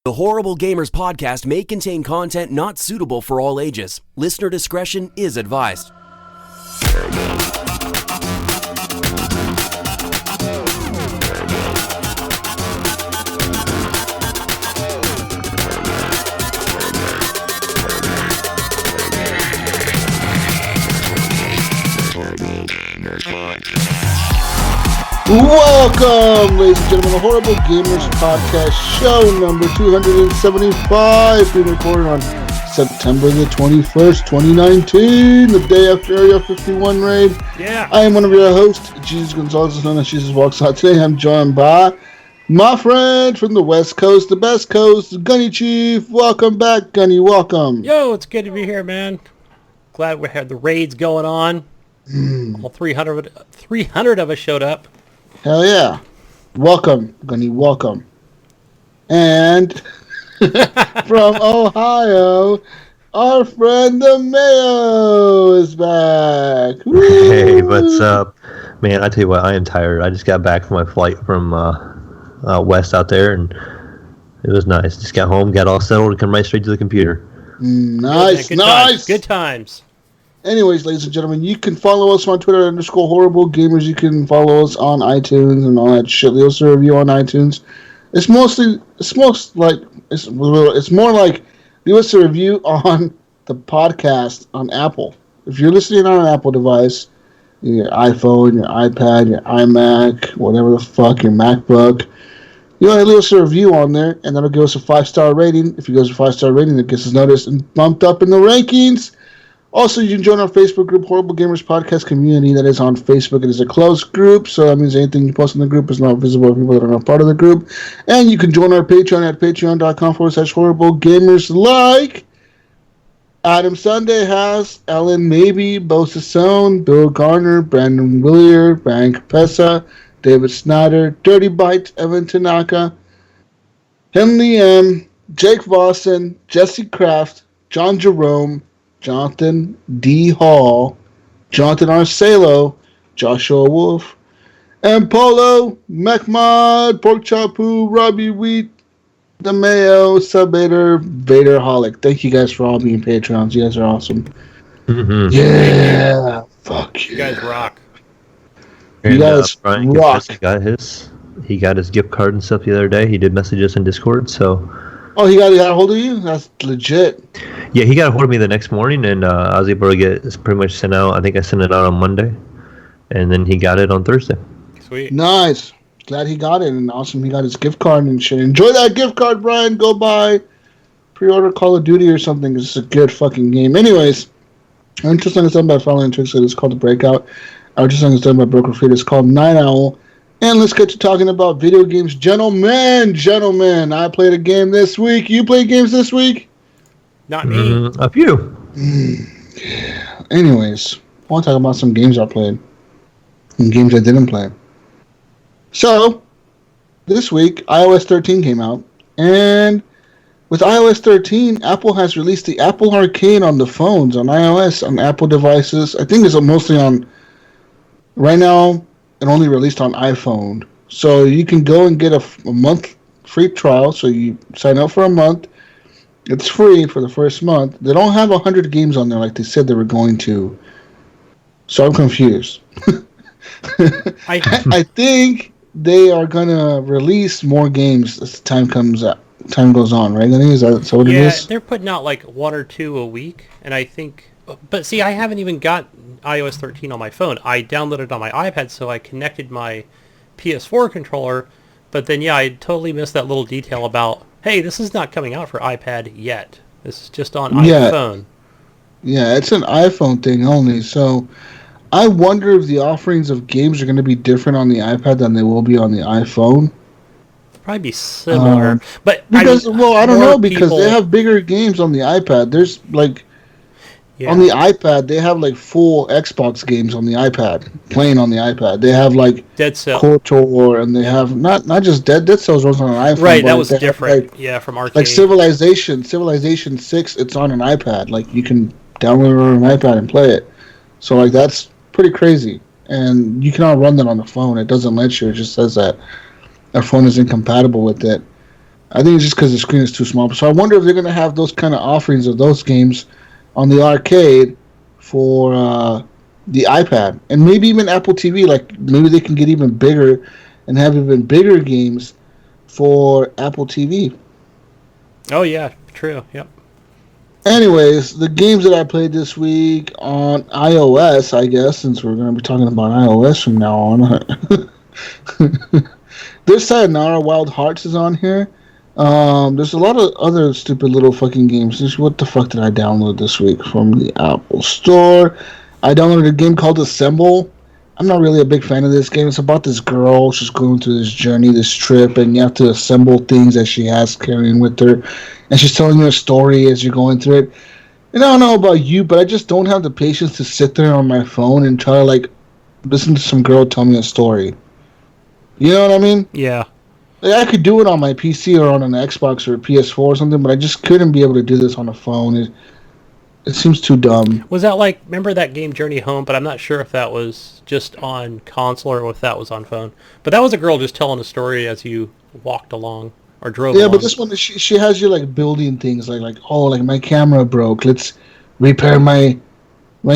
The Horrible Gamers podcast may contain content not suitable for all ages. Listener discretion is advised. Welcome, ladies and gentlemen, the Horrible Gamers Podcast, show number 275, being recorded on September the 21st, 2019, the day after Area 51 raid. Yeah. I am one of your hosts, Jesus Gonzalez, known as Jesus Walks Out. Today I'm joined by my friend from the West Coast, the best coast, Gunny Chief. Welcome back, Gunny. Welcome. Yo, it's good to be here, man. Glad we had the raids going on. All 300 of us showed up. Hell yeah. Welcome, Gunny, welcome. And from Ohio, our friend the Mayo is back. Woo! Hey, what's up? Man, I tell you what, I am tired. I just got back from my flight from west out there, and it was nice. Just got home, got all settled, and come right straight to the computer. Nice, Good nice. Times. Good times. Anyways, ladies and gentlemen, you can follow us on Twitter _Horrible Gamers. You can follow us on iTunes and all that shit. Leave us a review on iTunes. It's more like leave us a review on the podcast on Apple. If you're listening on an Apple device, your iPhone, your iPad, your iMac, whatever the fuck, your MacBook, you want to leave us a review on there, and that'll give us a 5-star rating. If you give us a 5-star rating, that gets us noticed and bumped up in the rankings. Also, you can join our Facebook group, Horrible Gamers Podcast Community. That is on Facebook. It is a closed group, so that means anything you post in the group is not visible to people that are not part of the group. And you can join our Patreon at patreon.com/Horrible Gamers. Like Adam Sunday has, Ellen Maybe, Bo Sassone, Bill Garner, Brandon Willier, Frank Pesa, David Snyder, Dirty Bite, Evan Tanaka, Henley M., Jake Vossen, Jesse Kraft, John Jerome, Jonathan D. Hall, Jonathan Arcelo, Joshua Wolf, and Polo, Mechmod, Pork Chapu, Robbie Wheat, the Mayo, Subator, Vader Holic. Thank you guys for all being Patreons. You guys are awesome. Mm-hmm. Yeah, fuck you. You guys rock. You guys Brian rock. He got his gift card and stuff the other day. He did message us in Discord, so... Oh, he got a hold of you? That's legit. Yeah, he got a hold of me the next morning, and I was able to get it pretty much sent out. I think I sent it out on Monday, and then he got it on Thursday. Sweet. Nice. Glad he got it, and awesome he got his gift card and shit. Enjoy that gift card, Brian. Go buy, pre-order Call of Duty or something, because it's a good fucking game. Anyways, our interest song is done by Following Tricks. It's called The Breakout. Our interest song is done by Broker Feed. It's called Night Owl. And let's get to talking about video games. Gentlemen, I played a game this week. You played games this week? Not me. A few. Yeah. Anyways, I want to talk about some games I played and games I didn't play. So, this week, iOS 13 came out. And with iOS 13, Apple has released the Apple Arcade on the phones, on iOS, on Apple devices. I think it's mostly on... Right now... It only released on iPhone. So you can go and get a month free trial. So you sign up for a month. It's free for the first month. They don't have 100 games on there like they said they were going to. So I'm confused. I think they are going to release more games as time goes on, right? Is that what it is? Yeah, they're putting out like 1 or 2 a week. And I think... But see, I haven't even got iOS 13 on my phone. I downloaded it on my iPad, so I connected my PS4 controller. But then, yeah, I totally missed that little detail about, hey, this is not coming out for iPad yet. This is just on iPhone. Yeah, it's an iPhone thing only. So I wonder if the offerings of games are going to be different on the iPad than they will be on the iPhone. Probably be similar. But I don't know, because they have bigger games on the iPad. There's like... Yeah. On the iPad, they have like full Xbox games on the iPad, playing on the iPad. They have like Dead Cell, KOTOR, and they have not just Dead Cells runs on an iPhone. Right, that was different. Like, from arcade. Like Civilization 6, it's on an iPad. Like you can download it on an iPad and play it. So like that's pretty crazy, and you cannot run that on the phone. It doesn't let you. It just says that our phone is incompatible with it. I think it's just because the screen is too small. So I wonder if they're going to have those kind of offerings of those games on the arcade for the iPad. And maybe even Apple TV. Like, maybe they can get even bigger and have even bigger games for Apple TV. Oh, yeah, true, yep. Anyways, the games that I played this week on iOS, I guess, since we're going to be talking about iOS from now on. There's Sayonara Wild Hearts is on here. There's a lot of other stupid little fucking games. What the fuck did I download this week from the Apple Store? I downloaded a game called Assemble. I'm not really a big fan of this game. It's about this girl. She's going through this journey, this trip, and you have to assemble things that she has carrying with her. And she's telling you a story as you're going through it. And I don't know about you, but I just don't have the patience to sit there on my phone and try to, like, listen to some girl tell me a story. You know what I mean? Yeah. I could do it on my PC or on an Xbox or a PS4 or something, but I just couldn't be able to do this on a phone. It seems too dumb. Was that like, remember that game Journey Home? But I'm not sure if that was just on console or if that was on phone. But that was a girl just telling a story as you walked along or drove along. But this one, she has you, like, building things. Like, oh, like, my camera broke. Let's repair my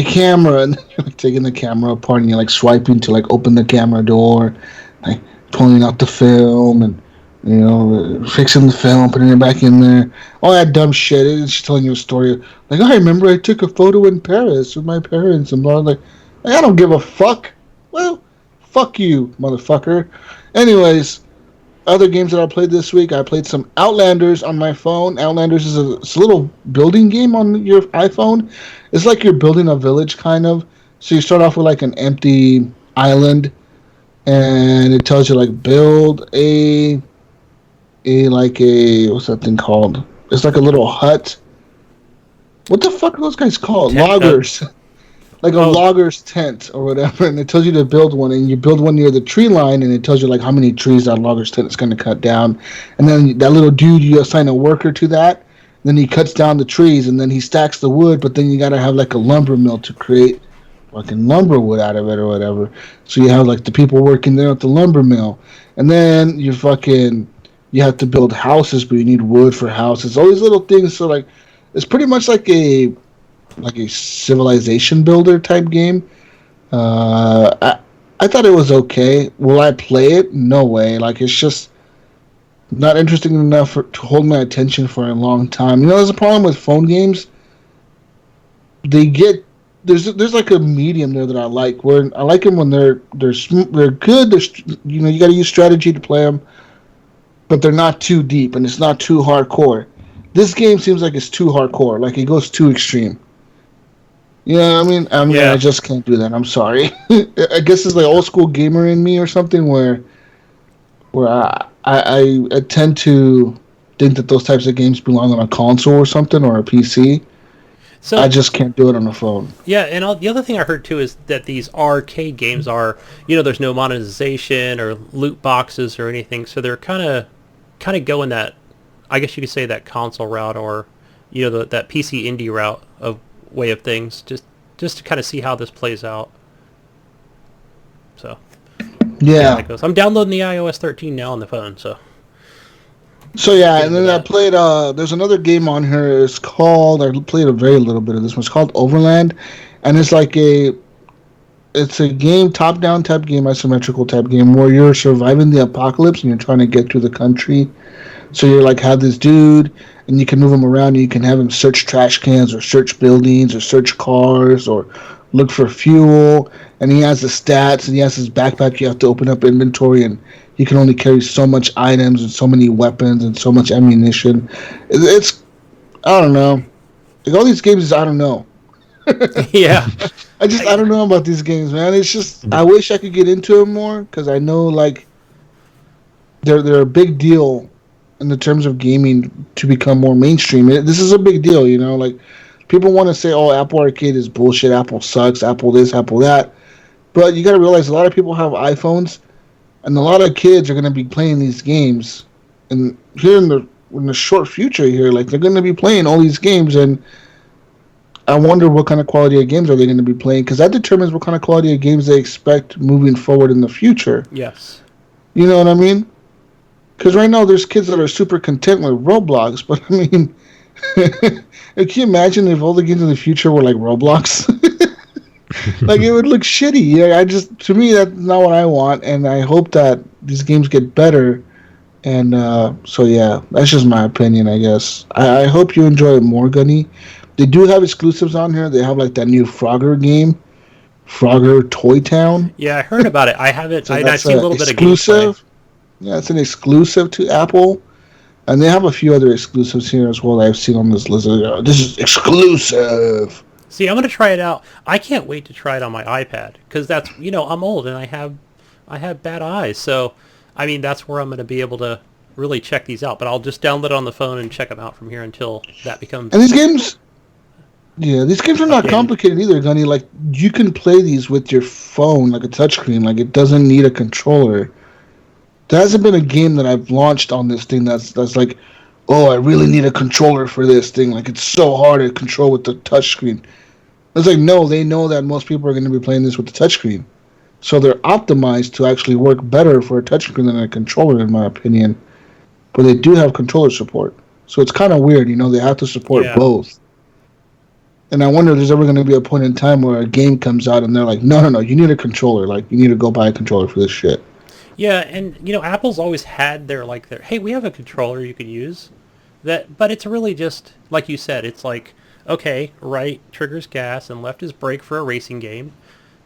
camera. And you're, like, taking the camera apart and you're, like, swiping to, like, open the camera door. Like, pulling out the film and, you know, fixing the film, putting it back in there. All that dumb shit. She's telling you a story. Like, I remember I took a photo in Paris with my parents and blah, blah. Like, I don't give a fuck. Well, fuck you, motherfucker. Anyways, other games that I played this week, I played some Outlanders on my phone. Outlanders is it's a little building game on your iPhone. It's like you're building a village, kind of. So you start off with, like, an empty island. And it tells you, like, build a what's that thing called? It's like a little hut. What the fuck are those guys called? Loggers. Like a logger's tent or whatever. And it tells you to build one. And you build one near the tree line. And it tells you, like, how many trees that logger's tent is going to cut down. And then that little dude, you assign a worker to that. Then he cuts down the trees. And then he stacks the wood. But then you got to have, like, a lumber mill to create fucking lumber wood out of it or whatever. So you have, like, the people working there at the lumber mill. And then you have to build houses, but you need wood for houses. All these little things. So, like, it's pretty much like a civilization builder type game. I thought it was okay. Will I play it? No way. Like, it's just not interesting enough to hold my attention for a long time. You know, there's a problem with phone games. There's like a medium there that I like. Where I like them when they're good. You got to use strategy to play them, but they're not too deep and it's not too hardcore. This game seems like it's too hardcore. Like, it goes too extreme. You know what I mean? I just can't do that. I'm sorry. I guess it's like old school gamer in me or something where I tend to think that those types of games belong on a console or something or a PC. So I just can't do it on the phone. Yeah, and the other thing I heard too is that these arcade games are, there's no monetization or loot boxes or anything, so they're kind of going that, I guess you could say, that console route or, that PC indie route of way of things, just to kind of see how this plays out. So yeah, I'm downloading the iOS 13 now on the phone, so. So yeah, and then I played. There's another game on here. It's called. I played a very little bit of this one. It's called Overland, and it's like it's a game, top-down type game, isometrical type game, where you're surviving the apocalypse and you're trying to get through the country. So you're like have this dude, and you can move him around. And you can have him search trash cans or search buildings or search cars or look for fuel. And he has the stats and he has his backpack. You have to open up inventory and. He can only carry so much items and so many weapons and so much ammunition. It's I don't know. Like, all these games, I don't know. Yeah. I don't know about these games, man. It's just, I wish I could get into them more, because I know, like, they're a big deal in the terms of gaming to become more mainstream. This is a big deal, like, people want to say, oh, Apple Arcade is bullshit, Apple sucks, Apple this, Apple that. But you got to realize a lot of people have iPhones, and a lot of kids are going to be playing these games. And here in the short future here, like, they're going to be playing all these games, and I wonder what kind of quality of games are they going to be playing, because that determines what kind of quality of games they expect moving forward in the future. Yes. You know what I mean? Because right now there's kids that are super content with Roblox, but I mean, can you imagine if all the games in the future were like Roblox? Like it would look shitty. Yeah, to me that's not what I want, and I hope that these games get better. And so yeah, that's just my opinion, I guess. I hope you enjoy it more, Gunny. They do have exclusives on here. They have like that new Frogger game, Frogger Toy Town. Yeah, I heard about it. I haven't. So I've that's seen a an little bit of gameplay. exclusive. Yeah, it's an exclusive to Apple, and they have a few other exclusives here as well that I've seen on this list. This is exclusive. See, I'm gonna try it out. I can't wait to try it on my iPad because that's I'm old and I have bad eyes, so I mean that's where I'm gonna be able to really check these out. But I'll just download it on the phone and check them out from here until that becomes. And these games, yeah, these games are not complicated either, Gunny. Like you can play these with your phone, like a touchscreen. Like it doesn't need a controller. There hasn't been a game that I've launched on this thing that's like, oh, I really need a controller for this thing. Like it's so hard to control with the touchscreen. It's like, no, they know that most people are going to be playing this with the touchscreen. So they're optimized to actually work better for a touchscreen than a controller, in my opinion. But they do have controller support. So it's kind of weird, they have to support both. And I wonder if there's ever going to be a point in time where a game comes out and they're like, no, you need a controller. Like, you need to go buy a controller for this shit. Yeah, and, Apple's always had their, hey, we have a controller you could use. But it's really just, like you said, it's like, okay, right triggers gas and left is brake for a racing game.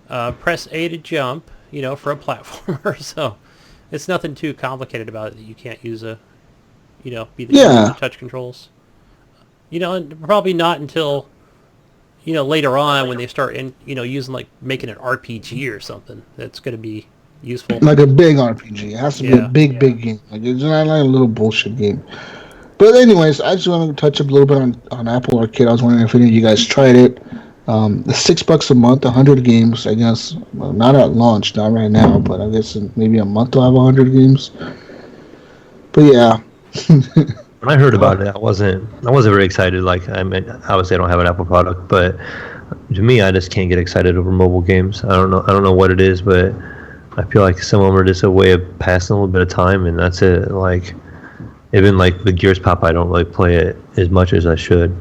Press A to jump, for a platformer. So it's nothing too complicated about it that you can't use touch controls. And probably not until, later on when they start using making an RPG or something that's going to be useful. Like a big RPG. It has to be a big game. Like it's not like a little bullshit game. But anyways, I just want to touch up a little bit on Apple Arcade. I was wondering if any of you guys tried it. It's $6 a month, 100 games, I guess. Well, not at launch, not right now, but I guess in maybe a month they'll have 100 games. But yeah. When I heard about it, I wasn't very excited. Like, I mean, obviously I don't have an Apple product, but to me, I just can't get excited over mobile games. I don't know what it is, but I feel like some of them are just a way of passing a little bit of time, and that's it. Like, even like the Gears Pop, I don't really play it as much as I should.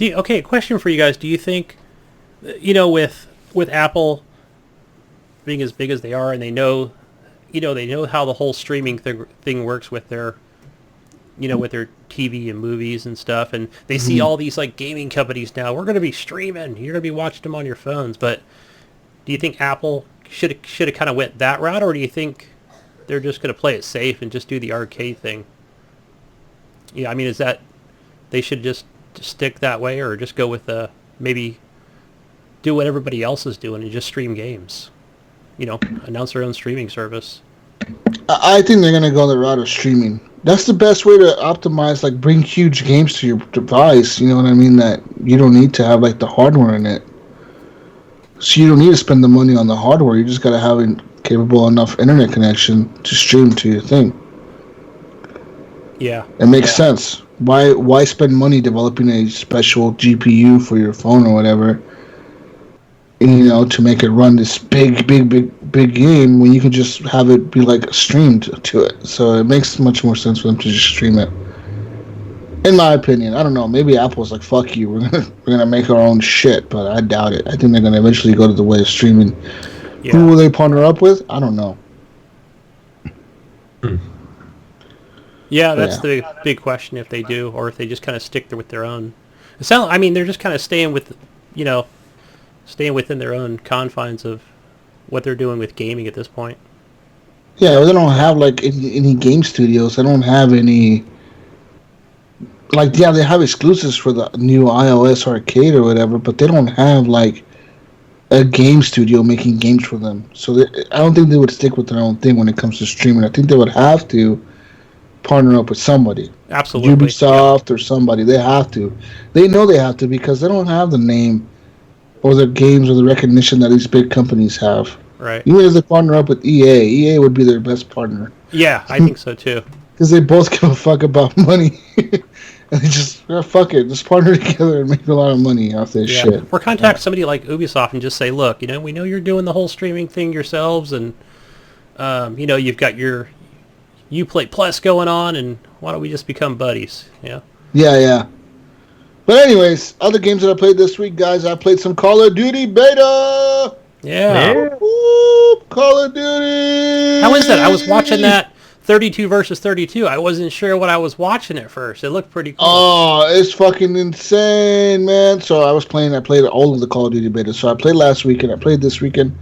Okay, question for you guys. Do you think, with Apple being as big as they are, and they know how the whole streaming thing works with their, with their TV and movies and stuff, and they see all these gaming companies now. We're going to be streaming. You're going to be watching them on your phones. But do you think Apple should have kind of went that route, or do you think they're just going to play it safe and just do the arcade thing? Yeah, I mean, is that they should just stick that way, or just go with maybe do what everybody else is doing and just stream games? Announce their own streaming service. I think they're going to go the route of streaming. That's the best way to optimize, bring huge games to your device, you know what I mean, that you don't need to have, the hardware in it. So you don't need to spend the money on the hardware. You just got to have a capable enough internet connection to stream to your thing. Yeah. It makes sense. Why spend money developing a special GPU for your phone or whatever, to make it run this big game when you can just have it be streamed to it. So it makes much more sense for them to just stream it. In my opinion, I don't know. Maybe Apple's like, fuck you. We're gonna make our own shit, but I doubt it. I think they're gonna eventually go to the way of streaming. Yeah. Who will they partner up with? I don't know. Yeah, that's the big question, if they do, or if they just kind of stick with their own. They're just kind of staying within their own confines of what they're doing with gaming at this point. Yeah, they don't have any game studios. They don't have any. They have exclusives for the new iOS arcade or whatever, but they don't have a game studio making games for them. So I don't think they would stick with their own thing when it comes to streaming. I think they would have to partner up with somebody. Absolutely. Ubisoft or somebody. They have to. They know they have to because they don't have the name or the games or the recognition that these big companies have. Right. Even if they partner up with EA, EA would be their best partner. Yeah, I think so too. Because they both give a fuck about money. And they just, fuck it, just partner together and make a lot of money off this shit. Or contact somebody like Ubisoft and just say, look, we know you're doing the whole streaming thing yourselves, and, you've got your Uplay Plus going on, and why don't we just become buddies? Yeah. Yeah. But anyways, other games that I played this week, guys, I played some Call of Duty beta. Yeah. Whoop, Call of Duty. How is that? I was watching that 32 versus 32. I wasn't sure what I was watching at first. It looked pretty cool. Oh, it's fucking insane, man. So I played all of the Call of Duty beta. So I played last weekend, I played this weekend.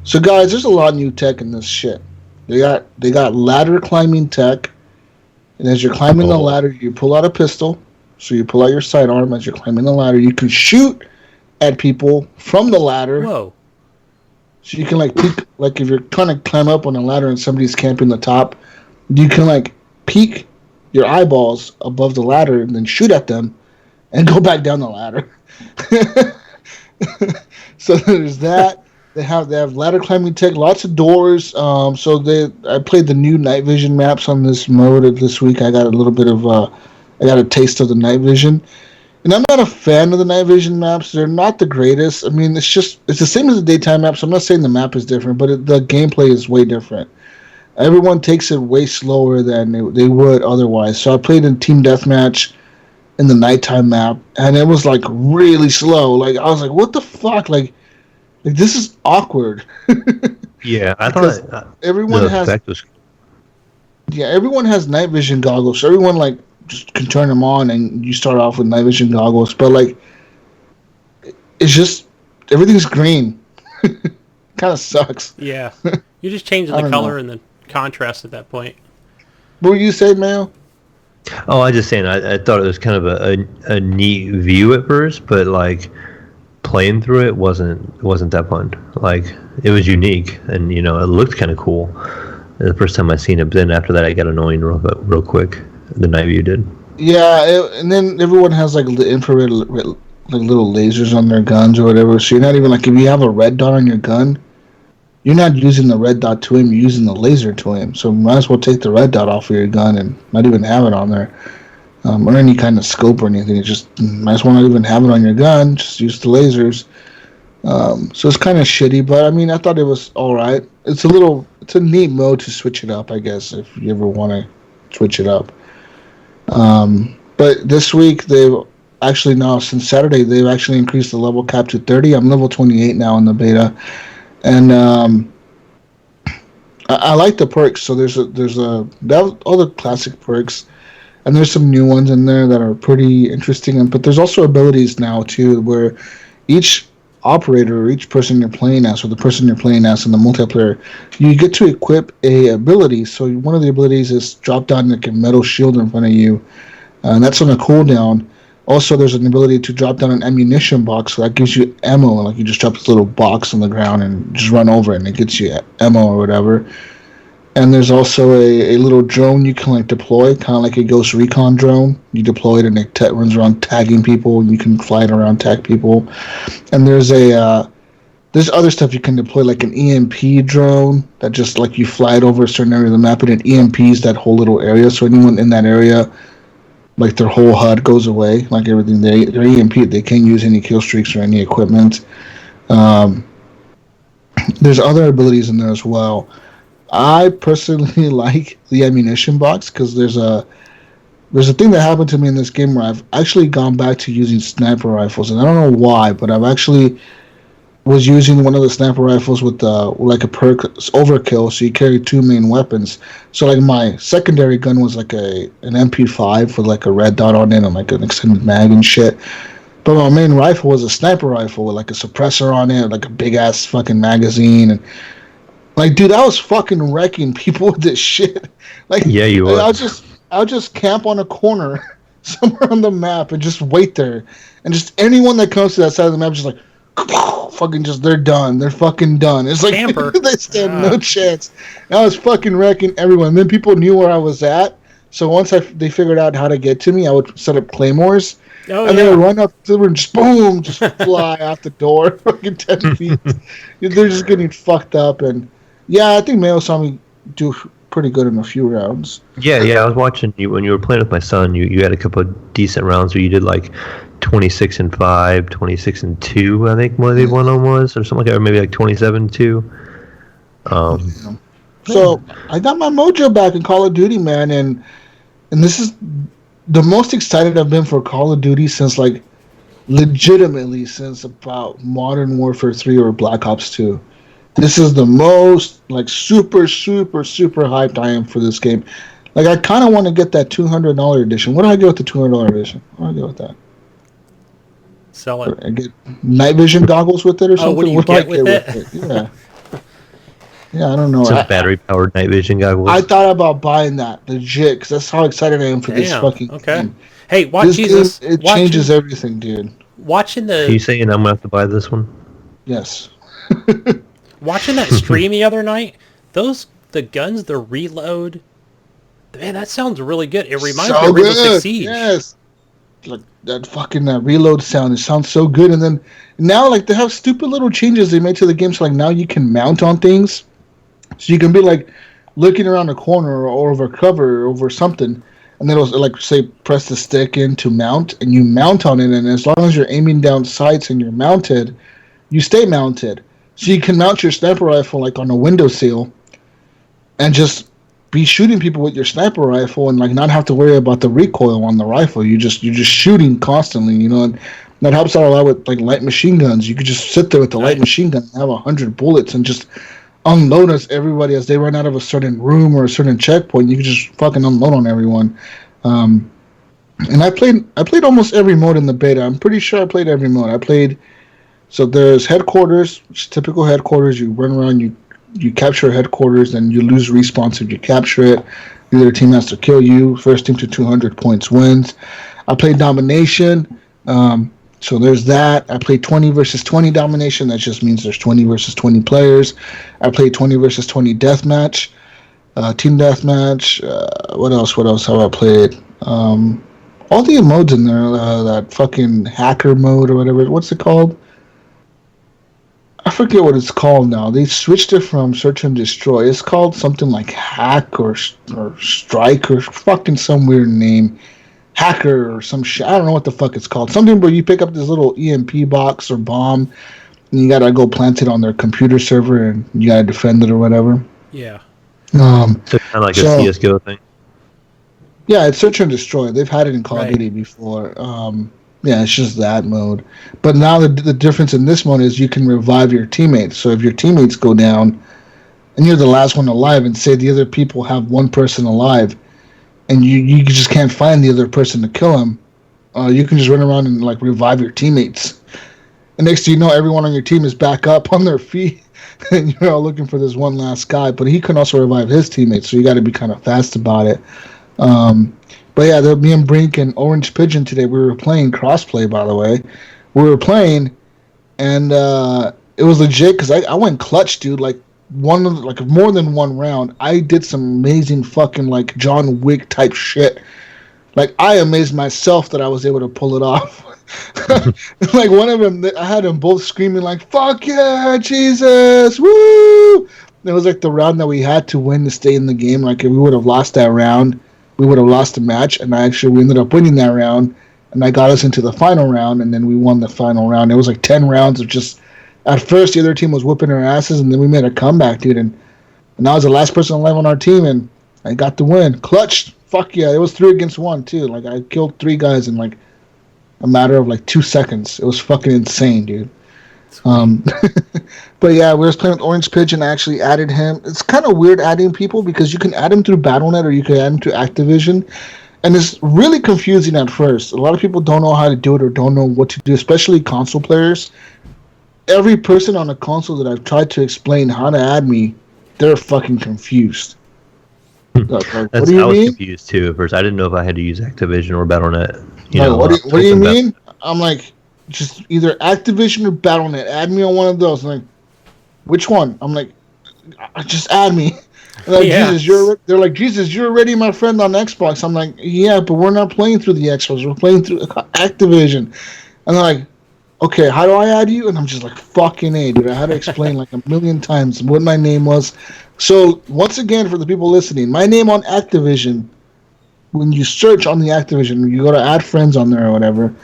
So guys, there's a lot of new tech in this shit. They got ladder climbing tech. And as you're climbing the ladder, you pull out a pistol. So you pull out your sidearm as you're climbing the ladder. You can shoot at people from the ladder. Whoa. So you can peek, if you're trying to climb up on a ladder and somebody's camping the top, you can peek your eyeballs above the ladder and then shoot at them and go back down the ladder. So there's that. They have ladder climbing tech, lots of doors. I played the new night vision maps on this mode this week. I got a taste of the night vision. And I'm not a fan of the night vision maps. They're not the greatest. I mean, it's the same as the daytime maps. I'm not saying the map is different, but the gameplay is way different. Everyone takes it way slower than they would otherwise. So I played in Team Deathmatch in the nighttime map, and it was really slow. I was like, what the fuck? This is awkward. Yeah, I thought everyone has night vision goggles. So everyone just can turn them on, and you start off with night vision goggles. But it's just everything's green. Kind of sucks. Yeah, you're just changing the color and the contrast at that point. What were you saying, Mayo? Oh, I was just saying. I thought it was kind of a neat view at first, but playing through it wasn't that fun. It was unique, and it looked kind of cool. The first time I seen it, but then after that, I got annoying real quick. The night view did. Yeah, and then everyone has the infrared little lasers on their guns or whatever. So you're not even if you have a red dot on your gun, you're not using the red dot to aim. You're using the laser to aim. So you might as well take the red dot off of your gun and not even have it on there, or any kind of scope or anything. You just might as well not even have it on your gun. Just use the lasers. So it's kind of shitty, but I mean, I thought it was all right. It's a neat mode to switch it up, I guess, if you ever want to switch it up. But this week since Saturday, they've actually increased the level cap to 30. I'm level 28 now in the beta, and I like the perks. So there's all the classic perks, and there's some new ones in there that are pretty interesting. But there's also abilities now too, where each operator or each person you're playing as, or the person you're playing as in the multiplayer, you get to equip a ability. So one of the abilities is drop down a metal shield in front of you, and that's on a cooldown. Also, there's an ability to drop down an ammunition box, so that gives you ammo. You just drop this little box on the ground and just run over it, and it gets you ammo or whatever. And there's also a little drone you can deploy, kind of like a Ghost Recon drone. You deploy it and it runs around tagging people, and you can fly it around, tag people. And there's other stuff you can deploy, like an EMP drone that just you fly it over a certain area of the map, and it EMPs that whole little area. So anyone in that area, their whole HUD goes away, everything. They're EMP. They can't use any kill streaks or any equipment. There's other abilities in there as well. I personally like the ammunition box because there's a thing that happened to me in this game where I've actually gone back to using sniper rifles, and I don't know why, but I've actually was using one of the sniper rifles with a perk overkill, so you carry two main weapons. So my secondary gun was an MP5 with a red dot on it and an extended mag and shit. But my main rifle was a sniper rifle with a suppressor on it, a big ass fucking magazine, and dude, I was fucking wrecking people with this shit. Yeah, you were. I'll just camp on a corner somewhere on the map and just wait there, and just anyone that comes to that side of the map just fucking they're done. They're fucking done. It's Camper. They stand no chance. And I was fucking wrecking everyone. And then people knew where I was at, so once they figured out how to get to me, I would set up claymores. They would run up to them and just boom, just fly out the door, fucking 10 feet. They're just getting fucked up. And yeah, I think Mayo saw me do pretty good in a few rounds. Yeah, I was watching you when you were playing with my son. You had a couple of decent rounds where you did 26-5, 26-2. I think one of them was, or something like that, or maybe 27-2. So I got my mojo back in Call of Duty, man, and this is the most excited I've been for Call of Duty since like legitimately since about Modern Warfare 3 or Black Ops 2. This is the most like super hyped I am for this game. Like I kind of want to get that $200 edition. What do I get with the $200 edition? What do I get with that? Sell it. I get night vision goggles with it or something. What do you get with it? Yeah. Yeah, I don't know. Some battery-powered night vision goggles. I thought about buying that legit because that's how excited I am for this fucking game. Hey, watch Jesus. It changes everything, dude. Watching the. Are you saying I'm gonna have to buy this one? Yes. Watching that stream the other night, the guns, the reload. Man, that sounds really good. It reminds me of Rainbow Six Siege. Yes. Like that fucking reload sound. It sounds so good. And then now, like they have stupid little changes they made to the game. So like now you can mount on things. So you can be like looking around a corner or over cover or over something, and then it'll like say press the stick in to mount, and you mount on it. And as long as you're aiming down sights and you're mounted, you stay mounted. So you can mount your sniper rifle like on a windowsill, and just be shooting people with your sniper rifle, and like not have to worry about the recoil on the rifle. You're just shooting constantly, you know. And that helps out a lot with like light machine guns. You could just sit there with the light machine gun and have 100 bullets and just unload us everybody as they run out of a certain room or a certain checkpoint. You can just fucking unload on everyone. And I played almost every mode in the beta. I'm pretty sure I played every mode. So there's headquarters, which is typical headquarters. You run around, you capture headquarters, and you lose respawn if you capture it. The other team has to kill you. First team to 200 points wins. I played domination. So there's that. I played 20 versus 20 domination. That just means there's 20 versus 20 players. I played 20 versus 20 deathmatch, team deathmatch. What else have I played? All the modes in there. That fucking hacker mode or whatever. What's it called? I forget what it's called now. They switched it from search and destroy. It's called something like hack or strike or fucking some weird name. Hacker or some shit. I don't know what the fuck it's called. Something where you pick up this little EMP box or bomb and you gotta go plant it on their computer server and you gotta defend it or whatever. Yeah. So kind of like a CSGO thing. Yeah, it's search and destroy. They've had it in Call of Duty before. Yeah, it's just that mode. But now the difference in this mode is you can revive your teammates. So if your teammates go down and you're the last one alive and say the other people have one person alive, and you just can't find the other person to kill him, you can just run around and like revive your teammates. And next thing you know, everyone on your team is back up on their feet, and you're all looking for this one last guy. But he can also revive his teammates, so you got to be kind of fast about it. But yeah, me and Brink and Orange Pigeon today, we were playing crossplay. By the way, we were playing, and it was legit because I went clutch, dude. Like more than one round, I did some amazing fucking like John Wick type shit. Like I amazed myself that I was able to pull it off. Like one of them, I had them both screaming like "Fuck yeah, Jesus, woo!" It was like the round that we had to win to stay in the game. Like if we would have lost that round, we would have lost the match. And we ended up winning that round, and that got us into the final round. And then we won the final round. It was like 10 rounds of just. At first, the other team was whooping our asses, and then we made a comeback, dude. And I was the last person alive on our team, and I got the win. Clutch. Fuck yeah. It was 3 against 1, too. Like, I killed 3 guys in, like, a matter of, like, 2 seconds. It was fucking insane, dude. But, yeah, we were playing with Orange Pigeon. I actually added him. It's kind of weird adding people because you can add him through Battle.net or you can add him to Activision. And it's really confusing at first. A lot of people don't know how to do it or don't know what to do, especially console players. Every person on a console that I've tried to explain how to add me, they're fucking confused. Like, what do you mean? I was confused too at first. I didn't know if I had to use Activision or Battle.net. What do you mean? I'm like, just either Activision or Battle.net. Add me on one of those. I'm like, which one? I'm like, just add me. Like, yeah. They're like, Jesus, you're already my friend on Xbox. I'm like, yeah, but we're not playing through the Xbox. We're playing through Activision. And they're like, okay, how do I add you? And I'm just like, fucking A, dude. I had to explain like a million times what my name was. So, once again, for the people listening, my name on Activision, when you search on the Activision, you go to add friends on there or whatever.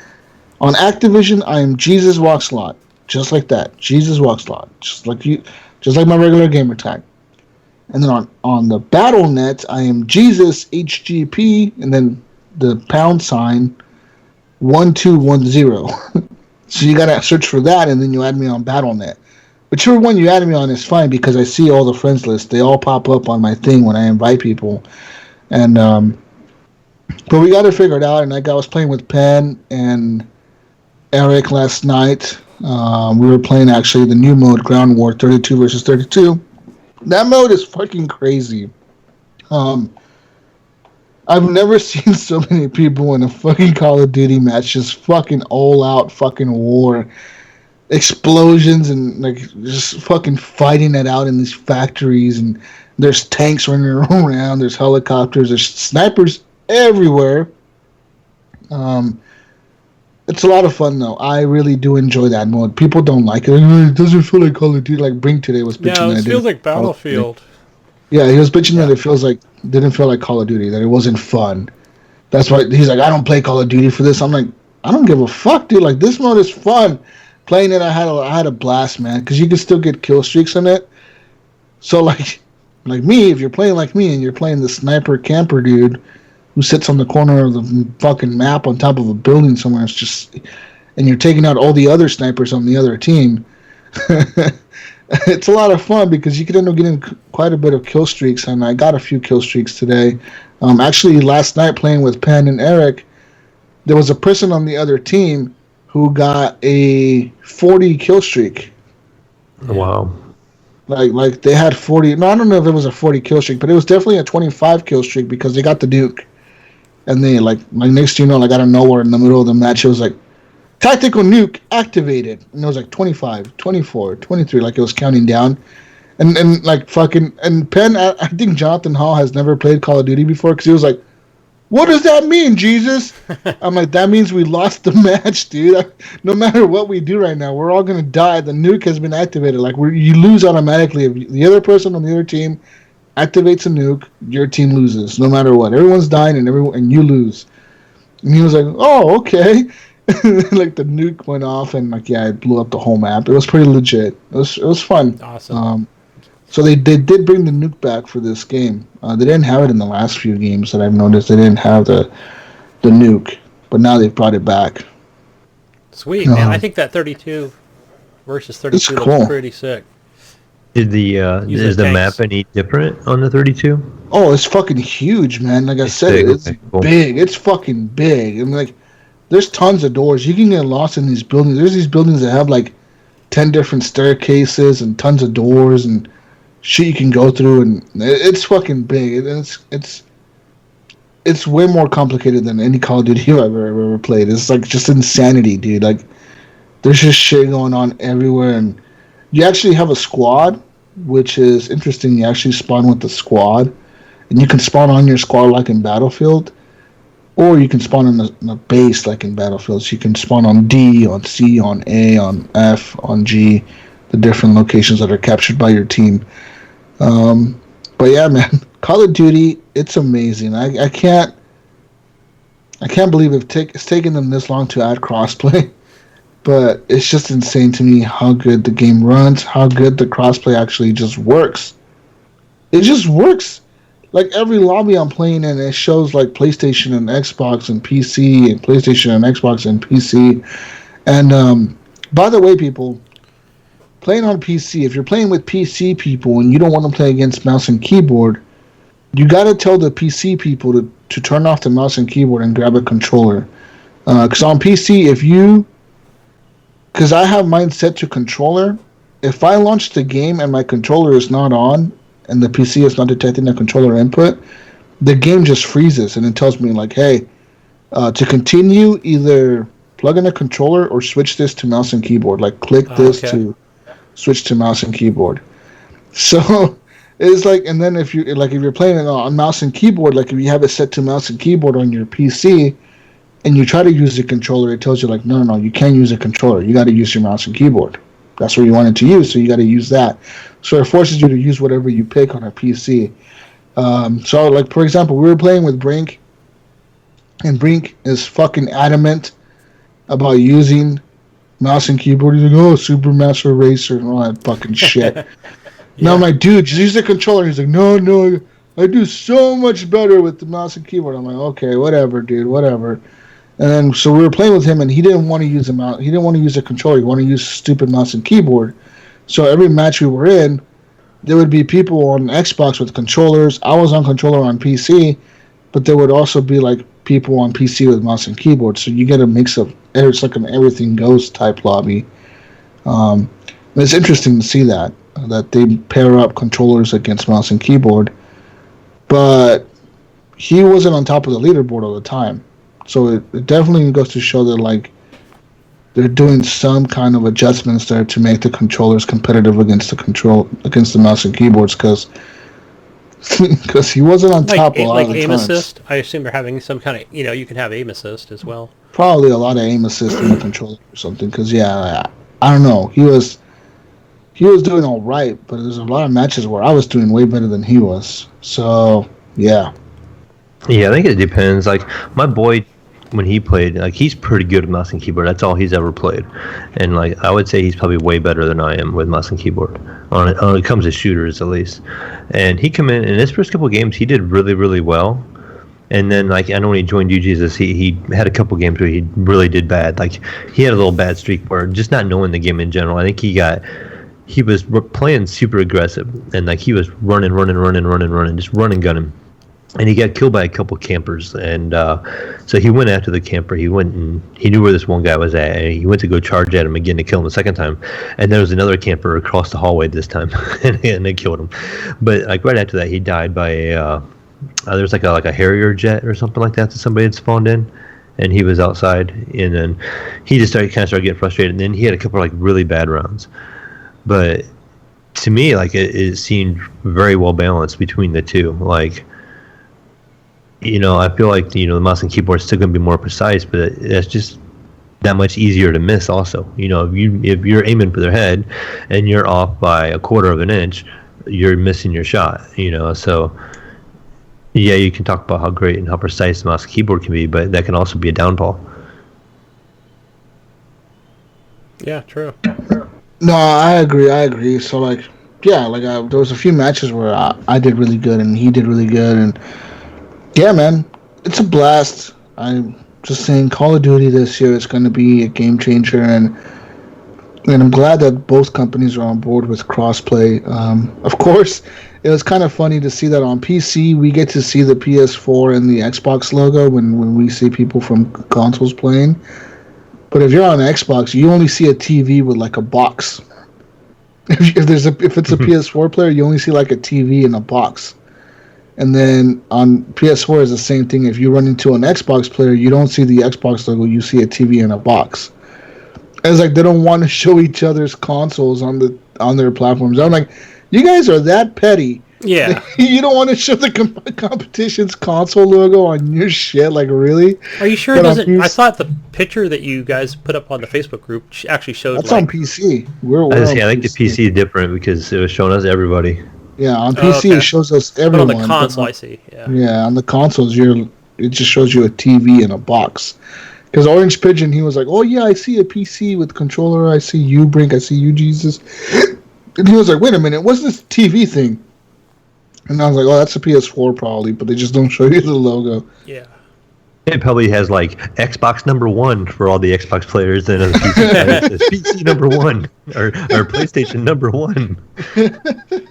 On Activision, I am Jesus Walkslot. Just like that. Jesus Walkslot. Just like my regular gamer tag. And then on the BattleNet, I am Jesus HGP, and then the #1210. So you gotta search for that, and then you add me on BattleNet. Whichever one you added me on is fine because I see all the friends list. They all pop up on my thing when I invite people, and but we got to figure it out. And like I was playing with Penn and Eric last night. We were playing actually the new mode, Ground War, 32 versus 32. That mode is fucking crazy. I've never seen so many people in a fucking Call of Duty match, just fucking all-out fucking war. Explosions and like just fucking fighting it out in these factories, and there's tanks running around, there's helicopters, there's snipers everywhere. It's a lot of fun though. I really do enjoy that mode. People don't like it. It doesn't feel like Call of Duty. Like Brink today was bitching. No, it feels like Battlefield. Yeah, he was bitching that it didn't feel like Call of Duty, that it wasn't fun. That's why he's like, I don't play Call of Duty for this. I'm like, I don't give a fuck, dude. Like, this mode is fun. Playing it, I had a blast, man, because you can still get kill streaks on it. So like me, if you're playing like me and you're playing the sniper camper dude who sits on the corner of the fucking map on top of a building somewhere, it's just, and you're taking out all the other snipers on the other team. It's a lot of fun because you can end up getting quite a bit of kill streaks, and I got a few kill streaks today. Actually, last night playing with Penn and Eric, there was a person on the other team who got a 40 kill streak. Wow. Like they had 40. No, I don't know if it was a 40 kill streak, but it was definitely a 25 kill streak because they got the nuke. And they like next thing you know, like out of nowhere in the middle of the match, it was like tactical nuke activated, and it was like 25, 24, 23, like it was counting down. And like fucking, and Penn, I think Jonathan Hall has never played Call of Duty before because he was like, what does that mean, Jesus? I'm like, that means we lost the match, dude. No matter what we do right now, we're all going to die. The nuke has been activated. Like, you lose automatically. If the other person on the other team activates a nuke, your team loses, no matter what. Everyone's dying and you lose. And he was like, oh, okay. Like, the nuke went off, and, like, yeah, it blew up the whole map. It was pretty legit. It was fun. Awesome. So they did bring the nuke back for this game. They didn't have it in the last few games that I've noticed. They didn't have the nuke, but now they've brought it back. Sweet, man. I think that 32 versus 32 looks cool. Pretty sick. Is the map any different on the 32? Oh, it's fucking huge, man. Like I said, it's big. It's fucking big. And like, there's tons of doors. You can get lost in these buildings. There's these buildings that have like 10 different staircases and tons of doors and shit you can go through, and it's fucking big. It's way more complicated than any Call of Duty I've ever played. It's like just insanity, dude. Like, there's just shit going on everywhere, and you actually have a squad, which is interesting. You actually spawn with the squad, and you can spawn on your squad like in Battlefield, or you can spawn in a base like in Battlefield. So you can spawn on D, on C, on A, on F, on G, the different locations that are captured by your team. But yeah, man, Call of Duty, it's amazing. I can't believe it's taken them this long to add crossplay, but it's just insane to me how good the game runs, how good the crossplay actually just works. It just works. Like, every lobby I'm playing in, it shows like PlayStation and Xbox and PC, and PlayStation and Xbox and PC. And by the way, people, playing on PC, if you're playing with PC people and you don't want to play against mouse and keyboard, you got to tell the PC people to turn off the mouse and keyboard and grab a controller. Because on PC, because I have mine set to controller, if I launch the game and my controller is not on and the PC is not detecting the controller input, the game just freezes and it tells me like, hey, to continue, either plug in a controller or switch this to mouse and keyboard. Like, click this to switch to mouse and keyboard. So it's like, and then if you're playing it on mouse and keyboard, like if you have it set to mouse and keyboard on your PC and you try to use the controller, it tells you like, no, you can't use a controller. You got to use your mouse and keyboard. That's what you wanted to use, so you got to use that. So it forces you to use whatever you pick on a PC. So like, for example, we were playing with Brink, and Brink is fucking adamant about using mouse and keyboard. He's like, oh, Super Master Racer and all that fucking shit. No, I'm like, dude, just use the controller. He's like, no, I do so much better with the mouse and keyboard. I'm like, okay, whatever, dude, whatever. And then so we were playing with him, and he didn't want to use the mouse. He didn't want to use the controller. He wanted to use stupid mouse and keyboard. So every match we were in, there would be people on Xbox with controllers. I was on controller on PC, but there would also be like people on PC with mouse and keyboard. So you get a mix of it's like an everything goes type lobby. It's interesting to see that they pair up controllers against mouse and keyboard, but he wasn't on top of the leaderboard all the time. So it definitely goes to show that like they're doing some kind of adjustments there to make the controllers competitive against the mouse and keyboards because he wasn't on top a lot of the aim times. assist. I assume they're having some kind of you can have aim assist as well. Probably a lot of aim assist in the controller or something. Because I don't know. He was doing all right, but there's a lot of matches where I was doing way better than he was. So yeah. Yeah, I think it depends. Like my boy, when he played, like he's pretty good with mouse and keyboard. That's all he's ever played, and like I would say he's probably way better than I am with mouse and keyboard when it comes to shooters at least. And he come in his first couple of games, he did really really well. And then like I know when he joined UG's, he had a couple games where he really did bad. Like he had a little bad streak where just not knowing the game in general. I think he was playing super aggressive, and like he was running, just running gunning. And he got killed by a couple campers, and so he went after the camper. He went and he knew where this one guy was at, and he went to go charge at him again to kill him the second time. And there was another camper across the hallway this time, and they killed him. But like right after that, he died by there was like a Harrier jet or something like that somebody had spawned in, and he was outside, and then he just started getting frustrated. And then he had a couple of like really bad rounds, but to me, like it seemed very well balanced between the two, like. I feel like the mouse and keyboard is still going to be more precise, but it's just that much easier to miss. Also, if you're aiming for their head and you're off by a quarter of an inch, you're missing your shot. So yeah, you can talk about how great and how precise the mouse and keyboard can be, but that can also be a downfall. Yeah, true. No, I agree. So like, yeah, like there was a few matches where I did really good and he did really good and. Yeah, man, it's a blast. I'm just saying, Call of Duty this year is going to be a game changer, and I'm glad that both companies are on board with crossplay. Of course, it was kind of funny to see that on PC we get to see the PS4 and the Xbox logo when we see people from consoles playing. But if you're on Xbox, you only see a TV with like a box. If it's a PS4 player, you only see like a TV in a box. And then on PS4 is the same thing. If you run into an Xbox player, you don't see the Xbox logo, you see a TV in a box. It's like they don't want to show each other's consoles on their platforms. I'm like, you guys are that petty. Yeah. You don't want to show the competition's console logo on your shit? Like, really? Are you sure it doesn't? I thought the picture that you guys put up on the Facebook group actually showed. That's on PC. I think the PC is different because it was showing us everybody. Yeah, on PC it shows us everyone. But on the console, I see. Yeah, on the consoles, it just shows you a TV in a box. Because Orange Pigeon, he was like, "Oh yeah, I see a PC with controller. I see you, Brink. I see you, Jesus." And he was like, "Wait a minute, what's this TV thing?" And I was like, "Oh, that's a PS4 probably, but they just don't show you the logo." Yeah. It probably has like Xbox #1 for all the Xbox players, and a PC, it says PC #1 or PlayStation #1.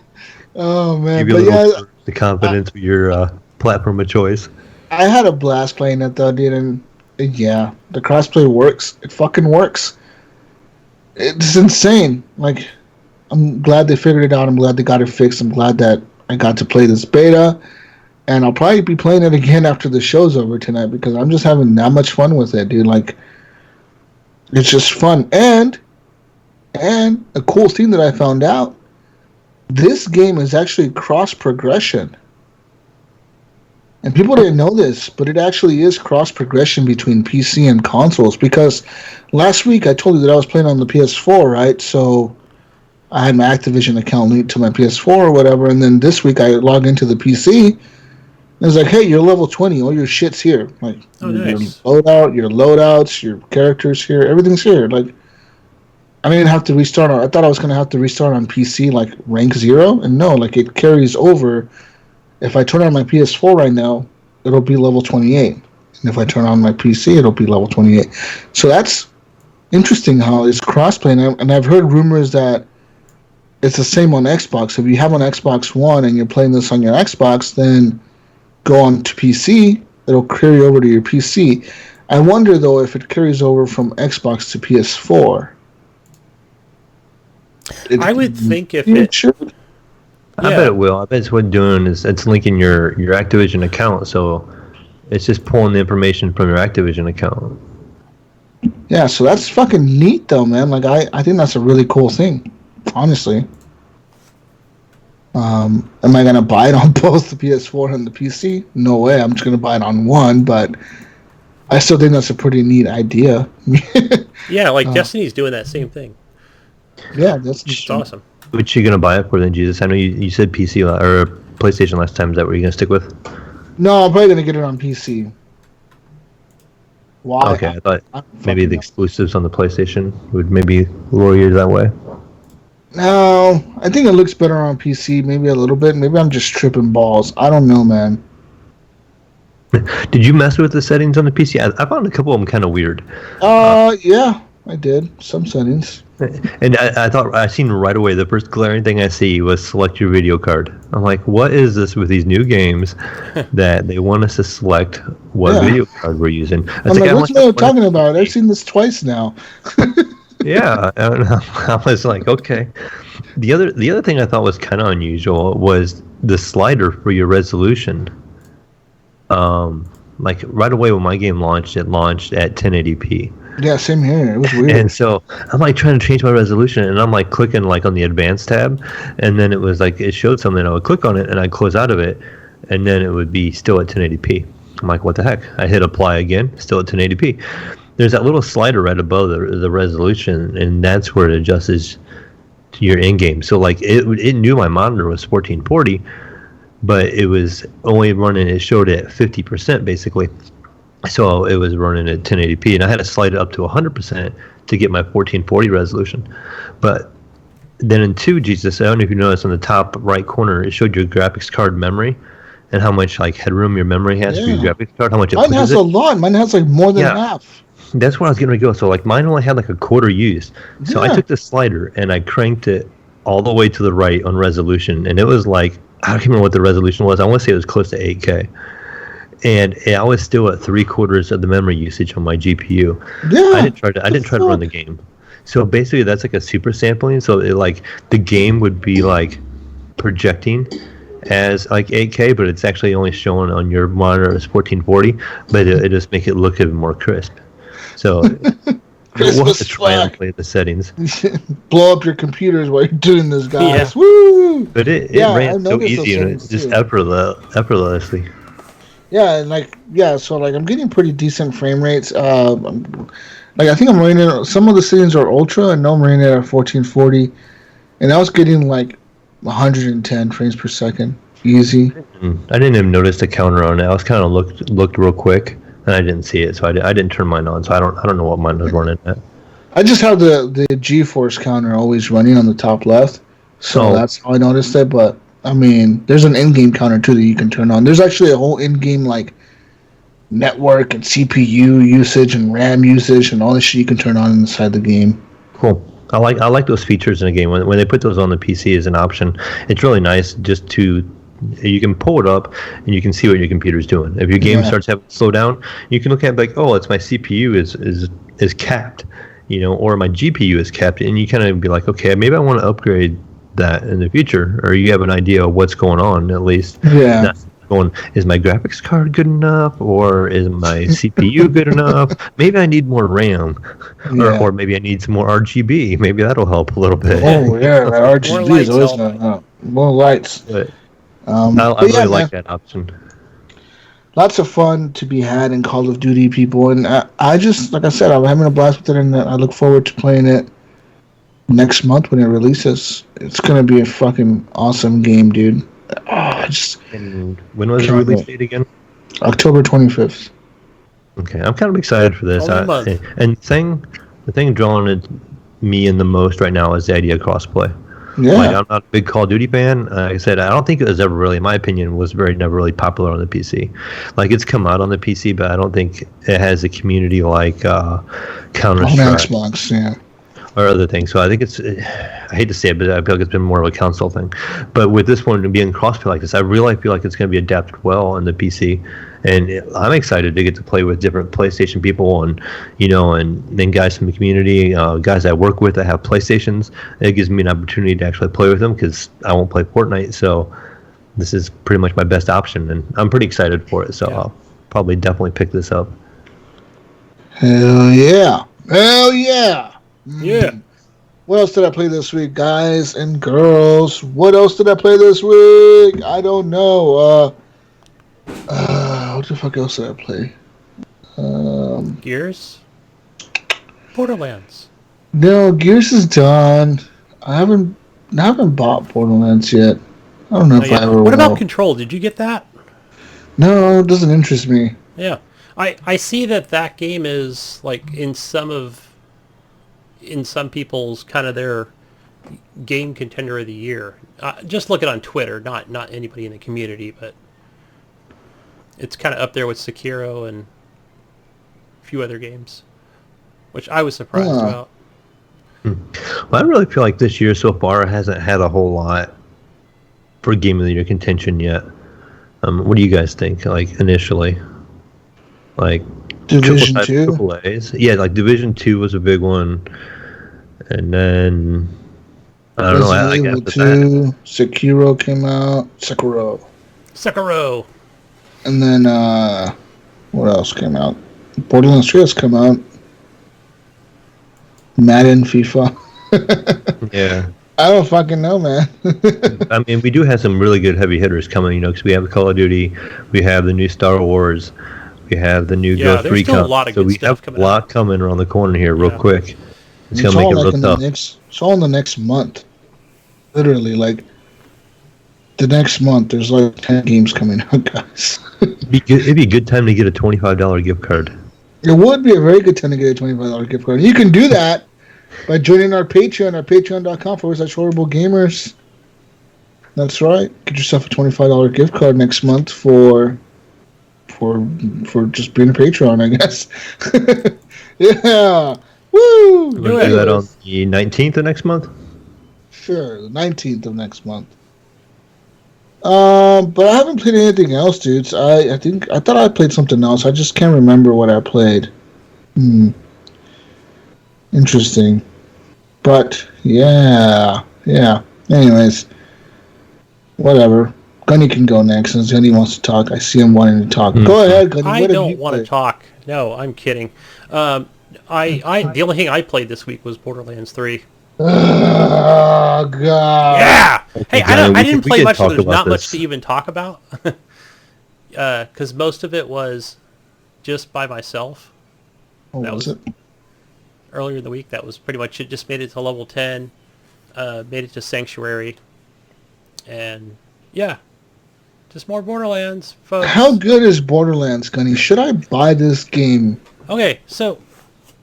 Oh man, but yeah, the confidence with your platform of choice. I had a blast playing it though, dude, and yeah, the crossplay works. It fucking works. It's insane. Like, I'm glad they figured it out. I'm glad they got it fixed. I'm glad that I got to play this beta, and I'll probably be playing it again after the show's over tonight because I'm just having that much fun with it, dude. Like, it's just fun, and a cool thing that I found out. This game is actually cross-progression. And people didn't know this, but it actually is cross-progression between PC and consoles. Because last week I told you that I was playing on the PS4, right? So I had my Activision account linked to my PS4 or whatever. And then this week I logged into the PC. And it's like, hey, you're level 20. All your shit's here. Like, nice. your loadouts, your characters here. Everything's here. Like, I didn't have to restart on. I thought I was gonna have to restart on PC like rank 0, and no, like it carries over. If I turn on my PS4 right now, it'll be level 28, and if I turn on my PC, it'll be level 28. So that's interesting how it's crossplay, and I've heard rumors that it's the same on Xbox. If you have an Xbox One and you're playing this on your Xbox, then go on to PC. It'll carry over to your PC. I wonder though if it carries over from Xbox to PS4. I would think if it should. I bet it will. I bet it's what doing is it's linking your Activision account, so it's just pulling the information from your Activision account. Yeah, so that's fucking neat though, man. Like I think that's a really cool thing, honestly. Am I gonna buy it on both the PS4 and the PC? No way. I'm just gonna buy it on one, but I still think that's a pretty neat idea. Yeah, like Destiny's doing that same thing. Yeah, that's just awesome. Which you gonna buy it for then, Jesus? I know you said PC or PlayStation last time. Is that what you're gonna stick with? No, I'm probably gonna get it on PC. Why? Okay, I thought maybe the exclusives on the PlayStation would maybe lure you that way. No, I think it looks better on PC. Maybe a little bit. Maybe I'm just tripping balls. I don't know, man. Did you mess with the settings on the PC? I found a couple of them kind of weird. Yeah, I did. Some settings. And I thought I seen right away the first glaring thing I see was select your video card. I'm like, what is this with these new games that they want us to select what video card we're using? I'm like, what's they talking about? I've seen this twice now. Yeah, I was like, okay. The other thing I thought was kind of unusual was the slider for your resolution. Like right away when my game launched, it launched at 1080p. Yeah, same here. It was weird. And so I'm like trying to change my resolution, and I'm like clicking like on the advanced tab, and then it was like it showed something. I would click on it, and I'd close out of it, and then it would be still at 1080p. I'm like, what the heck? I hit apply again, still at 1080p. There's that little slider right above the resolution, and that's where it adjusts to your in-game. So like it knew my monitor was 1440, but it was only running. It showed it at 50% basically. So it was running at 1080p, and I had to slide it up to 100% to get my 1440 resolution. But then in 2, Jesus, I don't know if you noticed on the top right corner, it showed your graphics card memory and how much like headroom your memory has for your graphics card. How much it Mine has a lot. Mine has like more than half. That's where I was going to go. So like mine only had like a quarter used. So I took the slider and I cranked it all the way to the right on resolution, and it was like I don't remember what the resolution was. I want to say it was close to 8K. And I was still at 3/4 of the memory usage on my GPU. Yeah, I didn't try to run the game. So basically, that's like a super sampling. So it, like the game would be like projecting as like 8K, but it's actually only showing on your monitor as 1440. But it just make it look even more crisp. So we'll have to try and play the settings. Blow up your computers while you're doing this, guys. Yeah. Woo! But it ran so easy and it's just effortlessly. Yeah, and so I'm getting pretty decent frame rates. Like I think I'm running it. Some of the settings are ultra, and I'm running it at 1440, and I was getting like 110 frames per second, easy. I didn't even notice the counter on it. I was kind of looked real quick, and I didn't see it, so I didn't turn mine on. So I don't know what mine was running at. I just have the GeForce counter always running on the top left, so that's how I noticed it. But I mean, there's an in-game counter too that you can turn on. There's actually a whole in-game like network and CPU usage and RAM usage and all this shit you can turn on inside the game. Cool. I like those features in a game when they put those on the PC as an option. It's really nice just to you can pull it up and you can see what your computer's doing. If your game starts having to slow down, you can look at it like, oh, it's my CPU is capped, or my GPU is capped, and you kind of be like, okay, maybe I want to upgrade that in the future, or you have an idea of what's going on at least. Yeah. Is my graphics card good enough, or is my CPU good enough? Maybe I need more RAM, or maybe I need some more RGB. Maybe that'll help a little bit. Oh yeah, that RGB is always more lights. But I really like that option. Lots of fun to be had in Call of Duty, people, and I just, like I said, I'm having a blast with it, and I look forward to playing it next month when it releases. It's gonna be a fucking awesome game, dude. And when was the release date again? October 25th. Okay, I'm kind of excited for this. And the thing drawing me in the most right now is the idea of crossplay. Yeah. Like, I'm not a big Call of Duty fan. Like I said, I don't think it was ever really, in my opinion, never really popular on the PC. Like, it's come out on the PC, but I don't think it has a community like Counter-Strike. On Xbox, yeah. Or other things. So I think I hate to say it, but I feel like it's been more of a console thing. But with this one being crossplay like this, I really feel like it's going to be adapted well on the PC. And I'm excited to get to play with different PlayStation people and then guys from the community, guys I work with that have PlayStations. It gives me an opportunity to actually play with them because I won't play Fortnite. So this is pretty much my best option. And I'm pretty excited for it. So I'll probably definitely pick this up. Hell yeah. Hell yeah. Yeah. What else did I play this week, guys and girls? What else did I play this week? I don't know. What the fuck else did I play? Gears? Borderlands. No, Gears is done. I haven't bought Borderlands yet. I don't know if I ever will. What about Control? Did you get that? No, it doesn't interest me. Yeah. I see that game is like in some people's kind of their game contender of the year. Just look it on Twitter, not anybody in the community, but it's kind of up there with Sekiro and a few other games, which I was surprised about. Well, I really feel like this year so far hasn't had a whole lot for Game of the Year contention yet. What do you guys think? Like initially, like Division 2? AAAs. Yeah, like Division 2 was a big one. And then I don't know. Resident Evil 2, Sekiro came out. Sekiro. And then what else came out? Borderlands 3 has come out. Madden, FIFA. Yeah. I don't fucking know, man. I mean, we do have some really good heavy hitters coming. Because we have Call of Duty, we have the new Star Wars, we have the new Ghost Recon. A lot of good stuff coming. So we have a lot coming around the corner here, real quick. It's gonna make it real tough. It's all in the next month. Literally, like the next month, there's like 10 games coming out, guys. It'd be a good time to get a $25 gift card. It would be a very good time to get a $25 gift card. You can do that by joining our Patreon at patreon.com/horriblegamers. That's right. Get yourself a $25 gift card next month for just being a Patreon, I guess. Yeah. Woo! We're going to do that on the 19th of next month? Sure, the 19th of next month. But I haven't played anything else, dudes. I thought I played something else. I just can't remember what I played. Interesting. But, yeah. Anyways, whatever. Gunny can go next, since Gunny wants to talk. I see him wanting to talk. Go ahead, Gunny. I don't want to talk. No, I'm kidding. The only thing I played this week was Borderlands 3. Oh, God. Yeah! Hey, I didn't play much, so there's not much to even talk about. Because most of it was just by myself. Oh, that was it? Earlier in the week, that was pretty much it. Just made it to level 10. Made it to Sanctuary. And, yeah. Just more Borderlands, folks. How good is Borderlands, Gunny? Should I buy this game? Okay, so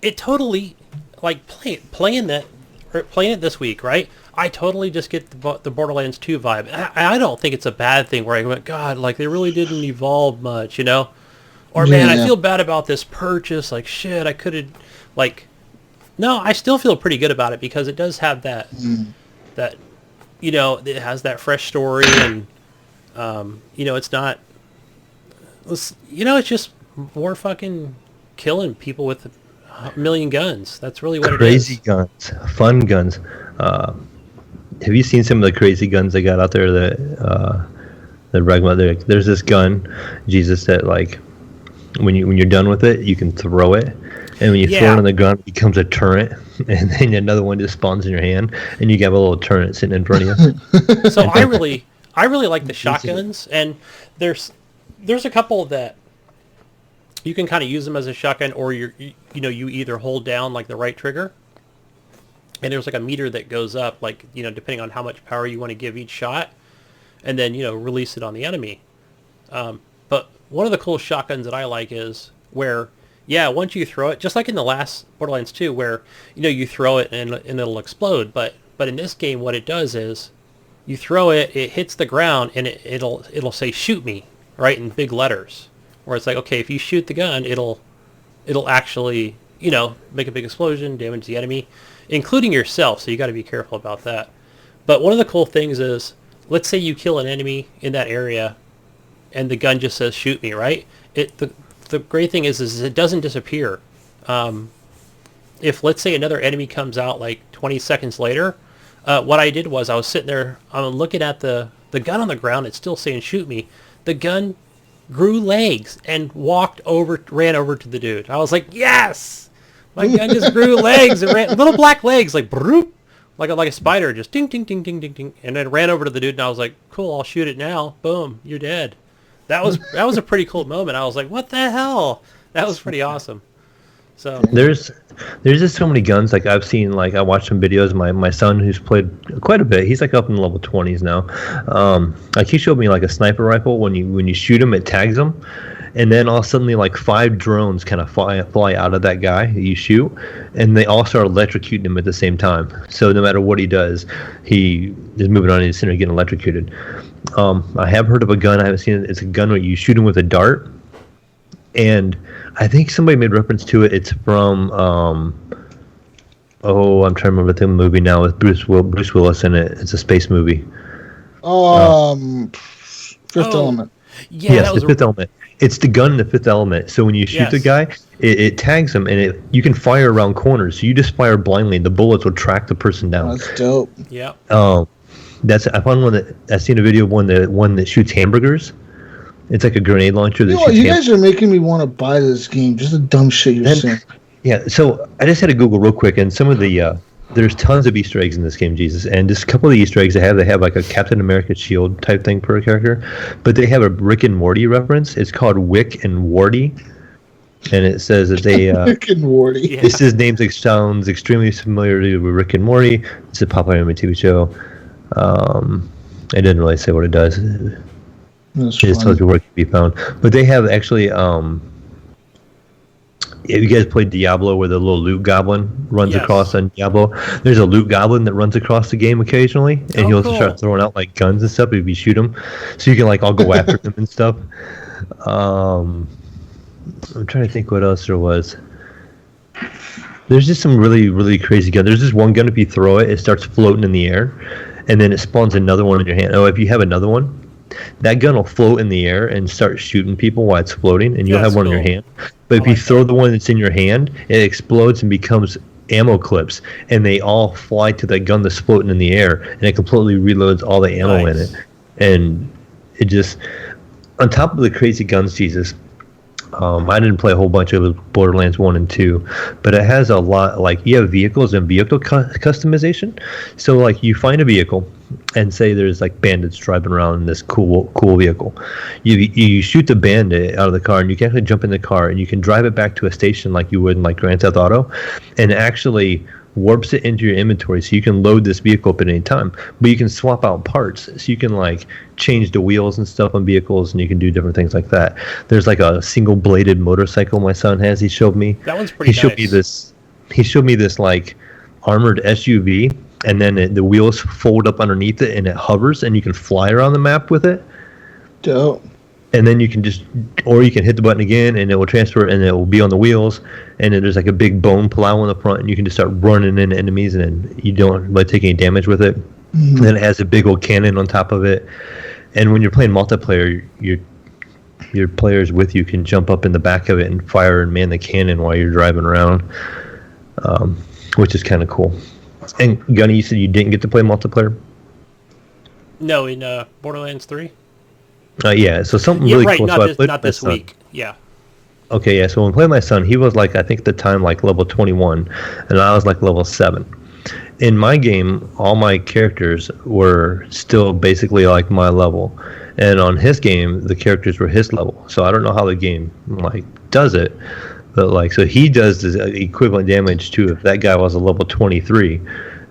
it totally, like, playing it this week, right? I totally just get the Borderlands 2 vibe. I don't think it's a bad thing where I went, God, like, they really didn't evolve much, you know? Or, man, I feel bad about this purchase. Like, shit, I could have, like... No, I still feel pretty good about it because it does have that, you know, it has that fresh story and, you know, it's not... You know, it's just more fucking killing people with a million guns. That's really what it is. Crazy guns. Fun guns. Have you seen some of the crazy guns they got out there that there's this gun, Jesus, that like when you're done with it, you can throw it, and when you throw it on the ground, it becomes a turret, and then another one just spawns in your hand, and you have a little turret sitting in front of you. So I really like the shotguns, and there's a couple that you can kind of use them as a shotgun, or you either hold down like the right trigger, and there's like a meter that goes up, like, you know, depending on how much power you want to give each shot, and then, you know, release it on the enemy. But one of the cool shotguns that I like is where Yeah, once you throw it, just like in the last Borderlands 2, where you throw it and it'll explode. But in this game, what it does is you throw it, it hits the ground, and it'll say "shoot me" right in big letters. Where it's like, okay, if you shoot the gun, it'll actually make a big explosion, damage the enemy, including yourself. So you got to be careful about that. But one of the cool things is, let's say you kill an enemy in that area, and the gun just says "shoot me," right? The great thing is it doesn't disappear. If, let's say, another enemy comes out like 20 seconds later, what I did was I was sitting there, I'm looking at the gun on the ground. It's still saying "shoot me." The gun grew legs and ran over to the dude. I was like, yes! My gun just grew legs and ran, little black legs, like broop, like a spider, just ding, ding, ding, ding, ding, ding, and then ran over to the dude, and I was like, cool, I'll shoot it now. Boom, you're dead. That was a pretty cool moment. I was like, what the hell? That was pretty awesome. So there's just so many guns. Like I've seen, like I watched some videos. My son, who's played quite a bit, he's like up in the level 20s now. Like he showed me like a sniper rifle. When you shoot him, it tags him, and then all of a sudden like 5 drones kind of fly out of that guy that you shoot, and they all start electrocuting him at the same time. So no matter what he does, he is moving on in his center, getting electrocuted. I have heard of a gun. I haven't seen it. It's a gun where you shoot him with a dart, and I think somebody made reference to it. It's from I'm trying to remember the movie now with Bruce Willis in it. It's a space movie. Fifth Element. Yeah, yes, the Fifth Element. It's the gun in the Fifth Element. So when you shoot the guy, it tags him, and you can fire around corners. So you just fire blindly, and the bullets will track the person down. That's dope. Yeah. I found one that I seen a video of one that shoots hamburgers. It's like a grenade launcher. You guys are making me want to buy this game. Just the dumb shit you're saying. Yeah, so I just had to Google real quick, and some of the there's tons of Easter eggs in this game, Jesus, and just a couple of the Easter eggs they have like a Captain America shield type thing per character, but they have a Rick and Morty reference. It's called Wick and Warty, and it says that they Rick and Morty. Yeah. This is names that sounds extremely familiar with Rick and Morty. It's a popular anime TV show. It didn't really say what it does. It just tells you where it can be found. But they have actually, have you guys played Diablo where the little loot goblin runs across on Diablo? There's a loot goblin that runs across the game occasionally, and he'll start throwing out like guns and stuff if you shoot him. So you can like all go after him and stuff. I'm trying to think what else there was. There's just some really, really crazy guns. There's this one gun, if you throw it, it starts floating in the air, and then it spawns another one in your hand. Oh, if you have another one, that gun will float in the air and start shooting people while it's floating, and you'll have one in your hand. But if you throw the one that's in your hand, it explodes and becomes ammo clips, and they all fly to that gun that's floating in the air, and it completely reloads all the ammo in it. And it just, on top of the crazy guns, Jesus, I didn't play a whole bunch of Borderlands 1 and 2, but it has a lot, like, you have vehicles and vehicle customization. So, like, you find a vehicle, and say there's, like, bandits driving around in this cool vehicle. You shoot the bandit out of the car, and you can actually jump in the car, and you can drive it back to a station like you would in, like, Grand Theft Auto, and actually warps it into your inventory so you can load this vehicle up at any time. But you can swap out parts, so you can like change the wheels and stuff on vehicles, and you can do different things like that. There's like a single bladed motorcycle my son has. He showed me. That one's pretty nice. He showed me this like armored SUV, and then the wheels fold up underneath it, and it hovers, and you can fly around the map with it. Dope. And then you can or you can hit the button again, and it will transfer, and it will be on the wheels. And then there's like a big bone plow in the front, and you can just start running into enemies, and then you don't take any damage with it. And then it has a big old cannon on top of it. And when you're playing multiplayer, your players with you can jump up in the back of it and fire and man the cannon while you're driving around, which is kind of cool. And Gunny, you said you didn't get to play multiplayer? No, in Borderlands 3. Yeah, so something really cool. Not this week. Yeah. Okay, yeah. So when I played my son, he was like, I think at the time, like level 21, and I was like level 7. In my game, all my characters were still basically like my level, and on his game, the characters were his level. So I don't know how the game like does it, but like, so he does the equivalent damage to if that guy was a level 23.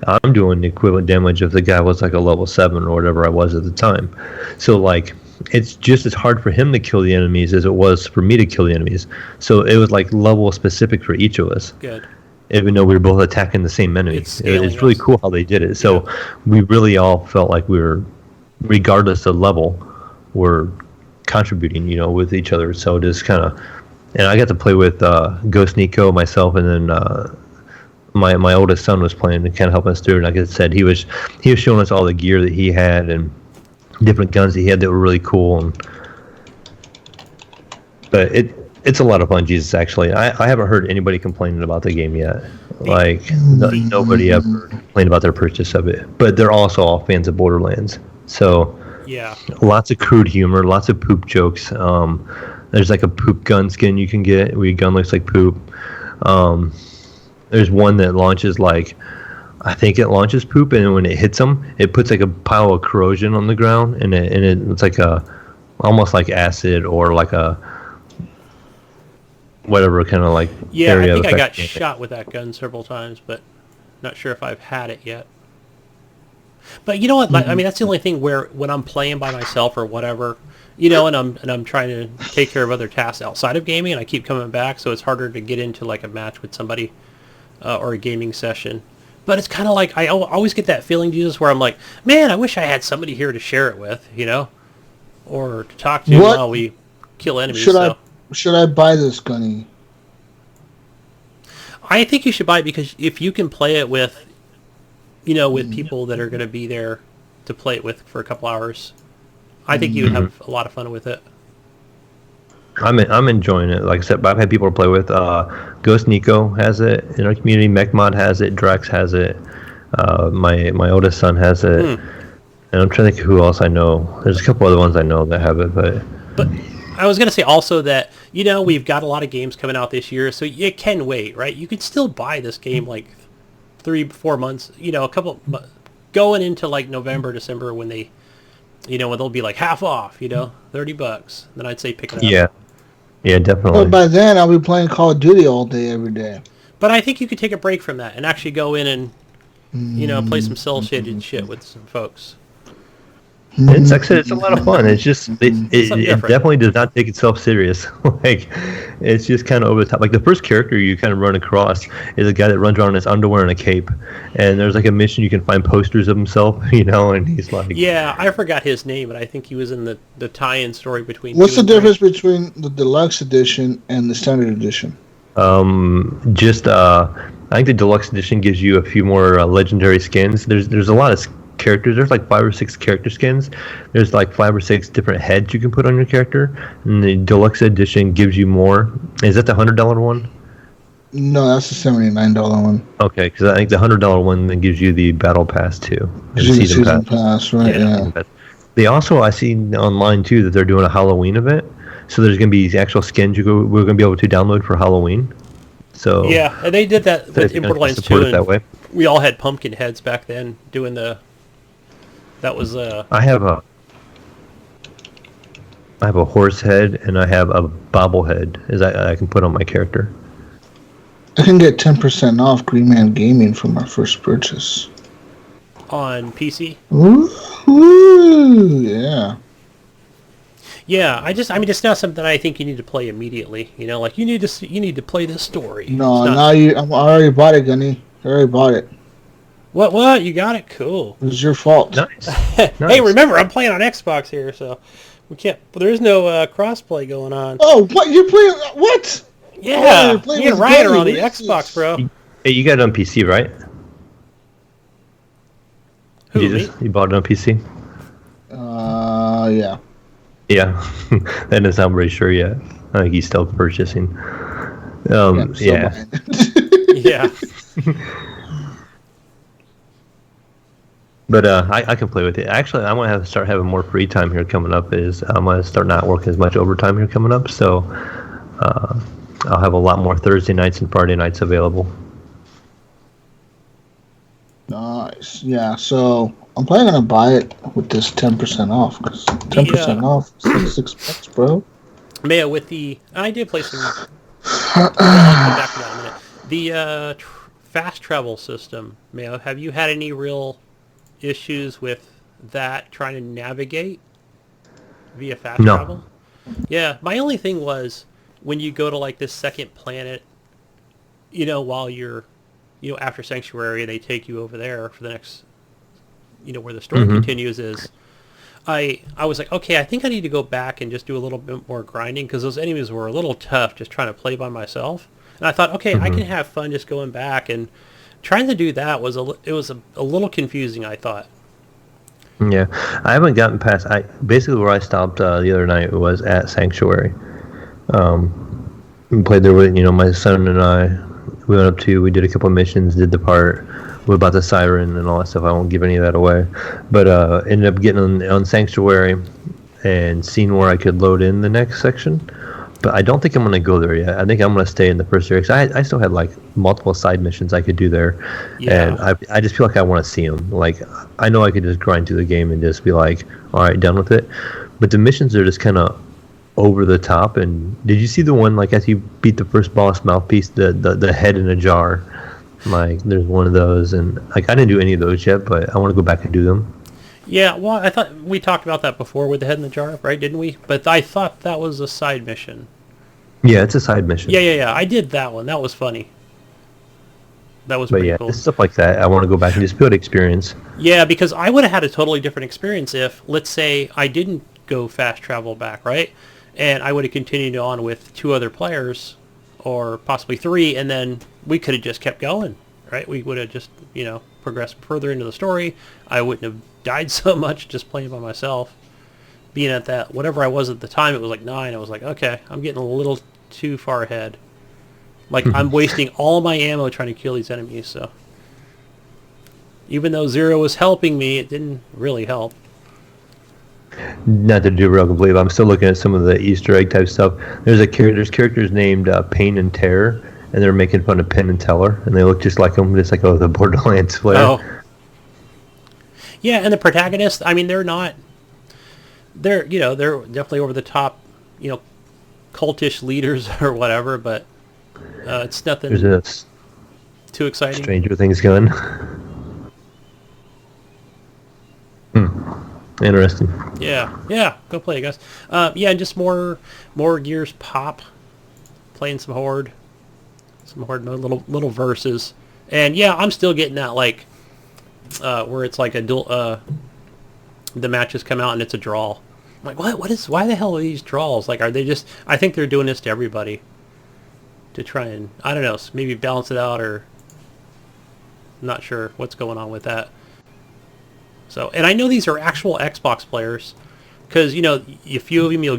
I'm doing the equivalent damage if the guy was like a level 7 or whatever I was at the time. So like, it's just as hard for him to kill the enemies as it was for me to kill the enemies. So it was like level specific for each of us. Good. Even though we were both attacking the same enemy. It's really cool how they did it. So we really all felt like we were, regardless of level, were contributing, with each other. So just kind of, and I got to play with Ghost Nico, myself, and then my oldest son was playing and kind of helping us through. And like I said, he was showing us all the gear that he had and different guns that he had that were really cool. But it's a lot of fun, Jesus, actually. I haven't heard anybody complaining about the game yet. Like, nobody ever complained about their purchase of it. But they're also all fans of Borderlands. So, yeah, lots of crude humor, lots of poop jokes. There's like a poop gun skin you can get where your gun looks like poop. There's one that launches I think it launches poop, and when it hits them, it puts like a pile of corrosion on the ground, and it's like almost like acid or like a whatever kind of area. I think I got shot with that gun several times, but not sure if I've had it yet. But you know what? I mean, that's the only thing where when I'm playing by myself or whatever, and I'm trying to take care of other tasks outside of gaming, and I keep coming back, so it's harder to get into like a match with somebody or a gaming session. But it's kind of like I always get that feeling, Jesus, where I'm like, man, I wish I had somebody here to share it with, or to talk to while we kill enemies. Should I buy this, Gunny? I think you should buy it because if you can play it with, with people that are going to be there to play it with for a couple hours, I think you would have a lot of fun with it. I'm enjoying it. Like I said, I've had people to play with. Ghost Nico has it in our community. MechMod has it. Drex has it. My oldest son has it. And I'm trying to think who else I know. There's a couple other ones I know that have it, but I was going to say also that, we've got a lot of games coming out this year, so you can wait, right? You could still buy this game 3-4 months, a couple, going into November, December when they, when they'll be half off, $30. Then I'd say pick it up. Yeah, definitely. But by then I'll be playing Call of Duty all day, every day. But I think you could take a break from that and actually go in and, play some cell-shaded shit with some folks. It's like I said, it's a lot of fun. It's just it definitely does not take itself serious. It's just kind of over the top. Like the first character you kind of run across is a guy that runs around in his underwear and a cape, and there's a mission you can find posters of himself, and he's like, yeah, I forgot his name, but I think he was in the tie-in story between. What's the difference between the deluxe edition and the standard edition? I think the deluxe edition gives you a few more legendary skins. There's a lot of characters. There's 5 or 6 character skins. There's 5 or 6 different heads you can put on your character, and the deluxe edition gives you more. Is that the $100 one? No, that's the $79 one. Okay, because I think the $100 one then gives you the battle pass too. The season pass, right? Yeah. They also, I see online too that they're doing a Halloween event, so there's going to be actual skins we're going to be able to download for Halloween. So yeah, and they did that in Borderlands 2. That way. We all had pumpkin heads back then doing the. That was I have a horse head and I have a bobblehead I can put on my character. I can get 10% off Green Man Gaming for my first purchase. On PC? Ooh, yeah. Yeah, it's not something I think you need to play immediately. You need to play this story. No, I already bought it, Gunny. I already bought it. What? You got it? Cool. It was your fault. Nice. Hey, remember, I'm playing on Xbox here, so we can't. There is no cross-play going on. Oh, what? You're playing? What? Yeah, me and Ryan are on the Xbox, bro. Hey, you got it on PC, right? Who, You bought it on PC? Yeah. Yeah. That doesn't sound very sure yet. I think he's still purchasing. Yeah. Yeah. But I can play with it. Actually, I'm going to have to start having more free time here coming up. I'm going to start not working as much overtime here coming up. So I'll have a lot more Thursday nights and Friday nights available. Nice. Yeah, so I'm probably going to buy it with this 10% off. Because 10% off is like $6, bro. Mayo, with I did play some... I'll come back to that in a minute. The fast travel system, Mayo, have you had any real issues with that trying to navigate? via fast travel? Yeah, my only thing was when you go to like this second planet, while you're, after Sanctuary, they take you over there for the next, where the story continues is, I was like, okay, I think I need to go back and just do a little bit more grinding because those enemies were a little tough just trying to play by myself. And I thought, okay, I can have fun just going back and trying to do that was a little confusing, I thought. Yeah, I haven't gotten past. Basically where I stopped the other night was at Sanctuary. We played there with my son and I. We went up to. We did a couple of missions. Did the part about the siren and all that stuff. I won't give any of that away. But ended up getting on Sanctuary and seeing where I could load in the next section. But I don't think I'm going to go there yet. I think I'm going to stay in the first area. Because I still had like multiple side missions I could do there. Yeah. And I just feel like I want to see them. Like, I know I could just grind through the game and just be like, all right, done with it. But the missions are just kind of over the top. And did you see the one, like, as you beat the first boss mouthpiece, the head in a jar? Like, there's one of those. And, like, I didn't do any of those yet, but I want to go back and do them. Yeah, well, I thought we talked about that before with the head in the jar, right? Didn't we? But I thought that was a side mission. Yeah, it's a side mission. Yeah. I did that one. That was funny. That was pretty cool. Stuff like that, I want to go back and just build experience. Yeah, because I would have had a totally different experience if, let's say, I didn't go fast travel back, right? And I would have continued on with 2 other players, or possibly 3, and then we could have just kept going, right? We would have just, progressed further into the story. I wouldn't have died so much just playing by myself. Being at that, whatever I was at the time, it was like 9. I was like, okay, I'm getting a little too far ahead. Like, I'm wasting all my ammo trying to kill these enemies, so. Even though Zero was helping me, it didn't really help. Not to do real complete, but I'm still looking at some of the Easter egg type stuff. There's characters named Pain and Terror, and they're making fun of Penn and Teller, and they look just like them, just like the Borderlands player. Oh. Yeah, and the protagonists, I mean, they're definitely over the top, cultish leaders or whatever, but it's nothing too exciting. Stranger Things going. Interesting. Yeah, go play it, guys. And just more Gears pop, playing some Horde mode, little verses, and yeah, I'm still getting that like where it's like the matches come out and it's a draw. I'm like, why the hell are these draws? Like, are they just? I think they're doing this to everybody to try and, I don't know, maybe balance it out, or I'm not sure what's going on with that. So, and I know these are actual Xbox players, because a few of them you'll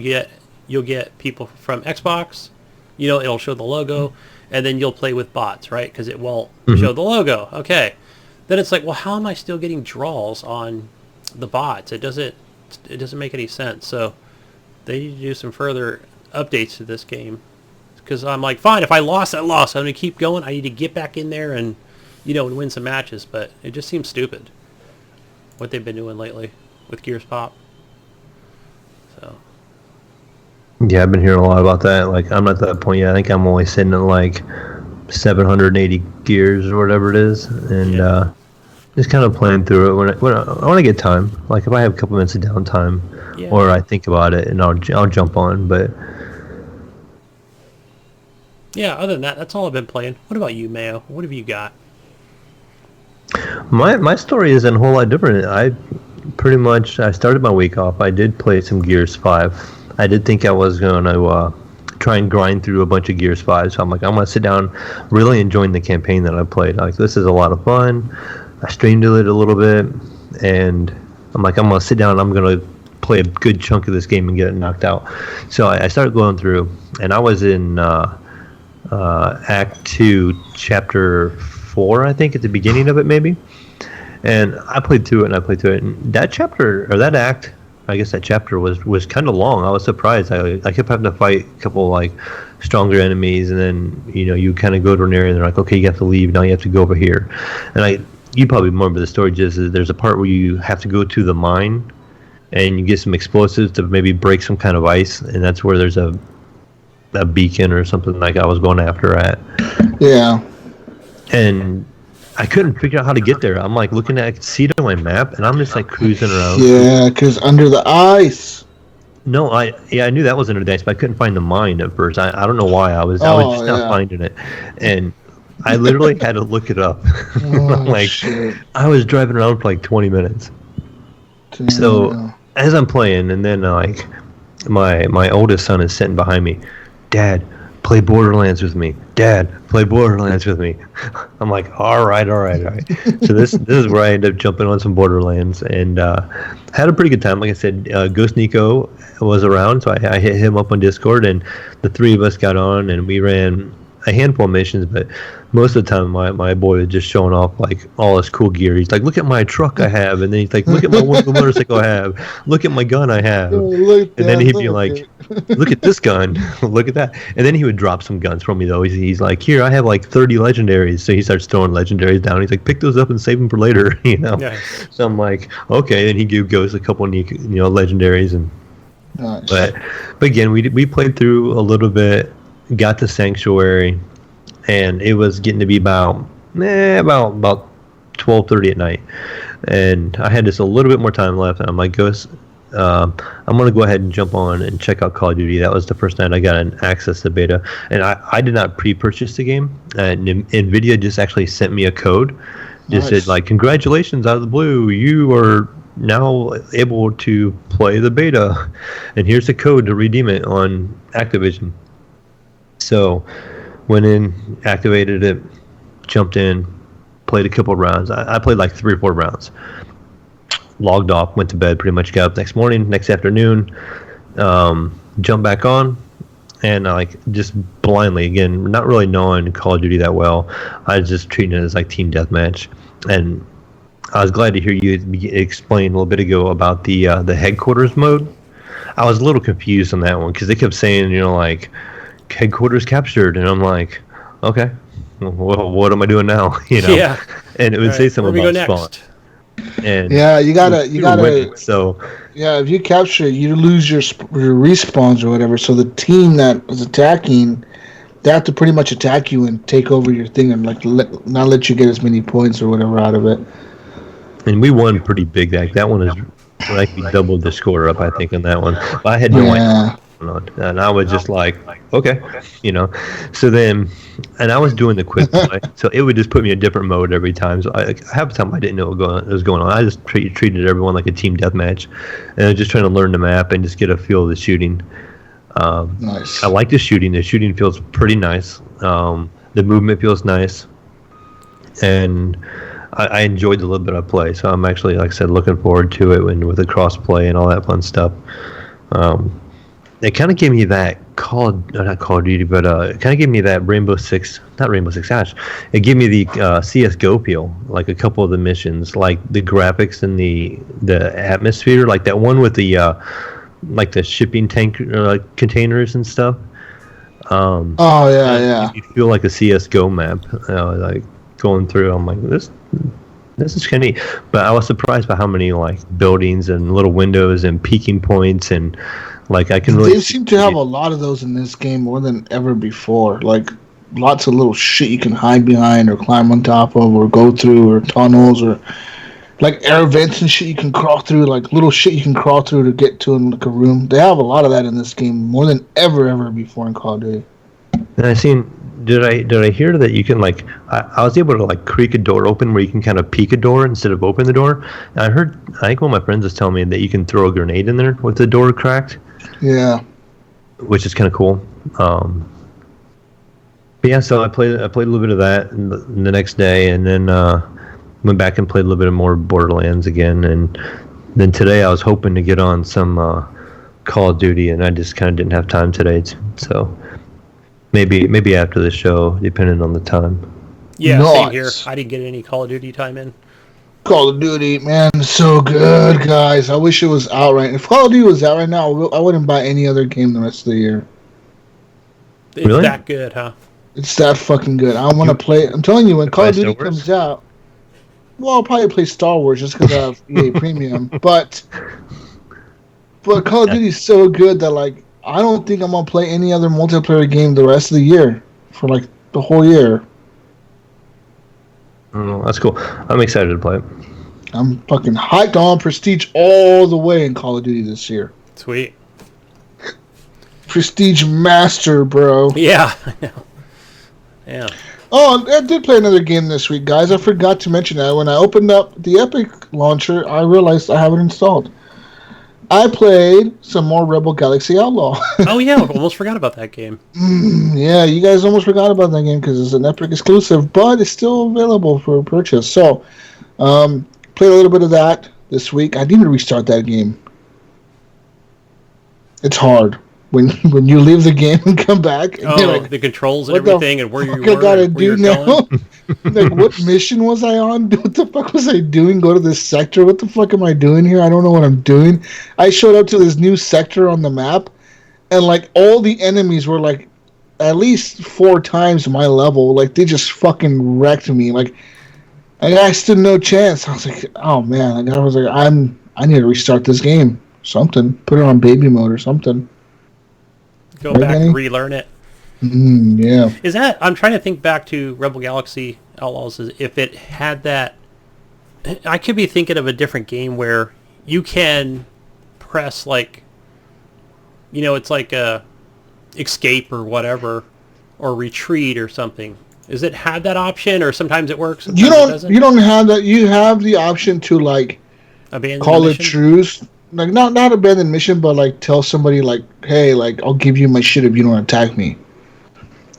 get people from Xbox, it'll show the logo, and then you'll play with bots, right? Because it won't show the logo. Okay, then it's like, well, how am I still getting draws on the bots? It doesn't make any sense. So they need to do some further updates to this game, because I'm like, fine, if I lost, I lost. I'm gonna keep going. I need to get back in there and and win some matches. But it just seems stupid what they've been doing lately with Gears Pop. So yeah, I've been hearing a lot about that. Like, I'm not at that point yet. I think I'm only sitting at like 780 gears or whatever it is, and just kind of playing through it when I want to get time. Like, if I have a couple minutes of downtime, or I think about it, and I'll jump on. But yeah, other than that, that's all I've been playing. What about you, Mayo? What have you got? My story isn't a whole lot different. I started my week off. I did play some Gears 5. I did think I was going to try and grind through a bunch of Gears 5. So I'm like, I'm going to sit down, really enjoying the campaign that I played. Like, this is a lot of fun. I streamed it a little bit, and I'm like, I'm going to sit down and I'm going to play a good chunk of this game and get it knocked out. So I started going through, and I was in Act 2, Chapter 4, I think, at the beginning of it, maybe. And I played through it, and that chapter, or that act, I guess that chapter was kind of long. I was surprised. I kept having to fight a couple, like, stronger enemies, and then, you kind of go to an area, and they're like, okay, you have to leave, now you have to go over here. And you probably remember the story, just is there's a part where you have to go to the mine, and you get some explosives to maybe break some kind of ice, and that's where there's a beacon or something like I was going after at. Yeah. And I couldn't figure out how to get there. I'm like looking at see it on my map, and I'm just like cruising around. Yeah, because under the ice. No, I knew that was an advance, but I couldn't find the mine at first. I don't know why. I was just not finding it, and I literally had to look it up. Like, shit. I was driving around for like 20 minutes. Damn, So as I'm playing, and then like my oldest son is sitting behind me, Dad, play Borderlands with me. Dad, play Borderlands with me. I'm like, all right. So this is where I ended up jumping on some Borderlands and had a pretty good time. Like I said, Ghost Nico was around, so I hit him up on Discord, and the three of us got on, and we ran a handful of missions, but most of the time my boy was just showing off like all his cool gear. He's like, look at my truck I have, and then he's like, look at my motorcycle I have, look at my gun I have, and then he'd be like, look at this gun, look at that, and then he would drop some guns for me though. He's like, here, I have like 30 legendaries, so he starts throwing legendaries down. He's like, pick those up and save them for later, you know. Nice. So I'm like, okay, and he goes a couple of legendaries, and nice. but again, we played through a little bit, got to Sanctuary, and it was getting to be about 12:30 at night, and I had just a little bit more time left, and I'm like, Ghost, I'm going to go ahead and jump on and check out Call of Duty. That was the first night I got an access to beta, and I did not pre-purchase the game, and NVIDIA just actually sent me a code, just said like, congratulations, out of the blue, you are now able to play the beta, and here's the code to redeem it on Activision. So went in, activated it, jumped in, played a couple of rounds. I played like 3 or 4 rounds. Logged off, went to bed, pretty much got up next morning, next afternoon, jumped back on, and like just blindly, again, not really knowing Call of Duty that well, I was just treating it as like team deathmatch. And I was glad to hear you explain a little bit ago about the headquarters mode. I was a little confused on that one because they kept saying, like, headquarters captured, and I'm like, okay, well, what am I doing now? Yeah. And it would say something about spawn. And yeah, you gotta. So yeah, if you capture it, you lose your respawns or whatever. So the team that is attacking, they have to pretty much attack you and take over your thing and like not let you get as many points or whatever out of it. And we won pretty big. That one is like we doubled the score up, I think, on that one. But I had no idea. And I was just like, okay, So then, and I was doing the quick play, so it would just put me in a different mode every time. So half the time I didn't know what was going on. I just treated everyone like a team deathmatch, and I was just trying to learn the map and just get a feel of the shooting. Nice. I like the shooting. The shooting feels pretty nice. The movement feels nice, and I enjoyed the little bit I play. So I'm actually, like I said, looking forward to it with the cross play and all that fun stuff. It kind of gave me that not Call of Duty, but it kind of gave me that not Rainbow Six Siege. It gave me the CS:GO feel, like a couple of the missions, like the graphics and the atmosphere, like that one with the like the shipping tank containers and stuff. Yeah. You feel like a CS:GO map, like going through. I'm like, this is kind of neat. But I was surprised by how many like buildings and little windows and peeking points and. Like I can really. They seem to have a lot of those in this game more than ever before. Like lots of little shit you can hide behind or climb on top of or go through or tunnels or like air vents and shit you can crawl through. Like little shit you can crawl through to get to in like a room. They have a lot of that in this game more than ever before in Call of Duty. And I seen. Did I hear that you can like? I was able to like creak a door open where you can kind of peek a door instead of open the door. And I think one of my friends was telling me that you can throw a grenade in there with the door cracked. Yeah, which is kind of cool. But yeah, so I played a little bit of that the next day, and then went back and played a little bit more Borderlands again, and then today I was hoping to get on some Call of Duty, and I just kind of didn't have time today. So maybe after the show, depending on the time. Yeah, same here. I didn't get any Call of Duty time in. Call of Duty, man, so good, guys. I wish it was out right now. If Call of Duty was out right now, I wouldn't buy any other game the rest of the year. It's really? That good, huh? It's that fucking good. I want to play. I'm telling you, when Call of Duty comes out, well, I'll probably play Star Wars just because I have EA Premium. But Call of Duty is so good that like I don't think I'm gonna play any other multiplayer game the rest of the year for like the whole year. Oh, that's cool. I'm excited to play it. I'm fucking hyped on Prestige all the way in Call of Duty this year. Sweet. Prestige Master, bro. Yeah, I know. Yeah. Oh, I did play another game this week, guys. I forgot to mention that. When I opened up the Epic launcher, I realized I have it installed. I played some more Rebel Galaxy Outlaw. Oh, yeah, I almost forgot about that game. Yeah, you guys almost forgot about that game because it's an Epic exclusive, but it's still available for purchase. So, played a little bit of that this week. I need to restart that game. It's hard. When you leave the game and come back, and you're like, the controls and everything, and where you were, I gotta and where do you're now. going. Like, what mission was I on? What the fuck was I doing? Go to this sector? What the fuck am I doing here? I don't know what I'm doing. I showed up to this new sector on the map, and like all the enemies were like at least 4 times my level. Like they just fucking wrecked me. Like I stood no chance. I was like, oh man. Like, I was like, I need to restart this game. Something. Put it on baby mode or something. Go Right, back Gunny? and relearn it. Yeah. Is that... I'm trying to think back to Rebel Galaxy Outlaws. If it had that... I could be thinking of a different game where you can press, like... You know, it's like a escape or whatever, or retreat or something. Does it have that option, or sometimes it works, sometimes it doesn't? You don't have that. You have the option to like Abandon call the it mission? truce. Like not abandon mission, but like tell somebody like, hey, like I'll give you my shit if you don't attack me.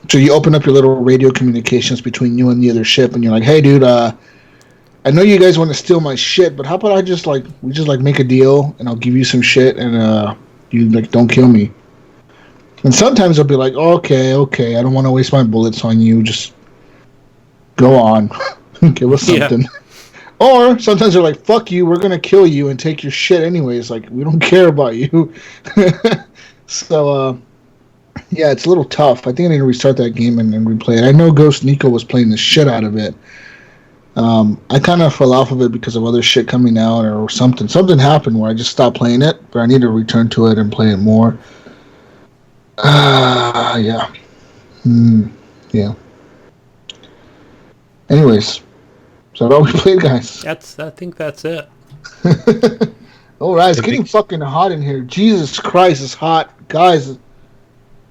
So you open up your little radio communications between you and the other ship, and you're like, hey, dude, I know you guys want to steal my shit, but how about we just make a deal, and I'll give you some shit, and you like don't kill me. And sometimes they'll be like, okay, I don't want to waste my bullets on you, just go on, give us something. Yeah. Or sometimes they're like, fuck you, we're going to kill you and take your shit anyways. Like, we don't care about you. So, yeah, it's a little tough. I think I need to restart that game and replay it. I know Ghost Nico was playing the shit out of it. I kind of fell off of it because of other shit coming out or something. Something happened where I just stopped playing it, but I need to return to it and play it more. Yeah. Yeah. Anyways. So that all we played, guys. I think that's it. All right, it's getting fucking hot in here. Jesus Christ, it's hot, guys.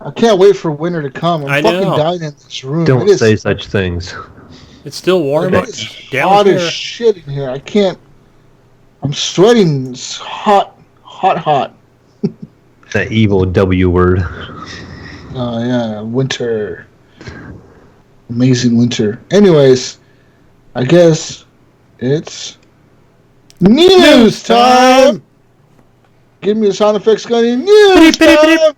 I can't wait for winter to come. I'm fucking dying in this room. Don't say such things. It's still warm up down hot here. As shit in here. I can't. I'm sweating. It's hot. That evil W word. Oh yeah, winter. Amazing winter. Anyways. I guess it's news time. Give me the sound effects, Gunny. News time.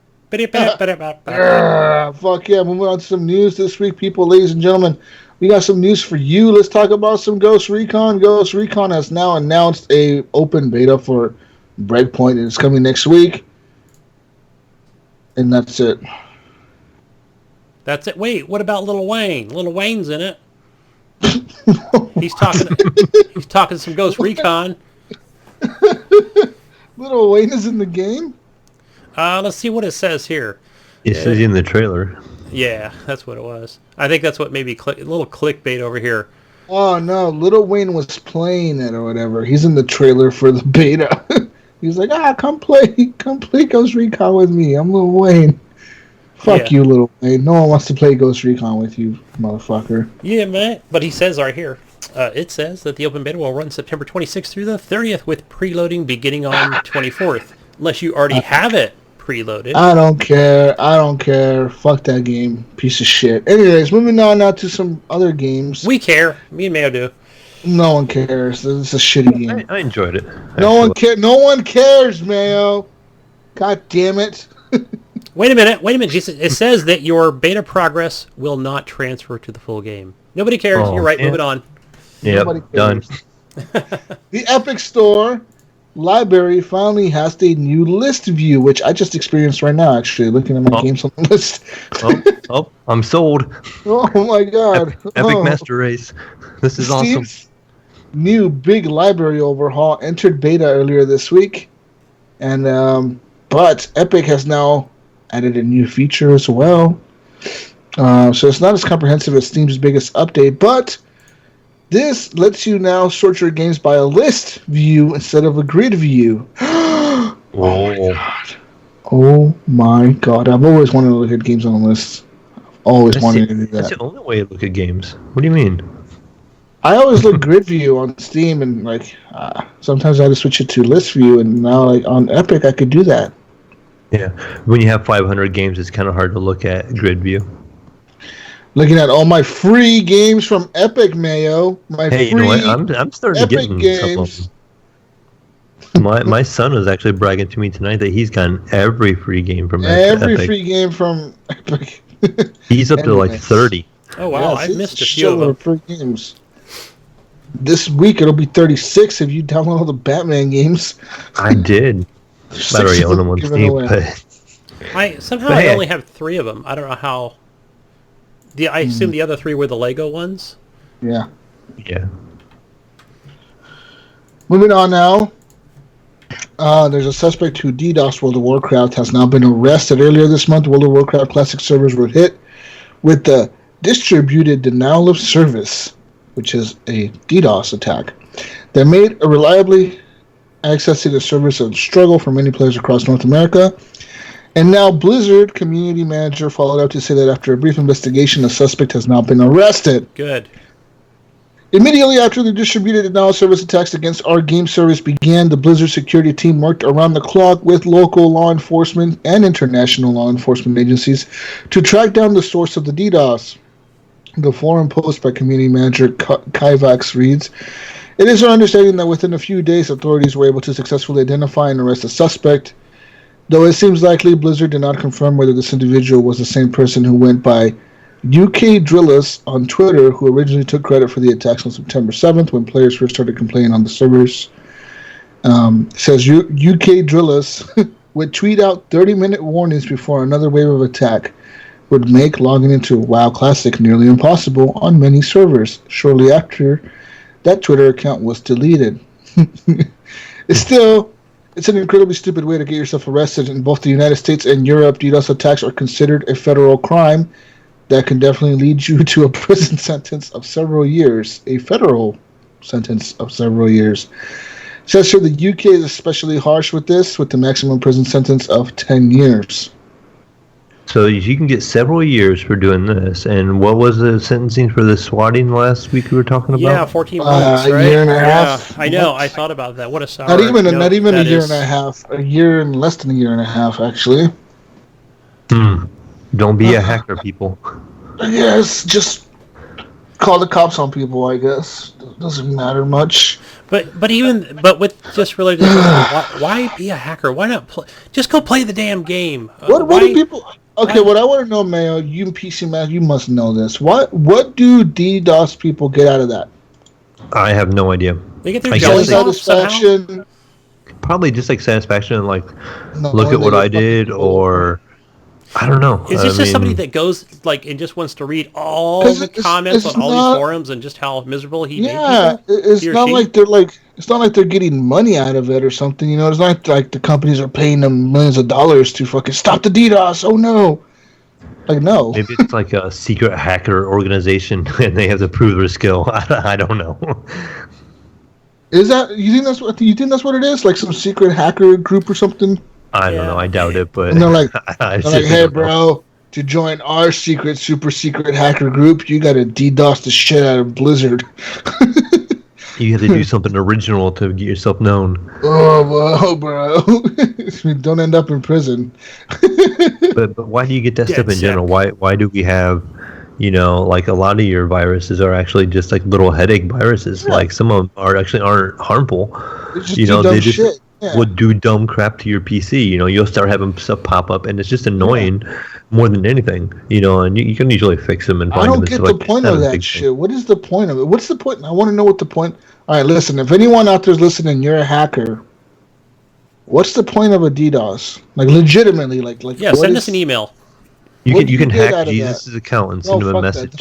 Fuck yeah! Moving on to some news this week, people, ladies and gentlemen. We got some news for you. Let's talk about some Ghost Recon. Ghost Recon has now announced a open beta for Breakpoint, and it's coming next week. And that's it. That's it. Wait, what about Lil Wayne? Lil Wayne's in it. He's talking some Ghost Recon. Lil Wayne is in the game? Let's see what it says here. It says in the trailer. Yeah, that's what it was. I think that's what maybe a little clickbait over here. Oh no, Lil Wayne was playing it or whatever. He's in the trailer for the beta. He's like, come play Ghost Recon with me. I'm Lil Wayne. Fuck you, Lil Wayne. No one wants to play Ghost Recon with you, motherfucker. Yeah, man. But he says right here, it says that the open beta will run September 26th through the 30th with preloading beginning on 24th. Unless you already have it preloaded. I don't care. Fuck that game. Piece of shit. Anyways, moving on now to some other games. We care. Me and Mayo do. No one cares. It's a shitty game. I enjoyed it. No one cares, Mayo. God damn it. Wait a minute. Jesus. It says that your beta progress will not transfer to the full game. Nobody cares. You're right. Move it on. Yep, done. The Epic Store library finally has a new list view, which I just experienced right now, actually, looking at my games on the list. I'm sold. Oh, my God. Epic Master Race. This is awesome. New big library overhaul entered beta earlier this week. And but Epic has now added a new feature as well. So it's not as comprehensive as Steam's biggest update, but this lets you now sort your games by a list view instead of a grid view. Oh my God. Oh my god! I've always wanted to look at games on the list. Always wanted to do That's that. the only way to look at games. What do you mean? I always look grid view on Steam, and like sometimes I had to switch it to list view, and now like on Epic I could do that. Yeah, when you have 500 games, it's kind of hard to look at grid view. Looking at all my free games from Epic, Mayo. My Hey, you know what? I'm starting to Epic get some of games. them. My son was actually bragging to me tonight that he's gotten every free game from Every Epic. free game from Epic. He's up to like 30. Oh wow, Yes, I it's missed a few of show them. free games. This week it'll be 36 if you download all the Batman games. I did. I already own them on Given Steam, away. but I Hey. only have 3 of them. I don't know how. I assume the other 3 were the Lego ones. Yeah. yeah. Moving on now. There's a suspect who DDoSed World of Warcraft has now been arrested. Earlier this month, World of Warcraft Classic servers were hit with the distributed denial of service, which is a DDoS attack that made a reliably accessing the service a struggle for many players across North America. And now Blizzard community manager followed up to say that after a brief investigation, the suspect has now been arrested. Good. Immediately after the distributed denial of service attacks against our game service began, the Blizzard security team worked around the clock with local law enforcement and international law enforcement agencies to track down the source of the DDoS. The forum post by community manager Kyvax reads, "It is our understanding that within a few days, authorities were able to successfully identify and arrest the suspect. Though it seems likely, Blizzard did not confirm whether this individual was the same person who went by UK Drillus on Twitter, who originally took credit for the attacks on September 7th when players first started complaining on the servers." Says UK Drillus would tweet out 30-minute warnings before another wave of attack would make logging into WoW Classic nearly impossible on many servers. Shortly after, that Twitter account was deleted. It's an incredibly stupid way to get yourself arrested. In both the United States and Europe, DDoS attacks are considered a federal crime that can definitely lead you to a prison sentence of several years. A federal sentence of several years. Says here the UK is especially harsh with this, with the maximum prison sentence of 10 years. So you can get several years for doing this. And what was the sentencing for the swatting last week we were talking about? Yeah, 14 months, right? A year and a half. Yeah, I know. I thought about that. What a sour Not even note a that year is. and a half. A year and less than a year and a half, actually. Don't be a hacker, people. Yes, just call the cops on people, I guess. Doesn't matter much. But with just related to why be a hacker? Why not just go play the damn game? What do people... Okay, what I want to know, Mayo, you PC man, you must know this. What do DDoS people get out of that? I have no idea. They get their I jelly guess off somehow? Satisfaction. Probably just like satisfaction and like, No, look at what they I get did, fucking or I don't know. Is this just somebody that goes like and just wants to read all the comments on all these forums and just how miserable he made people? It's not like it's not like they're getting money out of it or something. You know, it's not like the companies are paying them millions of dollars to fucking stop the DDoS. Oh no, like no. Maybe it's like a secret hacker organization and they have to prove their skill. I don't know. Is that you think that's what it is? Like some secret hacker group or something? I don't know. I doubt it, but And they're like, I hey, don't know. bro, to join our super secret hacker group, you got to DDoS the shit out of Blizzard. You have to do something original to get yourself known. Oh, bro. Don't end up in prison. But why do you get that stuff in general? Why do we have, like a lot of your viruses are actually just like little headache viruses. Yeah. Like some of them aren't harmful. They just would do dumb crap to your PC. You'll start having stuff pop up, and it's just annoying more than anything. And you can usually fix them and find them. I don't get the point of that shit. What is the point of it? What's the point? I want to know what the point. All right, listen. If anyone out there's listening, you're a hacker. What's the point of a DDoS? Like legitimately, like send us an email. You can hack Jesus' account and send him a message.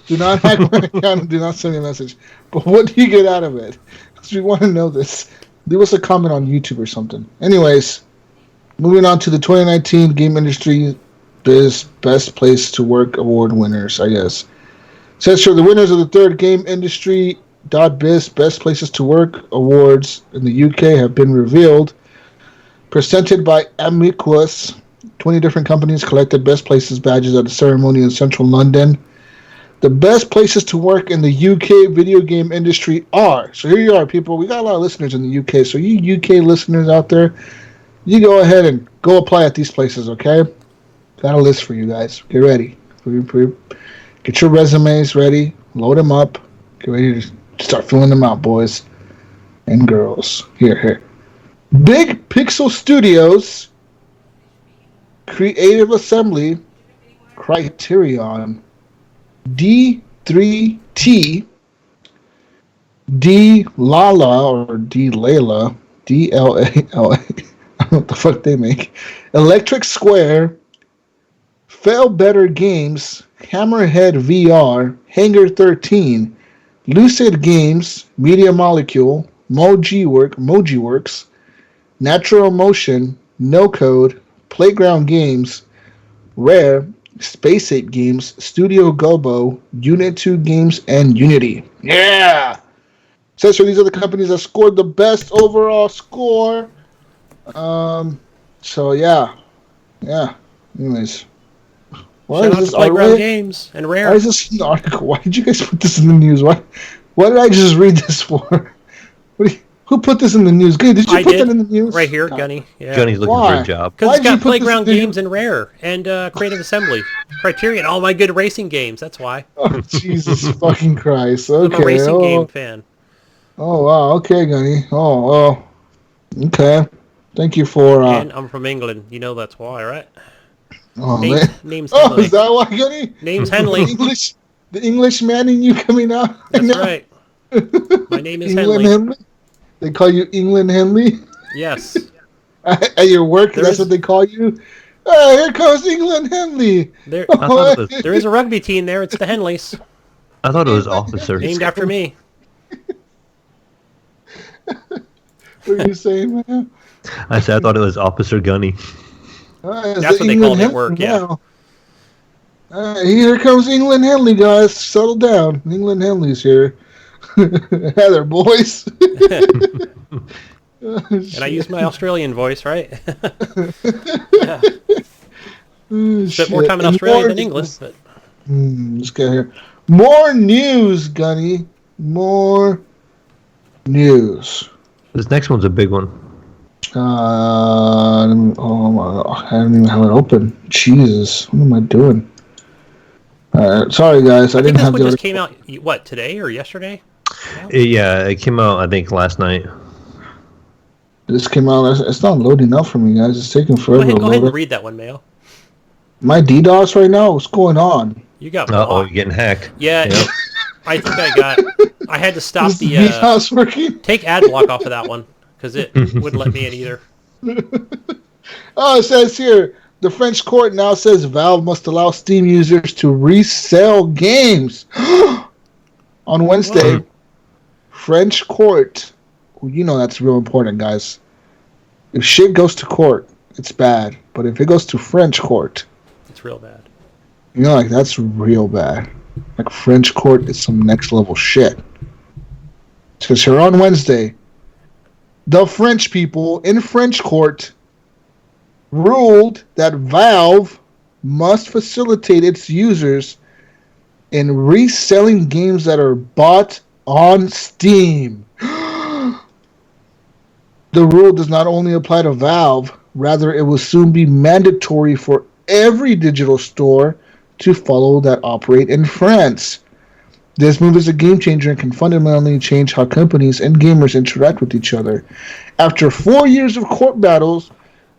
Do not hack my account and do not send me a message. But what do you get out of it? Because we want to know this. Leave us a comment on YouTube or something. Anyways, moving on to the 2019 Game Industry Best Place to Work Award winners, I guess. Says here the winners of the third Game Industry.biz Best Places to Work Awards in the UK have been revealed. Presented by Amicus. 20 different companies collected best places badges at a ceremony in central London. The best places to work in the UK video game industry are. So here you are, people. We got a lot of listeners in the UK. So you UK listeners out there, you go ahead and go apply at these places, okay? Got a list for you guys. Get ready. Get your resumes ready. Load them up. Get ready to start filling them out, boys and girls. Here. Big Pixel Studios, Creative Assembly, Criterion, D3T, D-Lala, or D-Layla, D-L-A-L-A, I don't know what the fuck they make, Electric Square, Fail Better Games, Hammerhead VR, Hangar 13, Lucid Games, Media Molecule, Mojiworks, Natural Motion, No Code, Playground Games, Rare, Space Ape Games, Studio Gobo, Unit 2 Games, and Unity. Yeah! Says these are the companies that scored the best overall score. So yeah. Anyways. Shout out to Playground Games and Rare. Why is this an article? Why did you guys put this in the news? Why did I just read this for? Who put this in the news? Did you put that in the news? Right here, Gunny. Yeah. Gunny's looking for a job. Because it's got Playground Games and Rare and Creative Assembly. Criterion, all my good racing games. That's why. Oh, Jesus fucking Christ. Okay. I'm a racing game fan. Oh, wow. Okay, Gunny. Oh. Okay. Thank you for... And I'm from England. You know that's why, right? Oh, name's Henley. Oh, is that why, Gunny? Name's Henley. The English man in you coming out? That's right. My name is Henley. They call you England Henley? Yes. At your work, that's what they call you? Oh, here comes England Henley. There is a rugby team there. It's the Henleys. I thought it was Officer. Named after me. What are you saying, man? I said I thought it was Officer Gunny. That's what they call me at work, yeah. Here comes England Henley, guys. Settle down. England Henley's here. Heather, boys. And I use my Australian voice, right? Yeah. Spent more time in Australia than England. But... let's get here. More news, Gunny. More news. This next one's a big one. Oh my God. I don't even have it open. Jesus, what am I doing? Sorry, guys. I didn't have the. This just came out. What, today or yesterday? Yeah, it came out, I think, last night. This came out. It's not loading up for me, guys. It's taking forever. Go ahead and read that one, Mayo. My DDoS right now? What's going on? You got. You're getting hacked. Yeah, yep. I think I had to stop the DDoS working. Take ad block off of that one because it wouldn't let me in either. Oh, it says here the French court now says Valve must allow Steam users to resell games. On Wednesday, French court. Well, you know that's real important, guys. If shit goes to court, it's bad. But if it goes to French court, it's real bad. You know, like that's real bad. Like French court is some next level shit. Because here on Wednesday, the French people in French court ruled that Valve must facilitate its users in reselling games that are bought on Steam. The rule does not only apply to Valve, rather it will soon be mandatory for every digital store to follow that operate in France. This move is a game changer and can fundamentally change how companies and gamers interact with each other. After 4 years of court battles,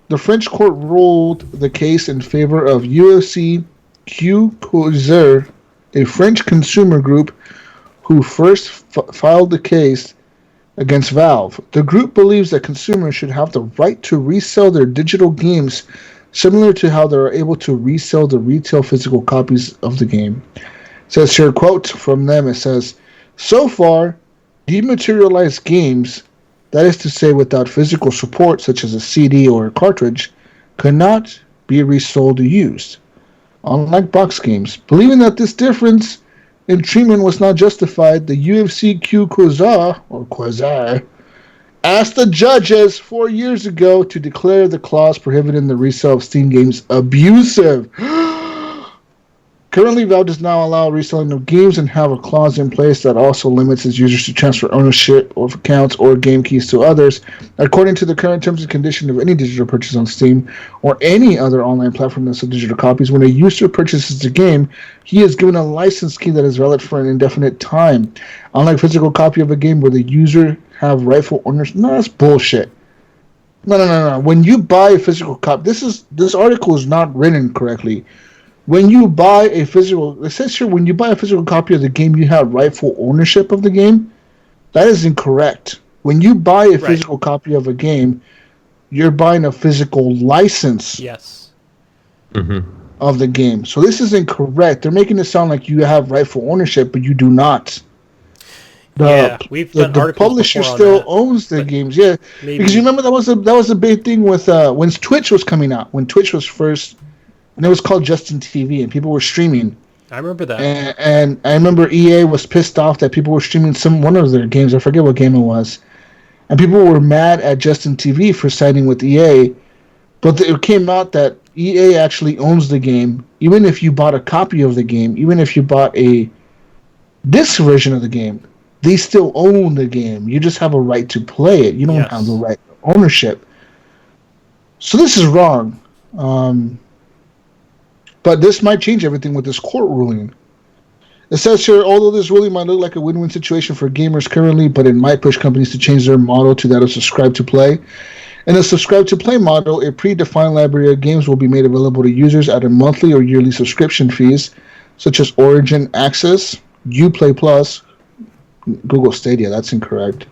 the French court ruled the case in favor of UFC Q-Causeur, a French consumer group who first filed the case against Valve. The group believes that consumers should have the right to resell their digital games similar to how they are able to resell the retail physical copies of the game. It says here, quote from them, it says, "So far, dematerialized games, that is to say without physical support such as a CD or a cartridge, cannot be resold or used, unlike box games. Believing that this difference in treatment was not justified, the UFC Q Quasar, asked the judges 4 years ago to declare the clause prohibiting the resale of Steam games abusive. Currently, Valve does not allow reselling of games and have a clause in place that also limits its users to transfer ownership of accounts or game keys to others. According to the current terms and conditions of any digital purchase on Steam or any other online platform that sells digital copies, when a user purchases the game, he is given a license key that is valid for an indefinite time. Unlike a physical copy of a game where the user have rightful owners, no, that's bullshit. No. When you buy a physical copy, this article is not written correctly. When you buy a physical, it says here, when you buy a physical copy of the game, you have rightful ownership of the game. That is incorrect. When you buy a physical copy of a game, you're buying a physical license of the game. So this is incorrect. They're making it sound like you have rightful ownership, but you do not. The publisher still owns the games. Yeah, because you remember that was a big thing with when Twitch was coming out. When Twitch was first. And it was called Justin TV, and people were streaming. I remember that. And I remember EA was pissed off that people were streaming one of their games. I forget what game it was. And people were mad at Justin TV for siding with EA. But it came out that EA actually owns the game. Even if you bought a copy of the game, even if you bought a disc version of the game, they still own the game. You just have a right to play it. You don't have the right to ownership. So this is wrong. But this might change everything with this court ruling. It says here, although this ruling might look like a win-win situation for gamers currently, but it might push companies to change their model to that of subscribe-to-play. In a subscribe-to-play model, a predefined library of games will be made available to users at a monthly or yearly subscription fees, such as Origin Access, Uplay Plus, Google Stadia. That's incorrect.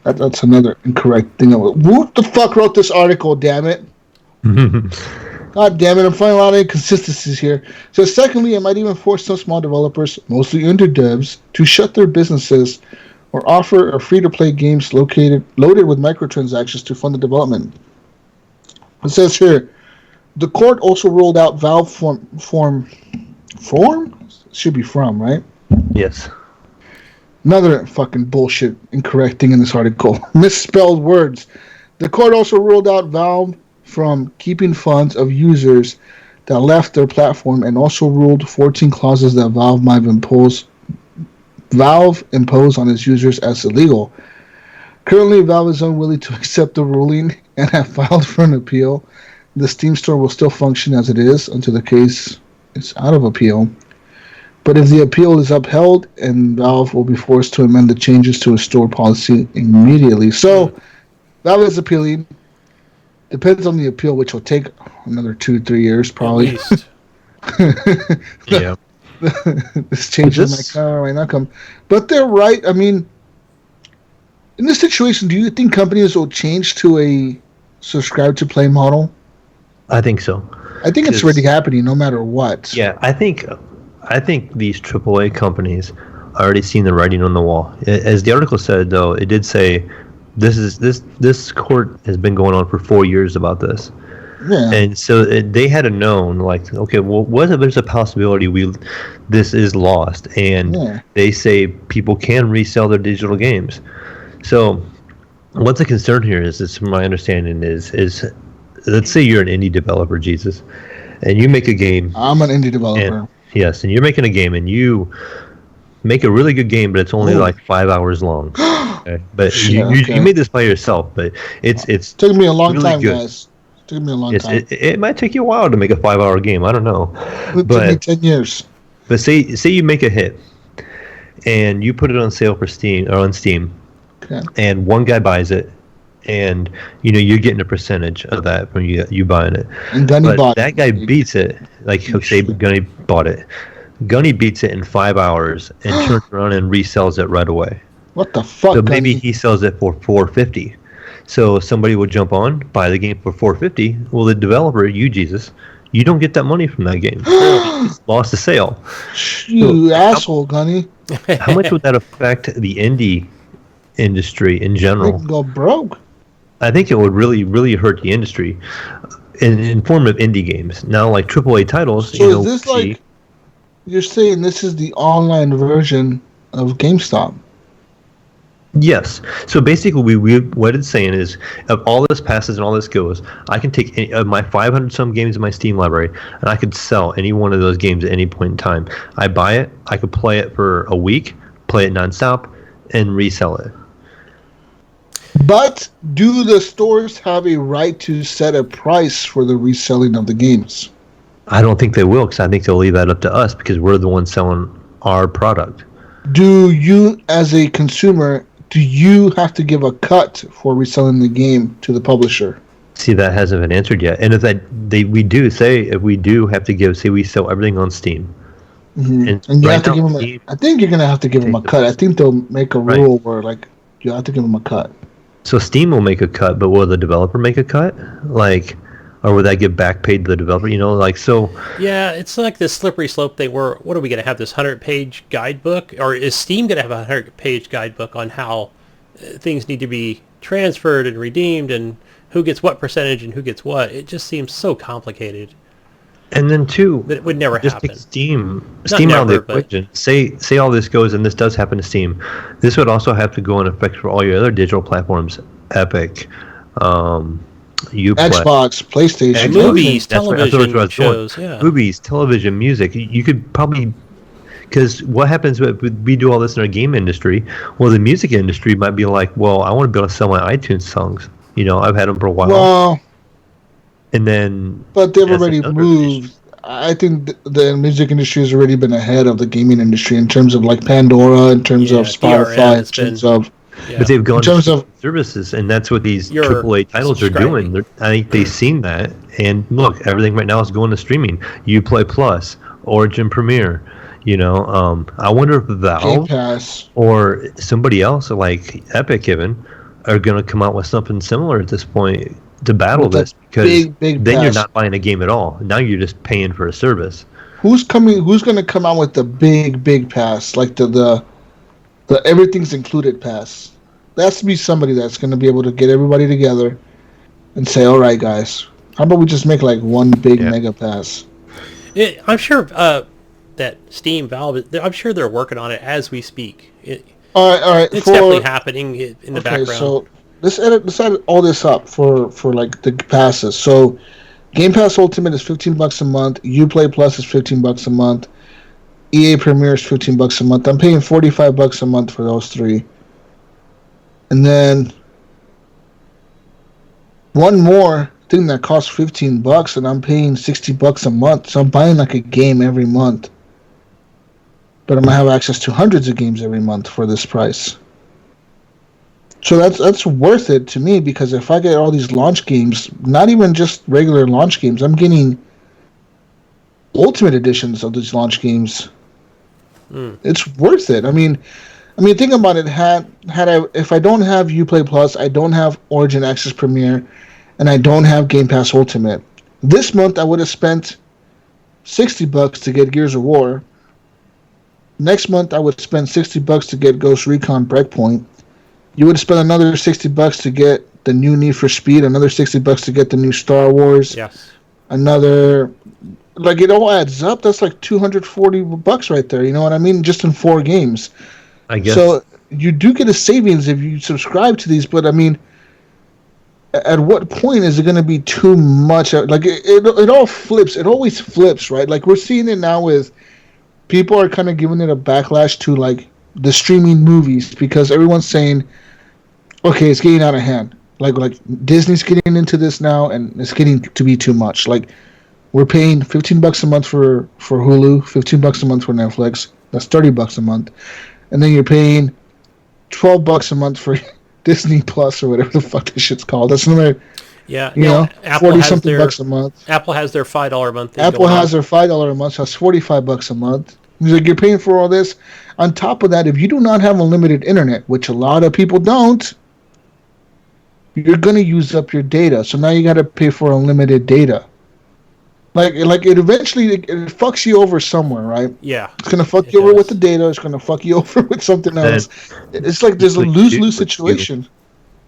That's another incorrect thing. Who the fuck wrote this article, damn it? God damn it, I'm finding a lot of inconsistencies here. So secondly, it might even force some small developers, mostly indie devs, to shut their businesses or offer a free-to-play games loaded with microtransactions to fund the development. It says here, the court also ruled out Valve form? Should be from, right? Yes. Another fucking bullshit incorrect thing in this article. Misspelled words. The court also ruled out Valve from keeping funds of users that left their platform, and also ruled 14 clauses that Valve might impose on its users as illegal. Currently, Valve is unwilling to accept the ruling and have filed for an appeal. The Steam store will still function as it is until the case is out of appeal. But if the appeal is upheld, and Valve will be forced to amend the changes to its store policy immediately. So, Valve is appealing. Depends on the appeal, which will take another 2-3 years, probably. At least. Yeah. This change might not come. But they're right. I mean, in this situation, do you think companies will change to a subscribe-to-play model? I think so. I think it's already happening no matter what. Yeah, I think these AAA companies are already seeing the writing on the wall. As the article said, though, it did say this court has been going on for 4 years about this. Yeah. And so they had to known, like, okay, well, what if there's a possibility this is lost, and they say people can resell their digital games. So what's the concern here is from my understanding is let's say you're an indie developer, Jesus, and you make a game. I'm an indie developer. Yes, and you're making a game, and you make a really good game, but it's only like 5 hours long. Okay? But you made this by yourself, but it's took me a long really time, good. guys. It took me a long time. It might take you a while to make a 5-hour game. I don't know. It took me 10 years. But say you make a hit, and you put it on sale for Steam or on Steam, and one guy buys it, and you're getting a percentage of that from you buying it. And Gunny bought that guy beats it. Like, say Gunny bought it. Gunny beats it in 5 hours and turns around and resells it right away. What the fuck? So maybe he sells it for $450. So somebody would jump on, buy the game for $450. Well, the developer, you Jesus, you don't get that money from that game. You just lost the sale. You asshole, Gunny. How much would that affect the indie industry in general? They can go broke. I think it would really, really hurt the industry in form of indie games. Now, like AAA titles, so is this like you're saying this is the online version of GameStop? Yes. So basically, we what it's saying is, of all this passes and all this goes, I can take any of my 500 some games in my Steam library, and I could sell any one of those games at any point in time. I buy it, I could play it for a week, play it nonstop, and resell it. But do the stores have a right to set a price for the reselling of the games? I don't think they will, because I think they'll leave that up to us, because we're the ones selling our product. Do you, as a consumer, do you have to give a cut for reselling the game to the publisher? See, that hasn't been answered yet. And if we do have to give, say we sell everything on Steam. Mm-hmm. And you have to give them I think you're going to have to give them a cut. I think they'll make a rule where, like, you have to give them a cut. So Steam will make a cut, but will the developer make a cut? Like, or would that get back paid to the developer? You know, like, so... Yeah, it's like this slippery slope thing where, what are we going to have, this 100-page guidebook? Or is Steam going to have a 100-page guidebook on how things need to be transferred and redeemed and who gets what percentage and who gets what? It just seems so complicated. And then, too... That it would never just happen. Take Steam out of the equation. Say all this goes, and this does happen to Steam. This would also have to go in effect for all your other digital platforms. Epic, Xbox, PlayStation, movies, television shows, movies, television, music. You could probably, because what happens when we do all this in our game industry? Well, the music industry might be like, well, I want to be able to sell my iTunes songs. You know, I've had them for a while. Well, and then, but they've already moved. I think the music industry has already been ahead of the gaming industry in terms of like Pandora, in terms of Spotify, in terms of. Yeah. But they've gone in terms of services, and that's what these AAA titles are doing. I think they've seen that, and look, everything right now is going to streaming. Uplay Plus, Origin Premiere. You know, I wonder if Valve or somebody else like Epic even are going to come out with something similar at this point to battle this, because then you're not buying a game at all. Now you're just paying for a service. Who's going to come out with the big pass, like the everything's included pass? There has to be somebody that's going to be able to get everybody together and say, all right, guys, how about we just make like one big mega pass? I'm sure that Steam, Valve, I'm sure they're working on it as we speak. All right. It's definitely happening in the background. So let's edit all this up for like the passes. So Game Pass Ultimate is $15 a month. Uplay Plus is $15 a month. EA Premier is $15 a month. I'm paying $45 a month for those three. And then one more thing that costs $15, and I'm paying $60 a month. So I'm buying like a game every month. But I'm gonna have access to hundreds of games every month for this price. So that's worth it to me, because if I get all these launch games, not even just regular launch games, I'm getting ultimate editions of these launch games. It's worth it. I mean, think about it. If I don't have Uplay Plus, I don't have Origin Access Premier, and I don't have Game Pass Ultimate, this month I would have spent $60 to get Gears of War. Next month I would spend $60 to get Ghost Recon Breakpoint. You would spend another $60 to get the new Need for Speed, another $60 to get the new Star Wars. Yes. Another, like, it all adds up. That's like $240 right there. You know what I mean? Just in 4 games. I guess. So you do get a savings if you subscribe to these, but I mean, at what point is it going to be too much? Like, it all flips. It always flips, right? Like, we're seeing it now with people are kind of giving it a backlash to, like, the streaming movies, because everyone's saying, okay, it's getting out of hand. Like Disney's getting into this now, and it's getting to be too much. Like, we're paying $15 a month for Hulu, $15 a month for Netflix. That's $30 a month. And then you're paying $12 a month for Disney Plus or whatever the fuck this shit's called. That's another, Apple 40-something bucks a month. Apple has their $5 a month. Apple has their $5 a month. So that's $45 a month. He's like, you're paying for all this. On top of that, if you do not have unlimited internet, which a lot of people don't, you're going to use up your data. So now you got to pay for unlimited data. Like it eventually it fucks you over somewhere, right? Yeah. It's going to fuck you over with the data. It's going to fuck you over with something else. It's like there's a lose-lose situation.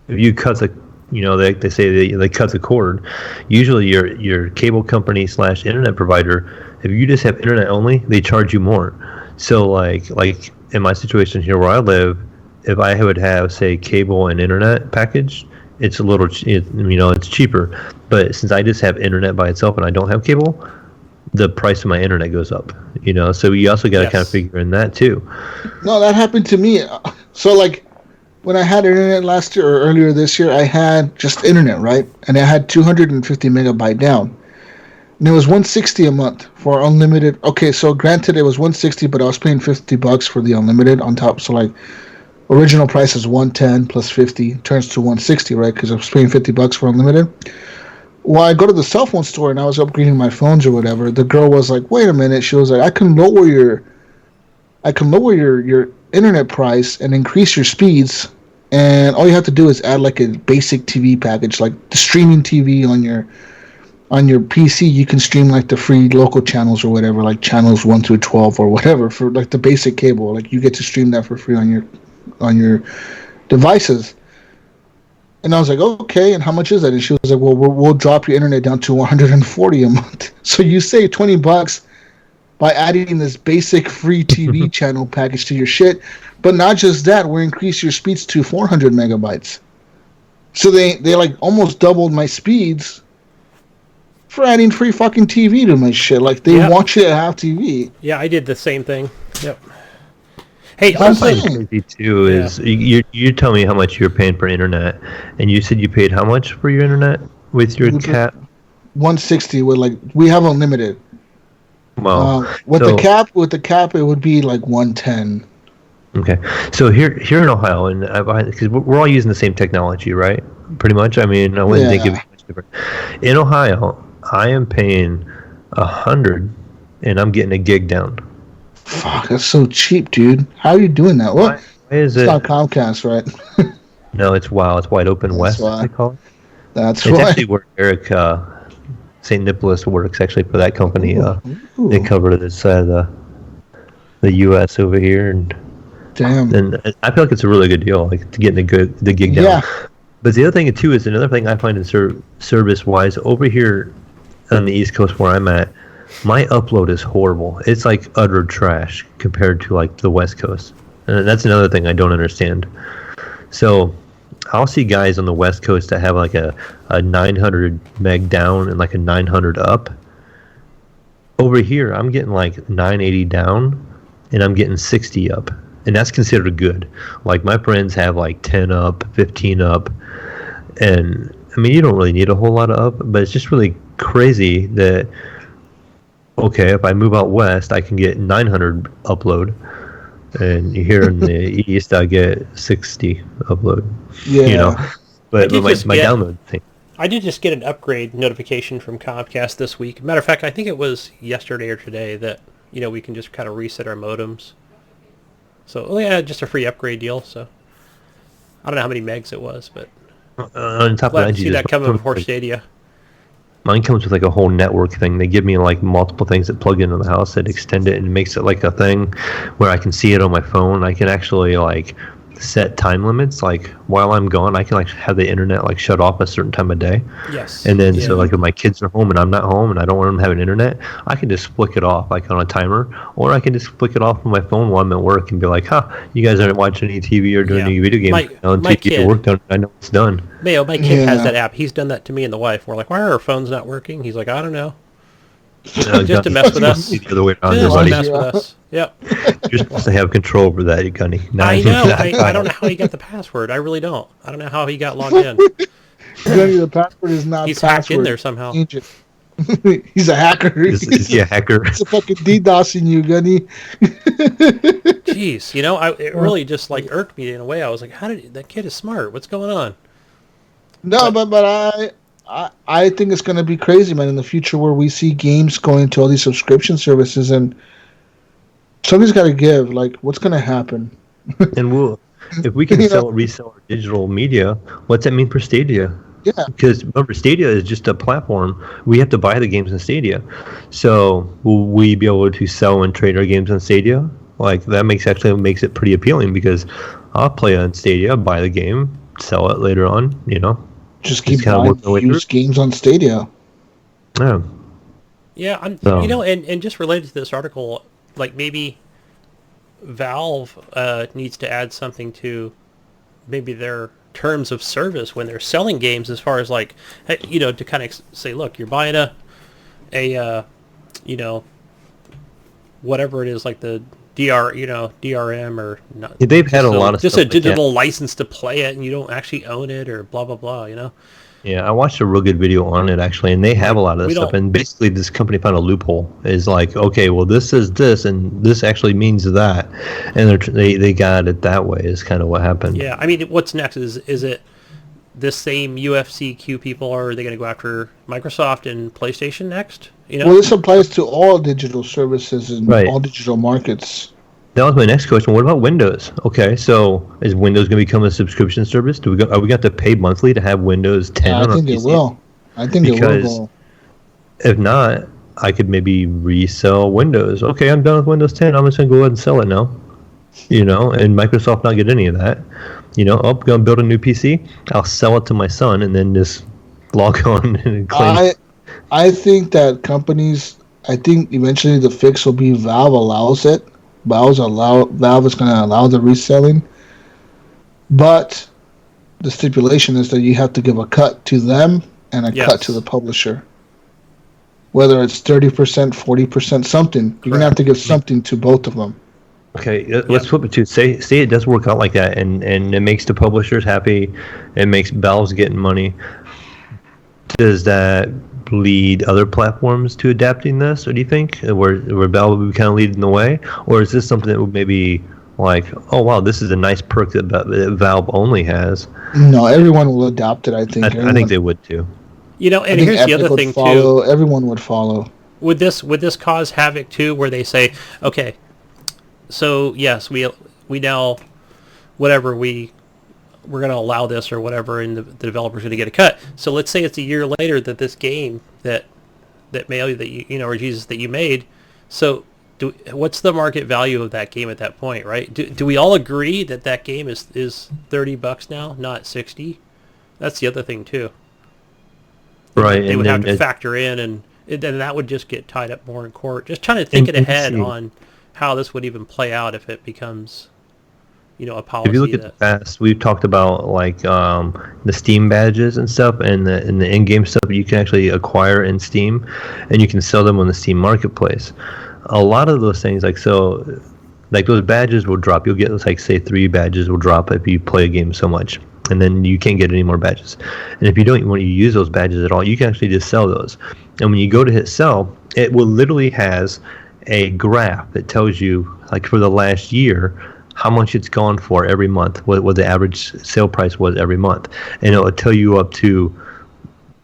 If you cut the, they say they cut the cord, usually your cable company / internet provider, if you just have internet only, they charge you more. So like in my situation here where I live, if I would have, say, cable and internet package, it's it's cheaper. But since I just have internet by itself and I don't have cable, the price of my internet goes up. So you also got to kind of figure in that too. No, that happened to me. So like when I had internet last year or earlier this year, I had just internet, right? And I had 250 megabyte down. And it was $160 a month for unlimited. Okay, so granted it was $160, but I was paying $50 for the unlimited on top. So like original price is $110 plus 50 turns to $160, right? Because I was paying $50 for unlimited. Well, I go to the cell phone store and I was upgrading my phones or whatever. The girl was like, "Wait a minute." She was like, I can lower your internet price and increase your speeds, and all you have to do is add like a basic TV package, like the streaming TV on your PC. You can stream like the free local channels or whatever, like channels 1 through 12 or whatever for like the basic cable. Like you get to stream that for free on your devices. And I was like, okay, and how much is that? And she was like, well, we'll drop your internet down to $140 a month. So you save $20 by adding this basic free TV channel package to your shit. But not just that, we'll increase your speeds to 400 megabytes. So they like almost doubled my speeds for adding free fucking TV to my shit. Like they want you to have TV. Yeah, I did the same thing. Yep. Hey, I'm crazy too. Is you tell me how much you're paying for internet, and you said you paid how much for your internet with your cap? $160 with like we have unlimited. Wow. With the cap, it would be like $110. Okay, so here in Ohio, and because we're all using the same technology, right? Pretty much. I mean, I wouldn't think it'd be much different. In Ohio, I am paying $100, and I'm getting a gig down. Fuck, that's so cheap, dude. How are you doing that? What? Why is it's not Comcast, right? No, it's WOW. It's Wide Open West, they call it. That's it's actually where Eric St. Nicholas works, actually, for that company. They cover this side of the U.S. over here. And damn. And I feel like it's a really good deal, like to get the gig down. Yeah. But the other thing, too, is another thing I find in service-wise, over here on the East Coast where I'm at, my upload is horrible. It's like utter trash compared to like the West Coast. And that's another thing I don't understand. So I'll see guys on the West Coast that have like a 900 meg down and like a 900 up. Over here, I'm getting like 980 down and I'm getting 60 up. And that's considered good. Like my friends have like 10 up, 15 up. And I mean, you don't really need a whole lot of up, but it's just really crazy that okay, if I move out west, I can get 900 upload, and here in the east, I get 60 upload. Yeah, but my download thing. I did just get an upgrade notification from Comcast this week. Matter of fact, I think it was yesterday or today that we can just kind of reset our modems. So yeah, just a free upgrade deal. So I don't know how many megs it was, but on top of that, see that coming before Stadia. Mine comes with like a whole network thing. They give me like multiple things that plug into the house that extend it and makes it like a thing where I can see it on my phone. I can actually like set time limits. Like while I'm gone, I can like have the internet like shut off a certain time of day. Yes. And then so like if my kids are home and I'm not home and I don't want them having internet, I can just flick it off like on a timer, or I can just flick it off on my phone while I'm at work and be like, you guys aren't watching any TV or doing any video games. My kid, work done. I know it's done. Mayo, my kid has that app. He's done that to me and the wife. We're like, why are our phones not working? He's like, I don't know. Just to mess with us. The other way around, just to mess with us. Yep. You're supposed to have control over that, Gunny. I know. I don't know how he got the password. I really don't. I don't know how he got logged in. Gunny, the password is not. He's hacked in there somehow. He's a hacker. Is he a hacker? It's a fucking DDoSing you, Gunny. Jeez, it really just like irked me in a way. I was like, that kid is smart. What's going on? No, but I think it's going to be crazy, man, in the future where we see games going to all these subscription services, and somebody's got to give. Like, what's going to happen? And if we can resell our digital media, what's that mean for Stadia? Yeah. Because remember, Stadia is just a platform. We have to buy the games in Stadia. So will we be able to sell and trade our games on Stadia? Like, that makes it pretty appealing because I'll play on Stadia, buy the game, sell it later on, Just keep buying used games on Stadia. Yeah. Yeah, and just related to this article, like maybe Valve needs to add something to maybe their terms of service when they're selling games, as far as like, you know, to kind of say, look, you're buying a you know, whatever it is, like the DRM or not. Yeah, they've had a lot of just stuff a digital license to play it, and you don't actually own it, or blah blah blah. You know. Yeah, I watched a real good video on it actually, and they have a lot of this stuff. And basically, this company found a loophole. Is like, okay, well, this is this, and this actually means that, and they got it that way. Is kind of what happened. Yeah, I mean, what's next? Is it this same UFCQ people, or are they going to go after Microsoft and PlayStation next? You know, Well, this applies to all digital services and Right. all digital markets. That was my next question. What about Windows? Okay, so is Windows going to become a subscription service? Are we going to have to pay monthly to have Windows 10 Yeah, on I think our it PC? will. I think it will Because go. if not, I could maybe resell Windows. Okay, I'm done with Windows 10. I'm just going to go ahead and sell it now. You know, and Microsoft not get any of that. You know, I'm going to build a new PC. I'll sell it to my son and then just log on and claim. I think that companies. I think eventually the fix will be Valve allows it. Valve is going to allow the reselling, but the stipulation is that you have to give a cut to them and a cut to the publisher. Whether it's 30%, 40%, something. You're going to have to give something to both of them. Okay, let's flip it to say it does work out like that, and it makes the publishers happy, it makes Valve's getting money. Does that lead other platforms to adapting this, or do you think where Valve would be kind of leading the way, or is this something that would maybe like, oh wow, this is a nice perk that Valve only has? No, everyone will adopt it. I think. I think they would too. you know, and here's the other thing too. Everyone would follow. Would this cause havoc too, where they say, okay, so yes, we now, whatever, we're going to allow this or whatever, and the developer's going to get a cut. So let's say it's a year later that this game that Mayo that you know, or Jesus that you made. So what's the market value of that game at that point, right? Do we all agree that game is $30 now, not 60? That's the other thing too. Right, They would have to factor in, and then that would just get tied up more in court. Just trying to think ahead on how this would even play out if it becomes, you know, a policy. If you look at the past, we've talked about like the Steam badges and stuff, and the in-game stuff that you can actually acquire in Steam, and you can sell them on the Steam marketplace. A lot of those things, like those badges will drop. You'll get like say 3 badges will drop if you play a game so much, and then you can't get any more badges. And if you don't want to use those badges at all, you can actually just sell those. And when you go to hit sell, it will literally has a graph that tells you like for the last year how much it's gone for every month, what the average sale price was every month. And it will tell you up to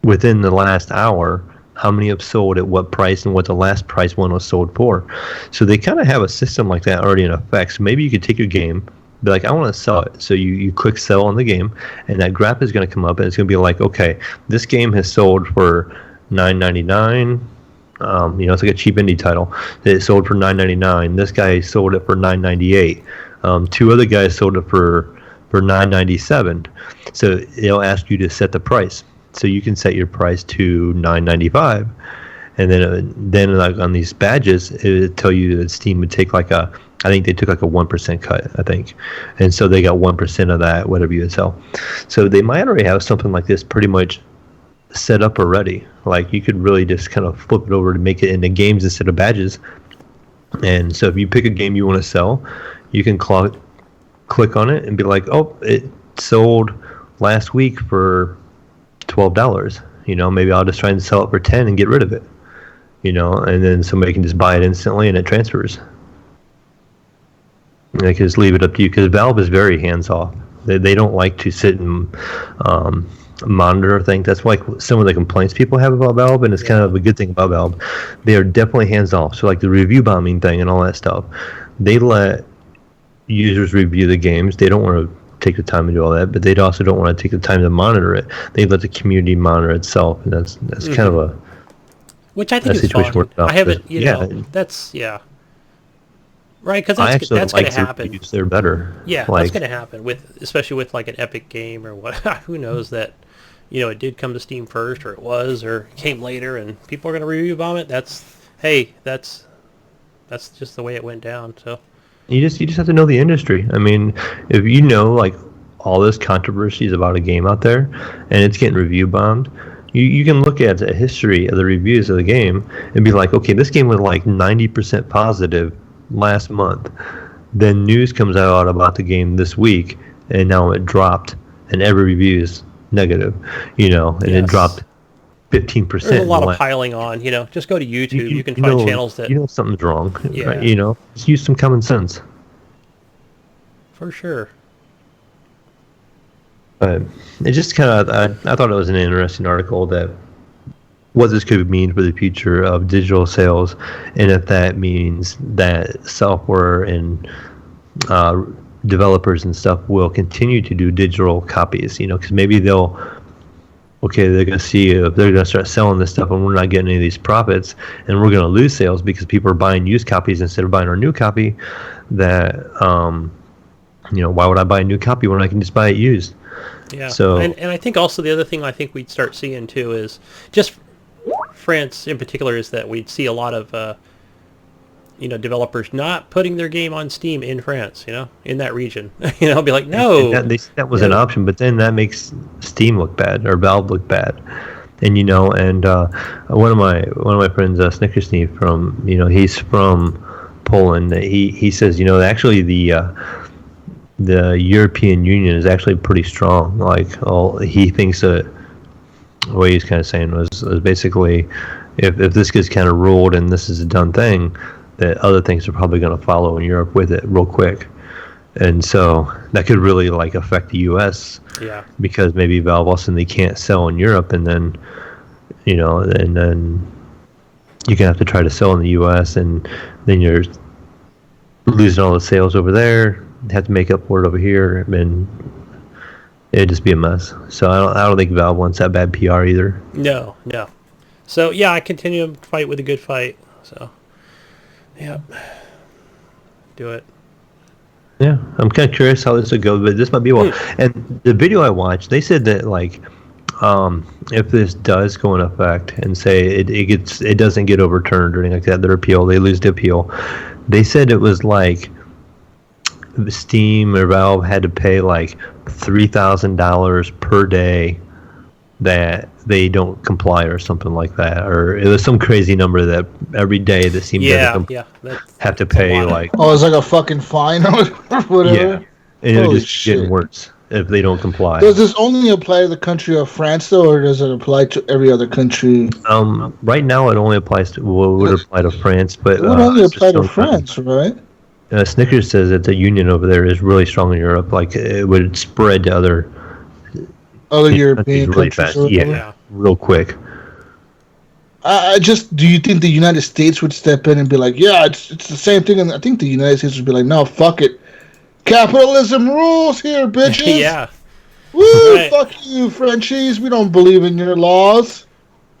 within the last hour how many have sold at what price and what the last price one was sold for. So they kind of have a system like that already in effect. So maybe you could take your game, be like, I want to sell it. So you click sell on the game, and that graph is going to come up, and it's going to be like, okay, this game has sold for $9.99. You know, it's like a cheap indie title. It sold for $9.99. This guy sold it for $9.98. 2 other guys sold it for $9.97. So it'll ask you to set the price. So you can set your price to $9.95, and then like on these badges, it would tell you that Steam would take like I think they took like a 1% cut, I think, and so they got 1% of that, whatever you would sell. So they might already have something like this pretty much set up already. Like you could really just kind of flip it over to make it into games instead of badges. And so if you pick a game you want to sell, you can click on it and be like, oh, it sold last week for $12. You know, maybe I'll just try and sell it for 10 and get rid of it. You know, and then somebody can just buy it instantly and it transfers. And they can just leave it up to you, because Valve is very hands-off. They don't like to sit and monitor things. That's like some of the complaints people have about Valve, and it's kind of a good thing about Valve. They are definitely hands-off. So like the review bombing thing and all that stuff, they let users review the games. They don't want to take the time to do all that, but they also don't want to take the time to monitor it. They let the community monitor itself, and that's kind of a which I think is fun. I haven't, you know, that's right, because that's going to happen. They're better. Yeah, like, that's going to happen especially with like an Epic game or what. Who knows that, you know, it did come to Steam first, or it came later, and people are going to review bomb it. That's just the way it went down. So You just have to know the industry. I mean, if you know like all this controversy is about a game out there, and it's getting review bombed, you can look at the history of the reviews of the game and be like, okay, this game was like 90% positive last month. Then news comes out about the game this week, and now it dropped, and every review is negative, and it dropped 15%. There's a lot of piling on, Just go to YouTube. You can find channels that... something's wrong, yeah. Right? Just use some common sense. For sure. But it just kind of, I thought it was an interesting article that what this could mean for the future of digital sales, and if that means that software and developers and stuff will continue to do digital copies, because maybe they're going to see if they're going to start selling this stuff and we're not getting any of these profits, and we're going to lose sales because people are buying used copies instead of buying our new copy, that, why would I buy a new copy when I can just buy it used? Yeah, so, and I think also the other thing I think we'd start seeing too is just France in particular is that we'd see a lot of developers not putting their game on Steam in France, in that region. Be like, no. And that was an option, but then that makes Steam look bad or Valve look bad. And one of my friends, Snickersney from he's from Poland. He says actually the European Union is actually pretty strong. Like, he thinks that what he's kind of saying was basically, if this gets kind of ruled and this is a done thing, that other things are probably going to follow in Europe with it real quick. And so that could really affect the U.S. Yeah. Because maybe Valve also they can't sell in Europe, and then and then you're gonna have to try to sell in the U.S. and then you're losing all the sales over there. Have to make up for it over here, and it'd just be a mess. So I don't think Valve wants that bad PR either. No. So yeah, I continue to fight with a good fight. So yeah, do it. Yeah, I'm kind of curious how this would go, but this might be well. And the video I watched, they said that if this does go in effect and say it doesn't get overturned or anything like that, their appeal, they lose the appeal. They said it was like Steam or Valve had to pay $3,000 per day that they don't comply or something like that, or it was some crazy number that every day that Steam have to pay it's like a fucking fine or whatever. Yeah, and it would just getting worse if they don't comply. Does this only apply to the country of France though, or does it apply to every other country? Right now it only applies to would apply to France, but it would only apply to France, right? Snickers says that the union over there is really strong in Europe. Like, it would spread to other European really countries. fast. Yeah, real quick. Do you think the United States would step in and be like, yeah, it's the same thing? And I think the United States would be like, no, fuck it. Capitalism rules here, bitches. Yeah. Woo, right. Fuck you, Frenchies. We don't believe in your laws.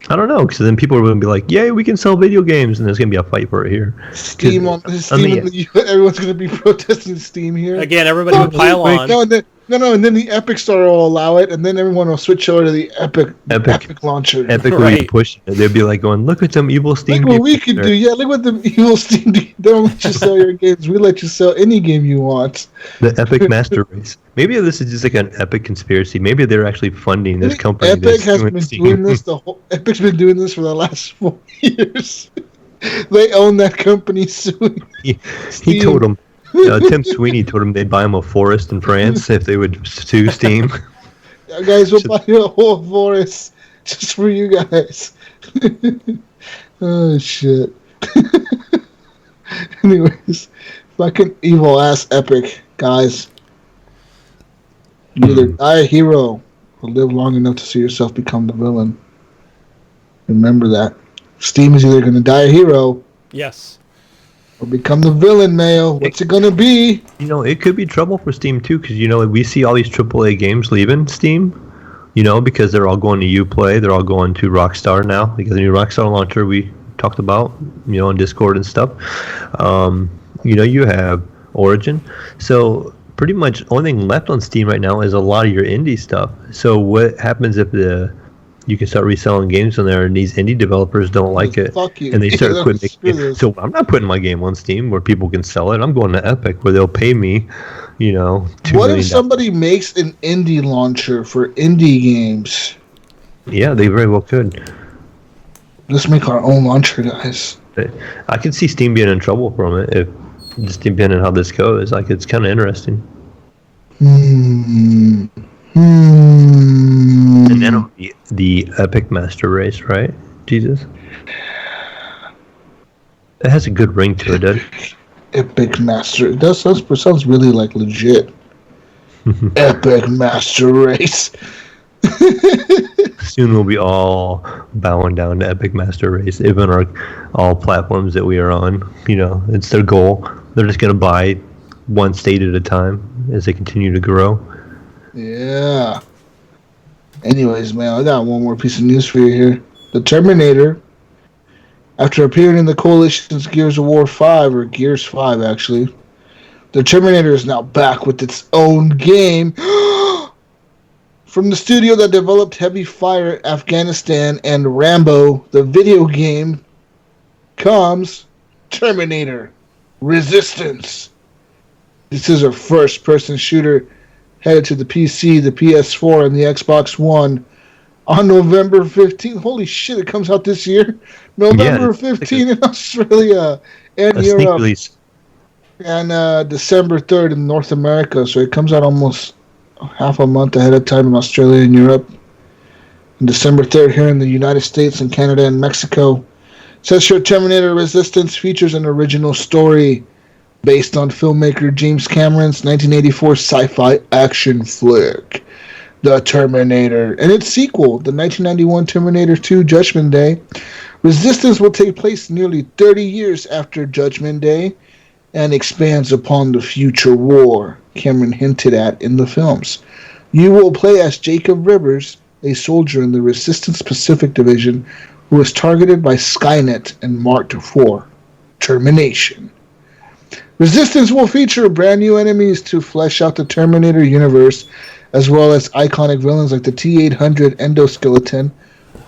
I don't know, because then people are going to be like, yay, we can sell video games, and there's going to be a fight for it here. Steam everyone's going to be protesting Steam here. Again, everybody would pile on. And then the Epic Store will allow it, and then everyone will switch over to the Epic launcher. Epic will be pushing it. They'll be like going, look at some evil Steam. Look what we can do. Yeah, look what the evil Steam do. They don't let you sell your games. We let you sell any game you want. The Epic Master Race. Maybe this is just like an Epic conspiracy. Maybe they're actually funding this company. Epic's been doing this for the last 4 years. They own that company suing. He told them. Tim Sweeney told him they'd buy him a forest in France if they would sue Steam. Guys, we'll buy you a whole forest just for you guys. Oh, shit. Anyways, fucking evil ass Epic, guys. You either die a hero or live long enough to see yourself become the villain. Remember that. Steam is either going to die a hero. Yes. Or become the villain, Mayo. What's it going to be? It could be trouble for Steam, too, because, we see all these AAA games leaving Steam, because they're all going to Uplay. They're all going to Rockstar now, because the new Rockstar launcher we talked about, on Discord and stuff. You have Origin. So pretty much only thing left on Steam right now is a lot of your indie stuff. So what happens if the you can start reselling games on there, and these indie developers don't like it, Fuck you. and they start Yeah, quitting. screw this. So I'm not putting my game on Steam where people can sell it. I'm going to Epic where they'll pay me, $2 What million. if somebody makes an indie launcher for indie games? Yeah, they very well could. Let's make our own launcher, guys. I could see Steam being in trouble from it if just depending on how this goes. Like, it's kind of interesting. And then it'll be the Epic Master Race, right? Jesus. It has a good ring to it, doesn't it? Epic Master. It does sounds really like legit. Epic Master Race. Soon we'll be all bowing down to Epic Master Race, even on all platforms that we are on. It's their goal. They're just going to buy one state at a time as they continue to grow. Yeah. Anyways, man, I got one more piece of news for you here. The Terminator, after appearing in the Coalition's Gears of War 5, or Gears 5 actually, the Terminator is now back with its own game. From the studio that developed Heavy Fire Afghanistan and Rambo, the video game, comes Terminator Resistance. This is a first-person shooter headed to the PC, the PS4, and the Xbox One on November 15th. Holy shit, it comes out this year. November 15th in Australia and Europe. And December 3rd in North America. So it comes out almost half a month ahead of time in Australia and Europe. And December 3rd here in the United States and Canada and Mexico. It says here Terminator Resistance features an original story based on filmmaker James Cameron's 1984 sci-fi action flick, The Terminator, and its sequel, the 1991 Terminator 2 Judgment Day. Resistance will take place nearly 30 years after Judgment Day and expands upon the future war Cameron hinted at in the films. You will play as Jacob Rivers, a soldier in the Resistance Pacific Division who was targeted by Skynet and marked for termination. Resistance will feature brand new enemies to flesh out the Terminator universe, as well as iconic villains like the T-800 Endoskeleton,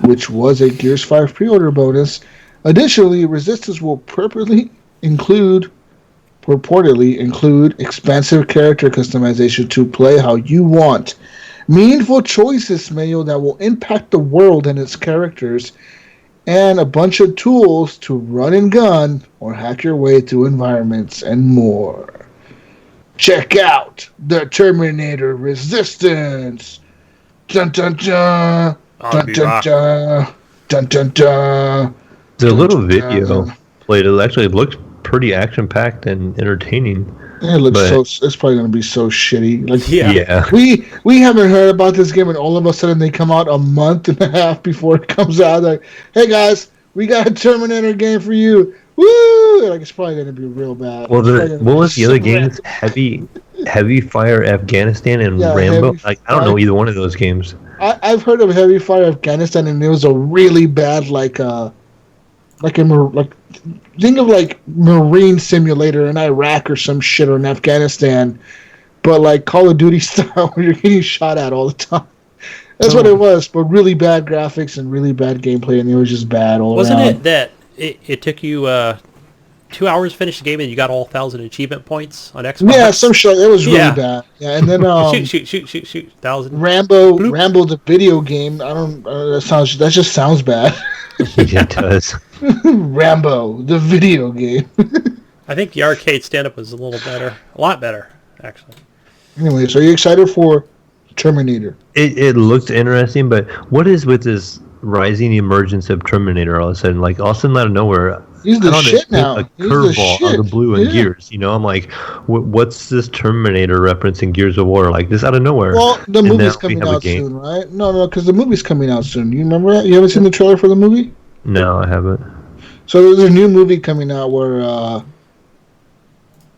which was a Gears 5 pre-order bonus. Additionally, Resistance will purportedly include expansive character customization to play how you want. Meaningful choices, Mayo, that will impact the world and its characters, and a bunch of tools to run and gun or hack your way through environments and more. Check out the Terminator Resistance. Dun dun dun. Dun dun dun. Dun dun dun. The little video played. It actually looked pretty action-packed and entertaining. It looks it's probably going to be so shitty. Like, yeah. We haven't heard about this game, and all of a sudden they come out a month and a half before it comes out. Like, hey guys, we got a Terminator game for you. Woo! Like, it's probably going to be real bad. Well, what was the other games? Heavy Fire Afghanistan and Rambo. I don't know either one of those games. I've heard of Heavy Fire Afghanistan, and it was a really bad think of like Marine Simulator in Iraq or some shit, or in Afghanistan, but like Call of Duty style where you're getting shot at all the time. That's what it was, but really bad graphics and really bad gameplay, and it was just bad all Wasn't around. it that it took you 2 hours to finish the game and you got all 1,000 achievement points on Xbox? Yeah, some shit. It was really bad. Yeah, and then shoot, 1,000. Rambo the video game. That just sounds bad. Yeah, it does. Rambo the video game. I think the arcade stand-up was a lot better, actually. Anyways, are you excited for Terminator? It looks interesting, but what is with this rising emergence of Terminator all of a sudden? Like, all of a sudden, out of nowhere, he's the shit now. A curveball out of the blue in Gears. I'm like, what's this Terminator reference in Gears of War? Like, this out of nowhere. Well, the movie's coming out soon, right? No, because the movie's coming out soon. You remember that? You haven't seen the trailer for the movie? No, I haven't. So there's a new movie coming out where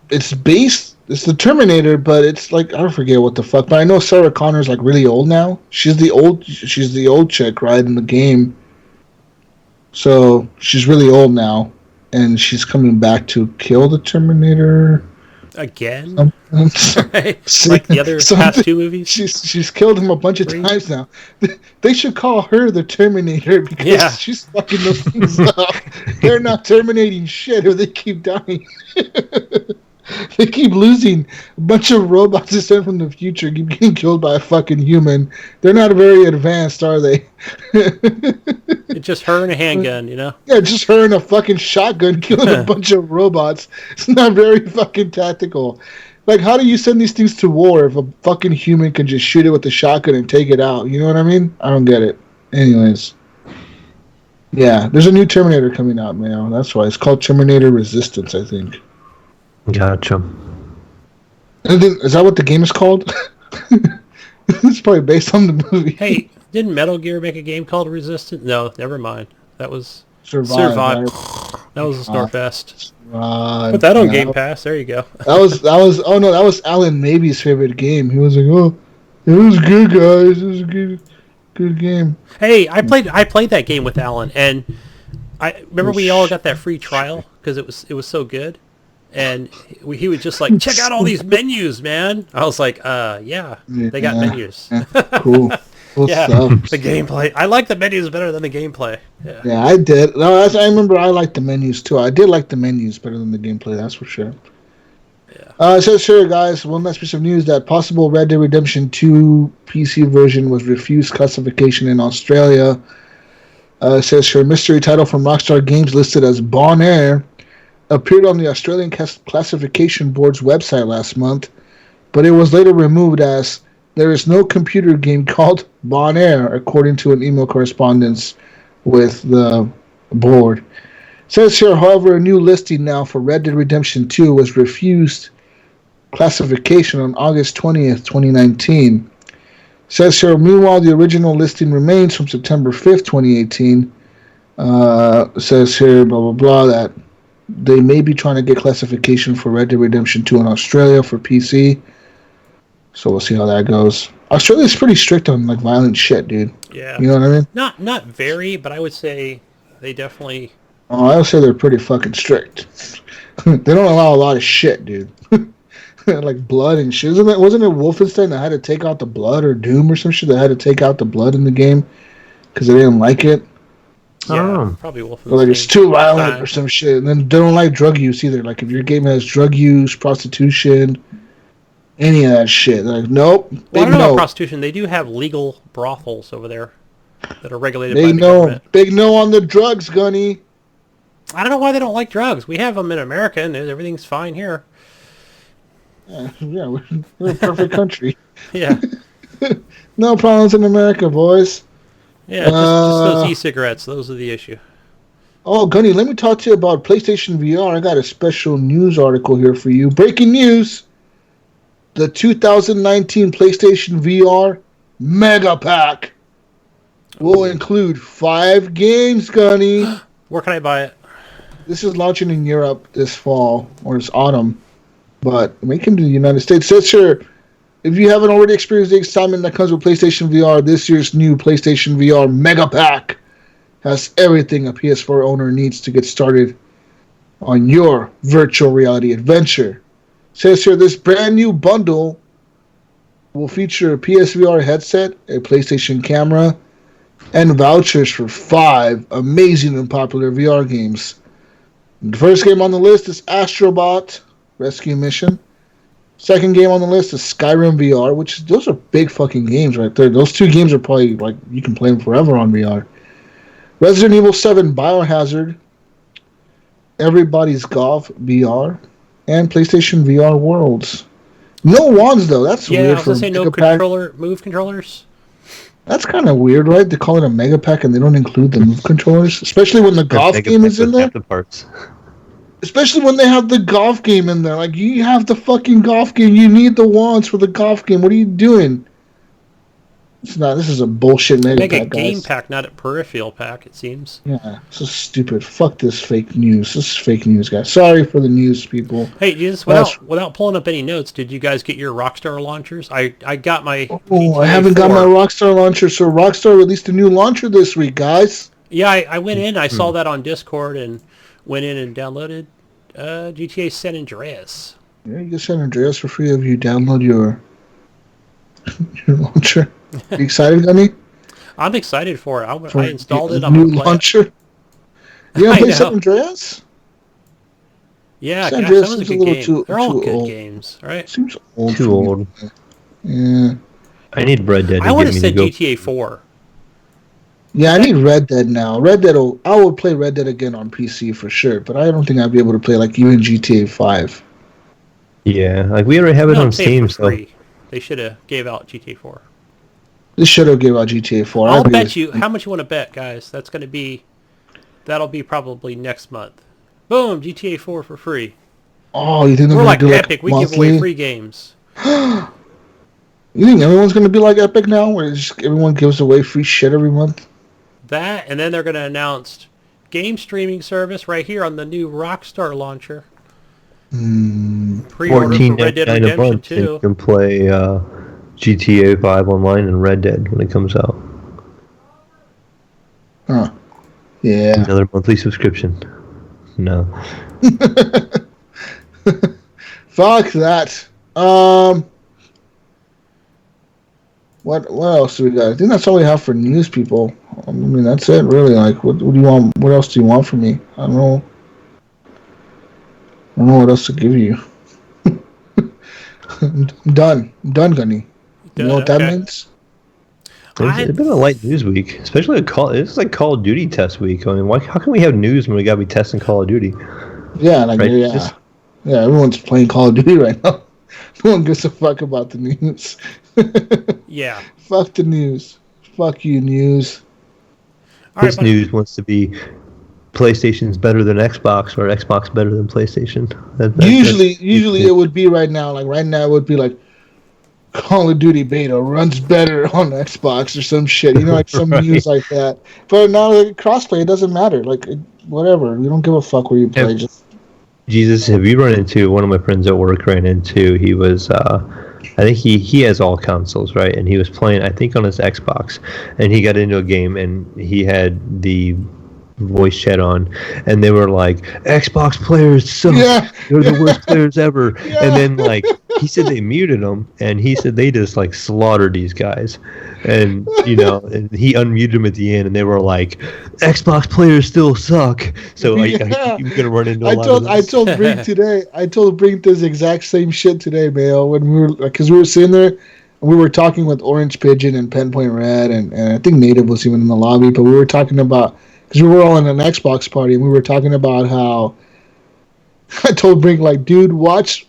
it's the Terminator, but it's like, I don't forget what the fuck, but I know Sarah Connor's like really old now. She's the old chick, right, in the game. So she's really old now, and she's coming back to kill the Terminator. Again? Something. Right? Like the other past two movies? She's killed him a bunch of times now. They should call her the Terminator because she's fucking those things up. They're not terminating shit if they keep dying. They keep losing. A bunch of robots that sent from the future keep getting killed by a fucking human. They're not very advanced, are they? It's just her and a handgun, you know? Yeah, just her and a fucking shotgun killing a bunch of robots. It's not very fucking tactical. Like, how do you send these things to war if a fucking human can just shoot it with a shotgun and take it out? You know what I mean? I don't get it. Anyways. Yeah, there's a new Terminator coming out, man. That's why. It's called Terminator Resistance, I think. Gotcha. Is that what the game is called? It's probably based on the movie. Hey, didn't Metal Gear make a game called Resistance? No, never mind. That was Survive. Right? That was a Snorfest. Put that on yeah. Game Pass. There you go. That was Alan Maybe's favorite game. He was like, "Oh, it was good, guys. It was a good game." Hey, I played that game with Alan, and I remember we all got that free trial because it was so good. And he was just like, check out all these menus, man. I was like, yeah, they got menus. Cool. Yeah, the gameplay. I like the menus better than the gameplay. Yeah, I did. No, I remember I liked the menus too. I did like the menus better than the gameplay, that's for sure. Yeah. It says here, guys, one last piece of news that possible Red Dead Redemption 2 PC version was refused classification in Australia. It says here, mystery title from Rockstar Games listed as Bon Air appeared on the Australian Classification Board's website last month, but it was later removed as there is no computer game called Bon Air, according to an email correspondence with the board. It says here, however, a new listing now for Red Dead Redemption 2 was refused classification on August 20th, 2019. It says here, meanwhile, the original listing remains from September 5th, 2018. It says here, blah, blah, blah, that they may be trying to get classification for Red Dead Redemption 2 in Australia for PC. So we'll see how that goes. Australia's pretty strict on like violent shit, dude. Yeah. You know what I mean? Not very, but I would say they definitely... Oh, I would say they're pretty fucking strict. They don't allow a lot of shit, dude. Like blood and shit. Wasn't it Wolfenstein that had to take out the blood, or Doom or some shit that had to take out the blood in the game because they didn't like it? Yeah, probably Wolfenstein. Or like it's too violent or some shit. And then they don't like drug use either. Like if your game has drug use, prostitution, any of that shit. They're like, nope. Well, I don't know about prostitution. They do have legal brothels over there that are regulated by the government. Big no on the drugs, Gunny. I don't know why they don't like drugs. We have them in America, and everything's fine here. Yeah, we're a perfect country. Yeah. No problems in America, boys. Yeah, just those e-cigarettes. Those are the issue. Oh, Gunny, let me talk to you about PlayStation VR. I got a special news article here for you. Breaking news. The 2019 PlayStation VR Mega Pack will include 5 games, Gunny. Where can I buy it? This is launching in Europe this fall, or this autumn. But it may come to the United States. It says here, if you haven't already experienced the excitement that comes with PlayStation VR, this year's new PlayStation VR Mega Pack has everything a PS4 owner needs to get started on your virtual reality adventure. It says here, this brand new bundle will feature a PSVR headset, a PlayStation camera, and vouchers for 5 amazing and popular VR games. The first game on the list is Astrobot Rescue Mission. Second game on the list is Skyrim VR, those are big fucking games right there. Those 2 games are probably, like, you can play them forever on VR. Resident Evil 7 Biohazard, Everybody's Golf VR, and PlayStation VR Worlds. No wands, though. That's weird. Yeah, I was going to say no move controllers. That's kind of weird, right? They call it a Mega Pack and they don't include the move controllers, especially when the golf game is in there. Especially when they have the golf game in there. Like, you have the fucking golf game. You need the wands for the golf game. What are you doing? It's not. This is a bullshit Mega Pack, guys. Game pack, not a peripheral pack, it seems. Yeah, this is stupid. Fuck this fake news. This is fake news, guys. Sorry for the news, people. Hey, just without pulling up any notes, did you guys get your Rockstar launchers? I got my... Oh, I haven't got my Rockstar launcher. So Rockstar released a new launcher this week, guys. Yeah, I went in. I saw that on Discord and went in and downloaded GTA San Andreas. Yeah, you get San Andreas for free if you download your launcher. You excited, Gunny? I'm excited for it. For I installed the it. I'm new going to play launcher? You it. gonna I play San know. Andreas? Yeah, San gosh, that Andreas was a seems a good little game. They're all too good old. games, right? Seems old Too for me. old. Yeah. I need Red Dead I to would get have me to said go. GTA 4. Yeah, I need Red Dead now. I would play Red Dead again on PC for sure, but I don't think I'd be able to play like even GTA 5. Yeah, like we already have it No, I'm on saying Steam, for so free. They should have gave out GTA 4. This should have gave out GTA 4. I I'll agree bet with you. How much you want to bet, guys? That'll be probably next month. Boom, GTA 4 for free. Oh, you think they're We're gonna like do like Epic. We give away monthly? free games. You think everyone's gonna be like Epic now, where everyone gives away free shit every month? That, and then they're going to announce game streaming service right here on the new Rockstar launcher. Pre-order for Red Dead $14.99 a Redemption month, and you 2. can play GTA 5 online and Red Dead when it comes out. Huh? Yeah. Another monthly subscription. No. Fuck that. What else do we got? I think that's all we have for news, people. I mean, that's it, really. Like, what do you want? What else do you want from me? I don't know. I don't know what else to give you. I'm done. I'm done, Gunny. You know what that means? It's been a light news week, especially it's like Call of Duty test week. I mean, how can we have news when we gotta be testing Call of Duty? Yeah, like right? yeah. Everyone's playing Call of Duty right now. No one gives a fuck about the news. Yeah. Fuck the news. Fuck you, news. This news wants to be PlayStation's better than Xbox or Xbox better than PlayStation. Usually it would be right now. Like right now, it would be like Call of Duty beta runs better on Xbox or some shit. You know, like some news like that. But now like, crossplay, it doesn't matter. Like whatever. You don't give a fuck where you play. Jesus, have you run into one of my friends at work? Ran into he was. I think he has all consoles, right? And he was playing, I think, on his Xbox, and he got into a game, and he had the voice chat on, and they were like, Xbox players suck. Yeah. They're the worst players ever. Yeah. And then, like, he said they muted them, and he said they just, like, slaughtered these guys. And, you know, and he unmuted them at the end, and they were like, Xbox players still suck. So you're going to run into a lot of I told Brink today, I told Brink this exact same shit today, Mayo, when we were, because we were sitting there, and we were talking with Orange Pigeon and Penpoint Red, and I think Native was even in the lobby, but we were talking about, because we were all in an Xbox party, and we were talking about how I told Brink, like, dude, watch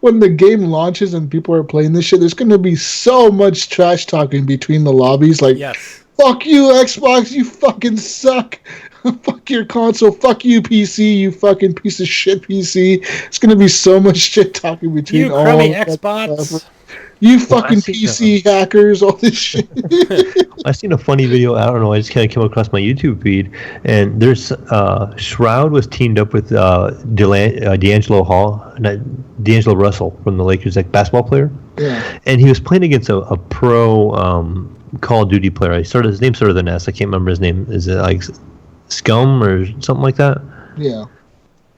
when the game launches and people are playing this shit, there's going to be so much trash talking between the lobbies. Like, yes. Fuck you, Xbox, you fucking suck. Fuck your console. Fuck you, PC, you fucking piece of shit PC. It's going to be so much shit talking between all crummy Xbox. You fucking PC hackers, all this shit. I seen a funny video. I don't know. I just kind of came across my YouTube feed, and there's Shroud was teamed up with D'Angelo Russell from the Lakers, like basketball player. Yeah. And he was playing against a pro Call of Duty player. His name started with an S. I can't remember his name. Is it like Scum or something like that? Yeah.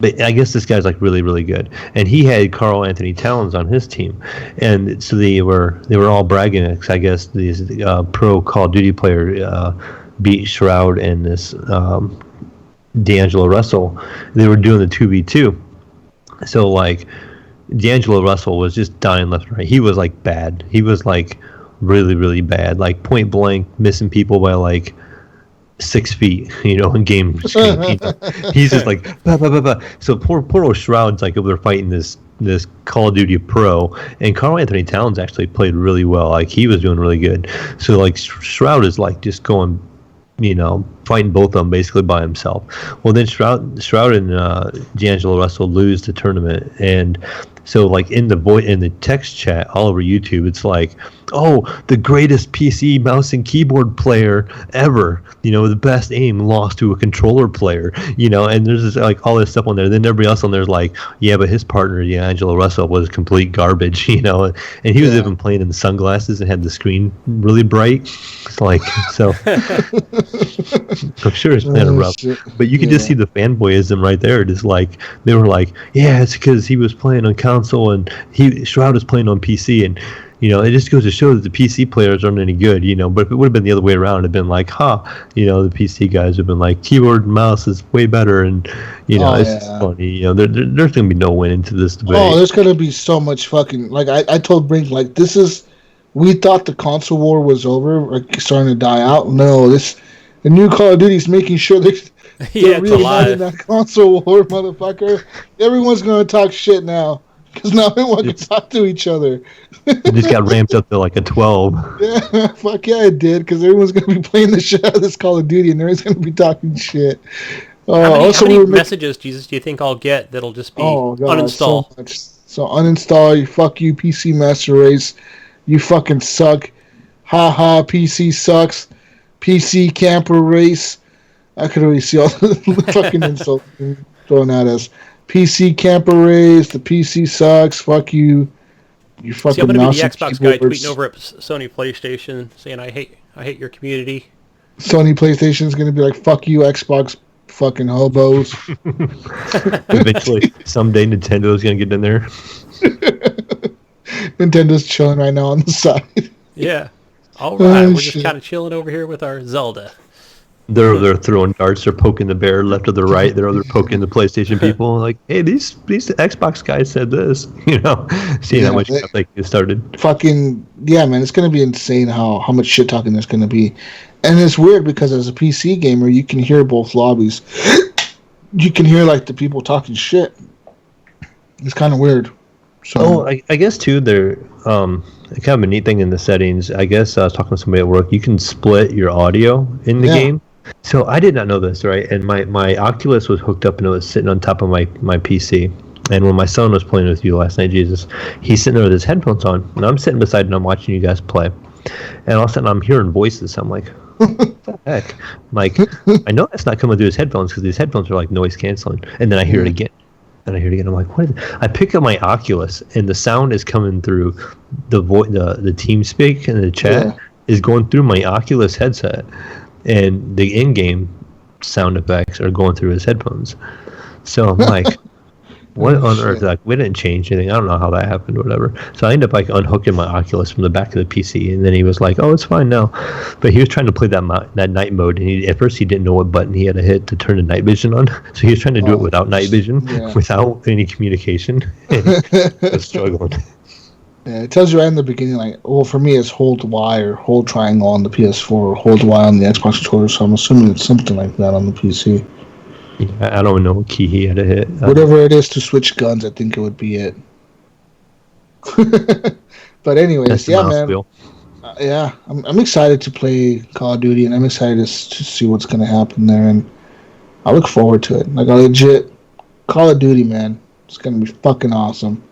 But I guess this guy's like really, really good, and he had Karl Anthony Towns on his team, and so they were all bragging because I guess these pro Call of Duty player beat Shroud and this D'Angelo Russell. They were doing the 2v2, so like D'Angelo Russell was just dying left and right. He was like bad. He was like really, really bad, like point blank missing people by like 6 feet, you know, in game screen. You know? He's just like, bah, bah, bah, bah. So poor old Shroud's like over there fighting this Call of Duty pro, and Karl Anthony Towns actually played really well. Like he was doing really good. So like Shroud is like just going, you know, fighting both of them basically by himself. Well, then Shroud and D'Angelo Russell lose the tournament, and so like in the text chat all over YouTube, it's like, oh, the greatest PC mouse and keyboard player ever, you know, the best aim lost to a controller player, you know, and there's like all this stuff on there. Then everybody else on there's like, yeah, but his partner, D'Angelo Russell, was complete garbage, you know, and he was even playing in sunglasses and had the screen really bright. It's like, so I'm sure it's kind of rough, Shit. but you could just see the fanboyism right there. Just like they were like, yeah, it's because he was playing on console and Shroud is playing on PC, and it just goes to show that the PC players aren't any good, But if it would have been the other way around, it'd been like, the PC guys have been like, keyboard and mouse is way better, and it's just funny. There's gonna be no win into this debate. Oh, there's gonna be so much fucking like I told Brink like this is. We thought the console war was over, like starting to die out. No, the new Call of Duty's making sure they're reuniting that console war, motherfucker. Everyone's gonna talk shit now because now everyone can talk to each other. It just got ramped up to like a 12. Yeah, fuck yeah, it did because everyone's gonna be playing the shit out of this Call of Duty and everyone's gonna be talking shit. How many messages, Jesus, do you think I'll get that'll just be uninstall? So uninstall. Fuck you, PC Master Race. You fucking suck. Ha ha, PC sucks. PC Camper Race. I could already see all the fucking insults thrown at us. PC Camper Race. The PC sucks. Fuck you. You fucking See, I'm going to be the Xbox guy tweeting over at Sony PlayStation saying, I hate your community. Sony PlayStation is going to be like, fuck you, Xbox fucking hobos. Eventually, someday Nintendo's going to get in there. Nintendo's chilling right now on the side. Yeah. All right. We're just kind of chilling over here with our Zelda. They're throwing darts. They're poking the bear left or the right. They're poking the PlayStation people. Like, hey, these Xbox guys said this. Seeing how much stuff they started. Fucking yeah, man. It's gonna be insane how much shit talking there's gonna be, and it's weird because as a PC gamer, you can hear both lobbies. You can hear like the people talking shit. It's kind of weird. So, I guess too, they're kind of a neat thing in the settings. I guess I was talking to somebody at work. You can split your audio in the game. So I did not know this, right? And my Oculus was hooked up and it was sitting on top of my PC. And when my son was playing with you last night, Jesus, he's sitting there with his headphones on, and I'm sitting beside and I'm watching you guys play. And all of a sudden I'm hearing voices. I'm like, what the heck? Like, I know that's not coming through his headphones because these headphones are like noise canceling. And then I hear it again. And I hear it again. I'm like, what is it? I pick up my Oculus, and the sound is coming through the TeamSpeak and the chat is going through my Oculus headset, and the in-game sound effects are going through his headphones. So I'm like, what on earth? Like, we didn't change anything. I don't know how that happened or whatever. So I ended up like unhooking my Oculus from the back of the PC, and then he was like, "Oh, it's fine now." But he was trying to play that night mode, and at first he didn't know what button he had to hit to turn the night vision on. So he was trying to do it without night vision, without any communication. And he was struggling. Yeah, it tells you right in the beginning, like, well, for me, it's hold Y or hold triangle on the PS4 or hold Y on the Xbox controller. So I'm assuming it's something like that on the PC. I don't know what key he had to hit. Whatever it is to switch guns, I think it would be it. But anyways, yeah, man. I'm excited to play Call of Duty, and I'm excited to see what's going to happen there, and I look forward to it. Like, a legit Call of Duty, man. It's going to be fucking awesome.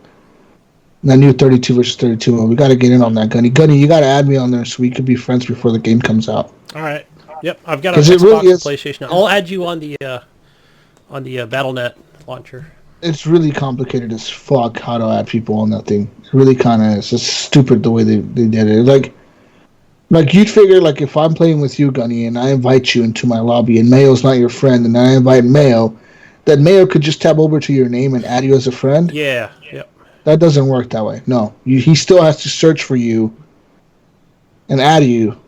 And that new 32 versus 32 mode, we got to get in on that, Gunny. Gunny, you got to add me on there so we could be friends before the game comes out. All right. Yep, I've got an Xbox really PlayStation. I'll add you on the BattleNet launcher. It's really complicated as fuck how to add people on that thing. It really kind of is. It's stupid the way they did it. Like you'd figure, like, if I'm playing with you, Gunny, and I invite you into my lobby, and Mayo's not your friend, and I invite Mayo, that Mayo could just tab over to your name and add you as a friend? Yeah, yep. That doesn't work that way. No. He still has to search for you and add you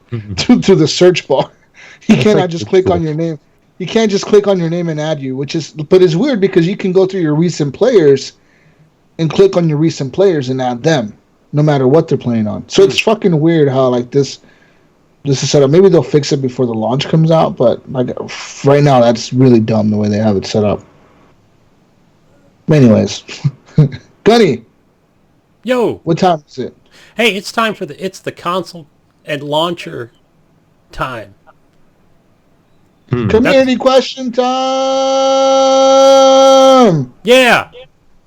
to the search bar. He cannot just click on your name. You can't just click on your name and add you, but it's weird because you can go through your recent players and click on your recent players and add them, no matter what they're playing on. So it's fucking weird how like this is set up. Maybe they'll fix it before the launch comes out, but like right now that's really dumb the way they have it set up. Anyways, Gunny, yo, what time is it? Hey, it's time for it's the console and launcher time. Community question time! Yeah!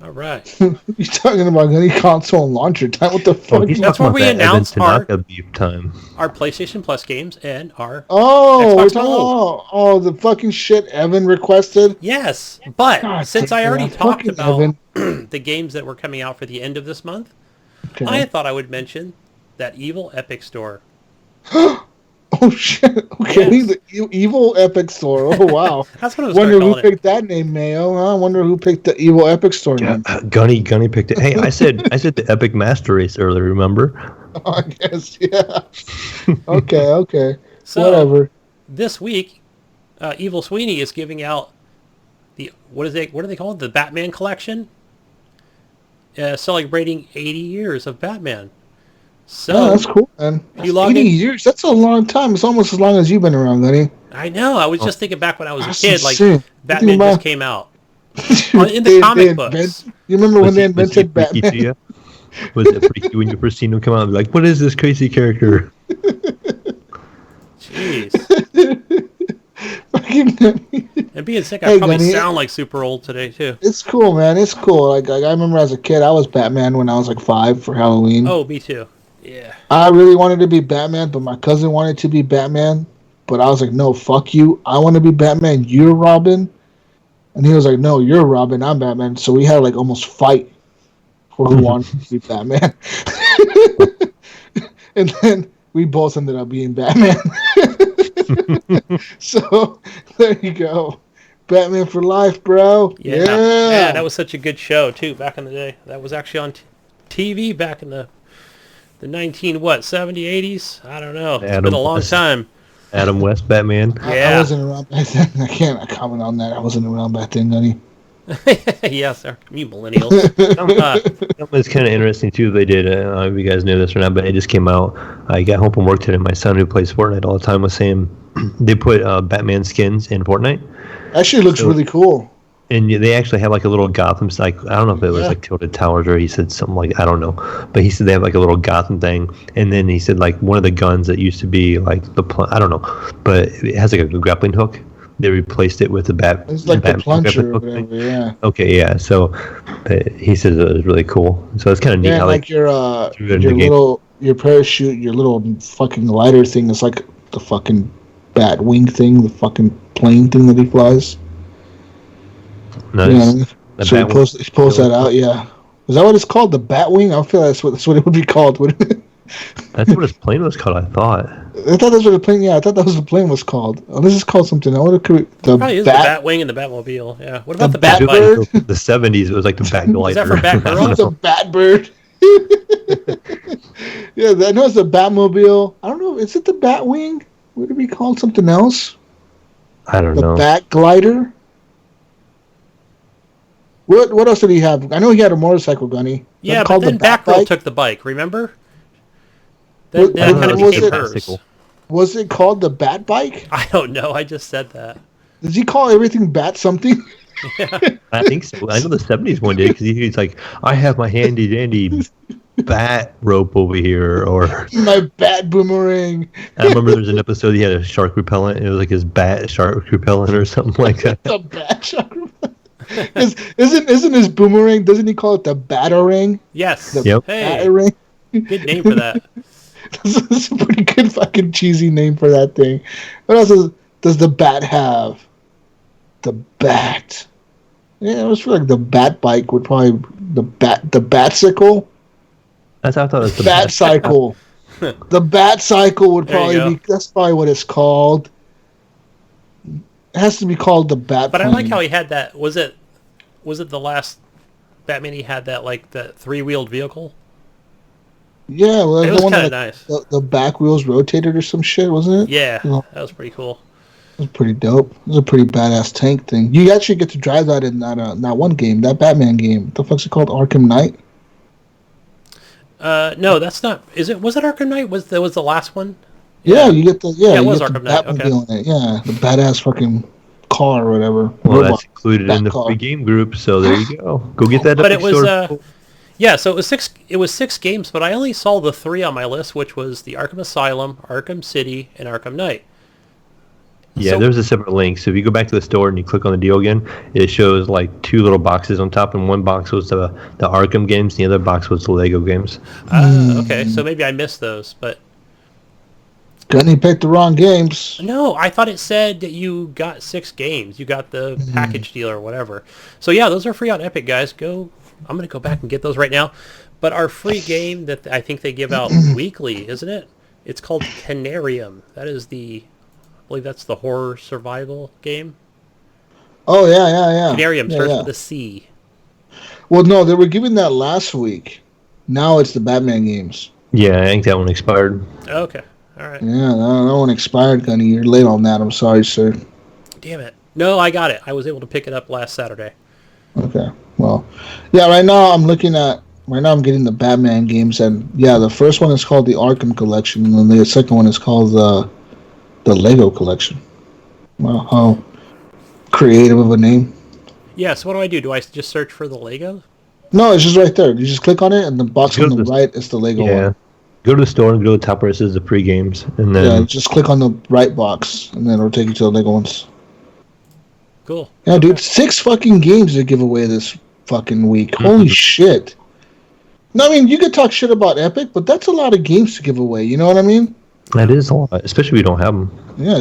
All right. You're talking about any console and launcher time? What the fuck? That's where we announce our time. Our PlayStation Plus games and our we're talking the fucking shit Evan requested? Yes, but God, since I already talked about the games that were coming out for the end of this month, I thought I would mention that evil Epic Store. Oh shit! Okay, Yes. the evil Epic Store. Oh wow! That's what I was Wonder who calling it. picked that name, Mayo. Huh? Wonder who picked the evil Epic Store Yeah, name. Gunny picked it. Hey, I said the Epic Master Race earlier. Remember? Oh, I guess, yeah. Okay. So Whatever. this week, Evil Sweeney is giving out the what do they call it? The Batman collection, celebrating 80 years of Batman. So Oh, that's cool, man. you log 80 in- years. That's a long time. It's almost as long as you've been around, Gunny. I know. I was just thinking back when I was a That's kid, like insane. Batman Think about- just came out in the comic books. You remember when Was they he invented freaky to Batman? you? Was it freaky when you first seen him come out and be like, what is this crazy character? Jeez. Fucking- And being sick, I Hey, probably Gunny. sound like super old today too. It's cool, man. It's cool. Like I remember as a kid, I was Batman when I was like 5 for Halloween. Oh, me too. Yeah. I really wanted to be Batman, but my cousin wanted to be Batman. But I was like, no, fuck you. I want to be Batman. You're Robin. And he was like, no, you're Robin. I'm Batman. So we had like almost fight for who wanted to be Batman. And then we both ended up being Batman. So there you go. Batman for life, bro. Yeah. Yeah, that was such a good show too back in the day. That was actually on TV back in the 70, 80s? I don't know. It's been a long time. Adam West Batman. Yeah. I wasn't around back then. I can't comment on that. I wasn't around back then, Gunny. Yes, sir. You millennials. It's kind of interesting too. They did. I don't know if you guys knew this or not, but it just came out. I got home from work today. My son, who plays Fortnite all the time, was saying they put Batman skins in Fortnite, Actually looks really cool. and they actually have like a little Gotham. Like I don't know if it was like Tilted Towers or he said something like I don't know, but he said they have like a little Gotham thing, and then he said like one of the guns that used to be like I don't know, but it has like a grappling hook. They replaced it with the bat. It's like the plunger or thing. whatever, yeah. Okay, yeah. So he says it was really cool. So it's kind of neat Yeah, how like your threw it in the game. your parachute, your little fucking glider thing is like the fucking bat wing thing, the fucking plane thing that he flies. Nice. Yeah. The So bat he pulls that out, yeah. Is that what it's called? The bat wing? I feel that's what it would be called, wouldn't it? That's what his plane was called, I thought. I thought that's what the plane. Yeah, I thought that was what the plane was called. Oh, this is called something. I want to the Probably is the Batwing and the Batmobile. Yeah. What about the Bat Batbike? Bird? The 70s, it was like the bat glider. Is that for Batgirl? It's a bat bird. Yeah, I know it's a Batmobile. I don't know. Is it the Batwing? Would it be called something else? I don't The know. Bat Glider. What else did he have? I know he had a motorcycle, Gunny. Yeah, but Called then the Bat Batgirl Bike? took the bike, remember? What- Then it what kind of was became it? hers. Was it called the Bat Bike? I don't know. I just said that. Did he call everything Bat something? I think so. I know the 70s one did because he's like, I have my handy dandy bat rope over here. Or My Bat Boomerang. I remember there's an episode he had a shark repellent. And it was like his bat shark repellent or something like that. The Bat Shark. Isn't his boomerang? Doesn't he call it the Batarang? Yes. The Yep. Hey, Batarang. good name for that. That's a pretty good fucking cheesy name for that thing. What else does the Bat have? The Bat. Yeah, I was feel like the Bat Bike would probably the Batsicle. I thought it was the Bat Cycle. The Bat Cycle would There you probably go. be. That's probably what it's called. It has to be called the Bat. But I Plane. like how he had that. Was it the last Batman? He had that like the 3-wheeled vehicle. Yeah, well, It the was one kind that of nice. the back wheels rotated or some shit, wasn't it? Yeah, Well, that was pretty cool. it was pretty dope. It was a pretty badass tank thing. You actually get to drive that in that one game, that Batman game. What the fuck's it called? Arkham Knight? No, that's not. Was it Arkham Knight? Was the last one? Yeah, you get the it was you get Arkham the Knight, okay. Batmobile in it. Yeah, the badass fucking car or whatever. Well, Robot. that's included in the Bat free car. game group, so there you go. Go get that. But Epic it was Store. yeah. So it was 6 games, but I only saw the 3 on my list, which was the Arkham Asylum, Arkham City, and Arkham Knight. Yeah, So- there's a separate link. So if you go back to the store and you click on the deal again, it shows like 2 little boxes on top, and one box was the Arkham games, the other box was the Lego games. Okay, so maybe I missed those, but Gunny picked the wrong games. no, I thought it said that you got 6 games. You got the package deal or whatever. So yeah, those are free on Epic, guys. I'm gonna go back and get those right now. But our free game that I think they give out weekly, isn't it? It's called Canarium. That is I believe that's the horror survival game. Oh, yeah. Canarium starts yeah. with a C. Well, no, they were giving that last week. Now it's the Batman games. Yeah, I think that one expired. Okay. All right. Yeah, that one expired, Gunny. You're late on that. I'm sorry, sir. Damn it. No, I got it. I was able to pick it up last Saturday. Okay. Well, yeah, right now I'm getting the Batman games, and yeah, the first one is called the Arkham Collection, and then the second one is called the Lego Collection. Well, how creative of a name. Yeah, so what do? Do I just search for the Lego? No, it's just right there. You just click on it, and the box on the right is the Lego one. Go to the store and go to the top where it says the free games, and then just click on the right box, and then it'll take you to the Lego ones. Cool. Yeah, dude, 6 fucking games to give away this fucking week. Holy shit. No, I mean, you could talk shit about Epic, but that's a lot of games to give away. You know what I mean? That is a lot, especially if you don't have them. Yeah,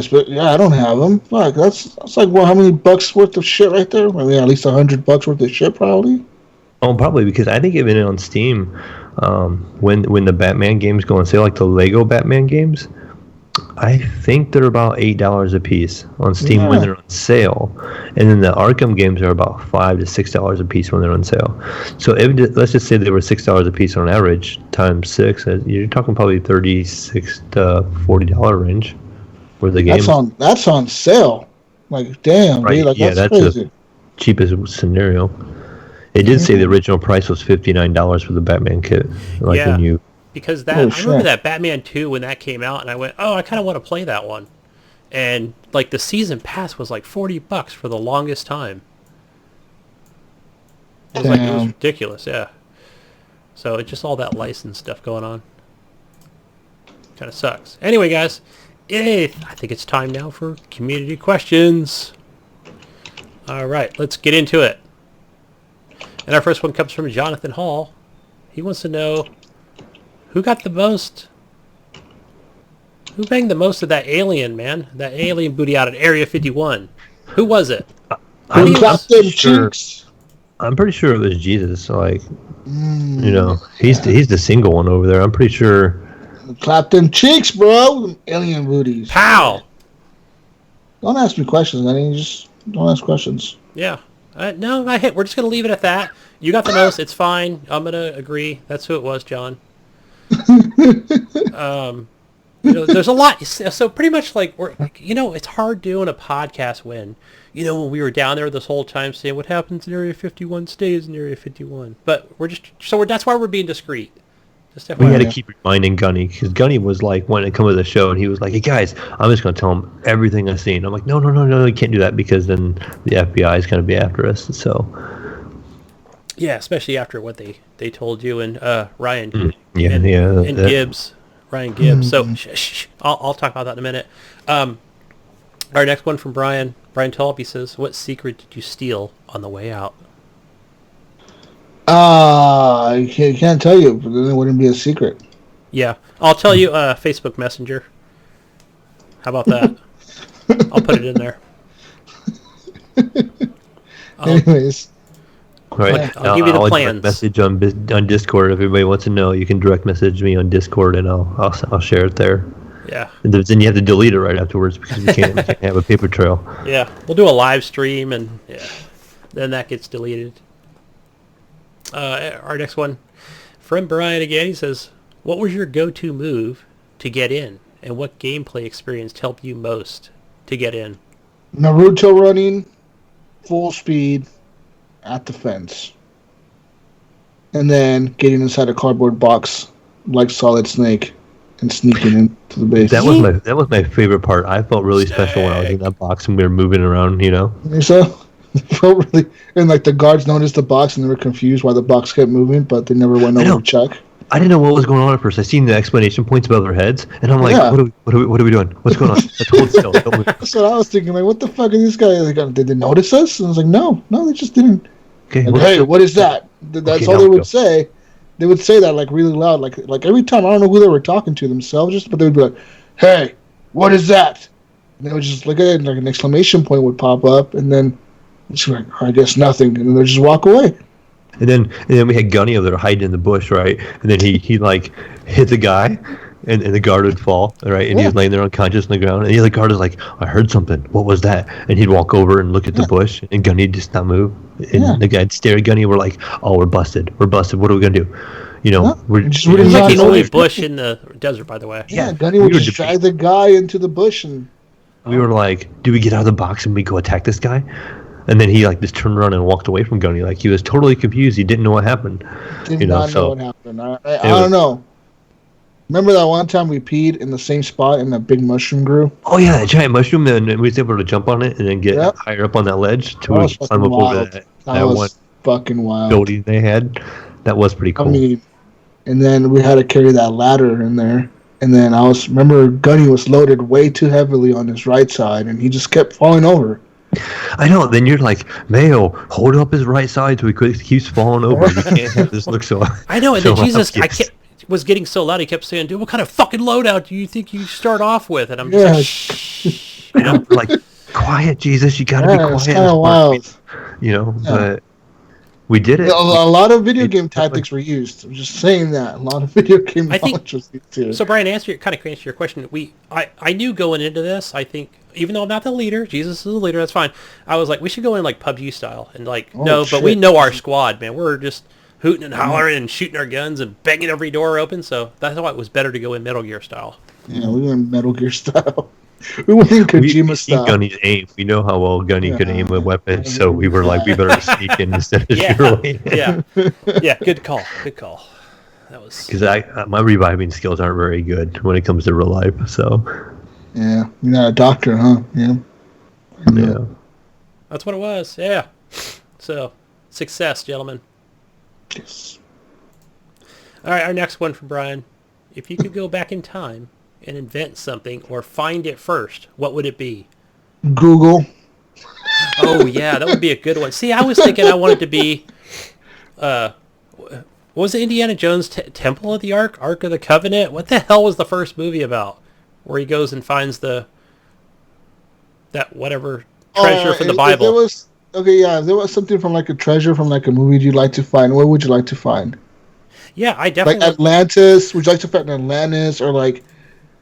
I don't have them. Fuck, that's like, well, how many bucks worth of shit right there? I mean, at least $100 worth of shit, probably. Oh, probably, because I think even on Steam, when the Batman games go on sale, like the Lego Batman games, I think they're about $8 a piece on Steam when they're on sale, and then the Arkham games are about $5 to $6 a piece when they're on sale. So let's just say they were $6 a piece on average times 6. You're talking probably $36 to $40 range for the games. That's on sale. Like, damn, right. Dude, like, yeah, that's crazy. the cheapest scenario. It did say the original price was $59 for the Batman kit. Like when you. Because I remember that Batman 2 when that came out, and I went, oh, I kind of want to play that one. And like the season pass was like $40 for the longest time. It was ridiculous, yeah. So it's just all that license stuff going on. Kind of sucks. Anyway, guys, I think it's time now for community questions. All right, let's get into it. And our first one comes from Jonathan Hall. He wants to know, who banged the most of that alien, man? That alien booty out at Area 51. Who was it? Who clapped them cheeks? I'm pretty sure it was Jesus. Like, you know, he's the single one over there. I'm pretty sure. Clap them cheeks, bro. Alien booties. Pow! Don't ask me questions, Gunny. Just don't ask questions. Yeah. No, we're just going to leave it at that. You got the most. It's fine. I'm going to agree. That's who it was, John. There's a lot. So pretty much like it's hard doing a podcast when we were down there this whole time saying what happens in Area 51 stays in Area 51. But that's why we're being discreet. We had to keep reminding Gunny, because Gunny was like wanting to come to the show, and he was like, "Hey guys, I'm just going to tell him everything I've seen." I'm like, "No, you can't do that, because then the FBI is going to be after us." So, yeah, especially after what they told you and Ryan, and Gibbs, Ryan Gibbs. So, I'll talk about that in a minute. Our next one from Brian Tulp, he says, "What secret did you steal on the way out?" I can't tell you, but then it wouldn't be a secret. Yeah, I'll tell you. Facebook Messenger. How about that? I'll put it in there. Anyways, right. I'll give you the plans. Message on Discord. If everybody wants to know, you can direct message me on Discord, and I'll share it there. Yeah. And then you have to delete it right afterwards, because we can't have a paper trail. Yeah, we'll do a live stream, and then that gets deleted. Our next one, from Brian again, he says, what was your go-to move to get in, and what gameplay experience helped you most to get in? Naruto running, full speed, at the fence. And then getting inside a cardboard box like Solid Snake and sneaking into the base. That was my favorite part. I felt really special when I was in that box and we were moving around, So? Felt really, and like the guards noticed the box and they were confused why the box kept moving, but they never went over to check. I didn't know what was going on at first. I seen the exclamation points above their heads, and I'm like, what are we doing? What's going on? Hold still. Don't move. That's what I was thinking. Like, what the fuck are these guys? Like, did they notice us? And I was like, no, they just didn't. Okay. Like, hey, what is that? That's all they would say. They would say that like really loud, like every time. I don't know who they were talking to themselves, but they would be like, hey, what is that? And they would just look at it, and like an exclamation point would pop up, and then it's like, I guess nothing, and then they just walk away. And then we had Gunny over there hiding in the bush, right? And then he like hit the guy, and the guard would fall, right? And he was laying there unconscious on the ground, and the other guard was like, I heard something. What was that? And he'd walk over and look at the bush, and Gunny would just not move. And the guy'd stare at Gunny. We're like, oh, we're busted. What are we gonna do? You know, we're just It was like the only Bush. bush in the desert, by the way. Yeah, Gunny would just drag the guy into the bush, and we were like, do we get out of the box and we go attack this guy? And then he like just turned around and walked away from Gunny. Like he was totally confused. He didn't know what happened. Did not know what happened. I don't know. Remember that one time we peed in the same spot and that big mushroom grew? Oh yeah, that giant mushroom. And we was able to jump on it and then get higher up on that ledge to climb up over that was one fucking wild building they had. That was pretty cool. I mean, and then we had to carry that ladder in there. And then remember Gunny was loaded way too heavily on his right side, and he just kept falling over. I know. Then you're like, Mayo, hold up his right side so he keeps falling over. We can't have this look so. I know. And then Jesus, was getting so loud. He kept saying, "Dude, what kind of fucking loadout do you think you start off with?" And I'm just like, shh. You know, like, quiet, Jesus. You gotta be quiet. It's kind of wild. You know, but we did it. A lot of video game tactics were used. I'm just saying that. A lot of video game knowledge was used too. So, Brian, to answer your question, I knew going into this, I think, even though I'm not the leader, Jesus is the leader, that's fine. I was like, we should go in like PUBG style. And like, but we know our squad, man. We're just hooting and hollering and shooting our guns and banging every door open. So that's why it was better to go in Metal Gear style. Yeah, we went Metal Gear style. We went in Kojima style. Gunny's aim. We know how well Gunny could aim with weapons, so we were like, we better sneak in instead of shoot away. Yeah. Good call. That was because my reviving skills aren't very good when it comes to real life. So yeah, you're not a doctor, huh? Yeah. That's what it was. Yeah. So success, gentlemen. Yes. All right, our next one from Brian. If you could go back in time and invent something or find it first, what would it be? Google. Oh, yeah, that would be a good one. See, I was thinking I wanted to be, what was it, Indiana Jones Temple of the Ark of the Covenant? What the hell was the first movie about? Where he goes and finds that whatever treasure from the Bible. There was something from like a treasure from like a movie you'd like to find. What would you like to find? Yeah, I definitely... Like Atlantis? Would you like to find Atlantis or like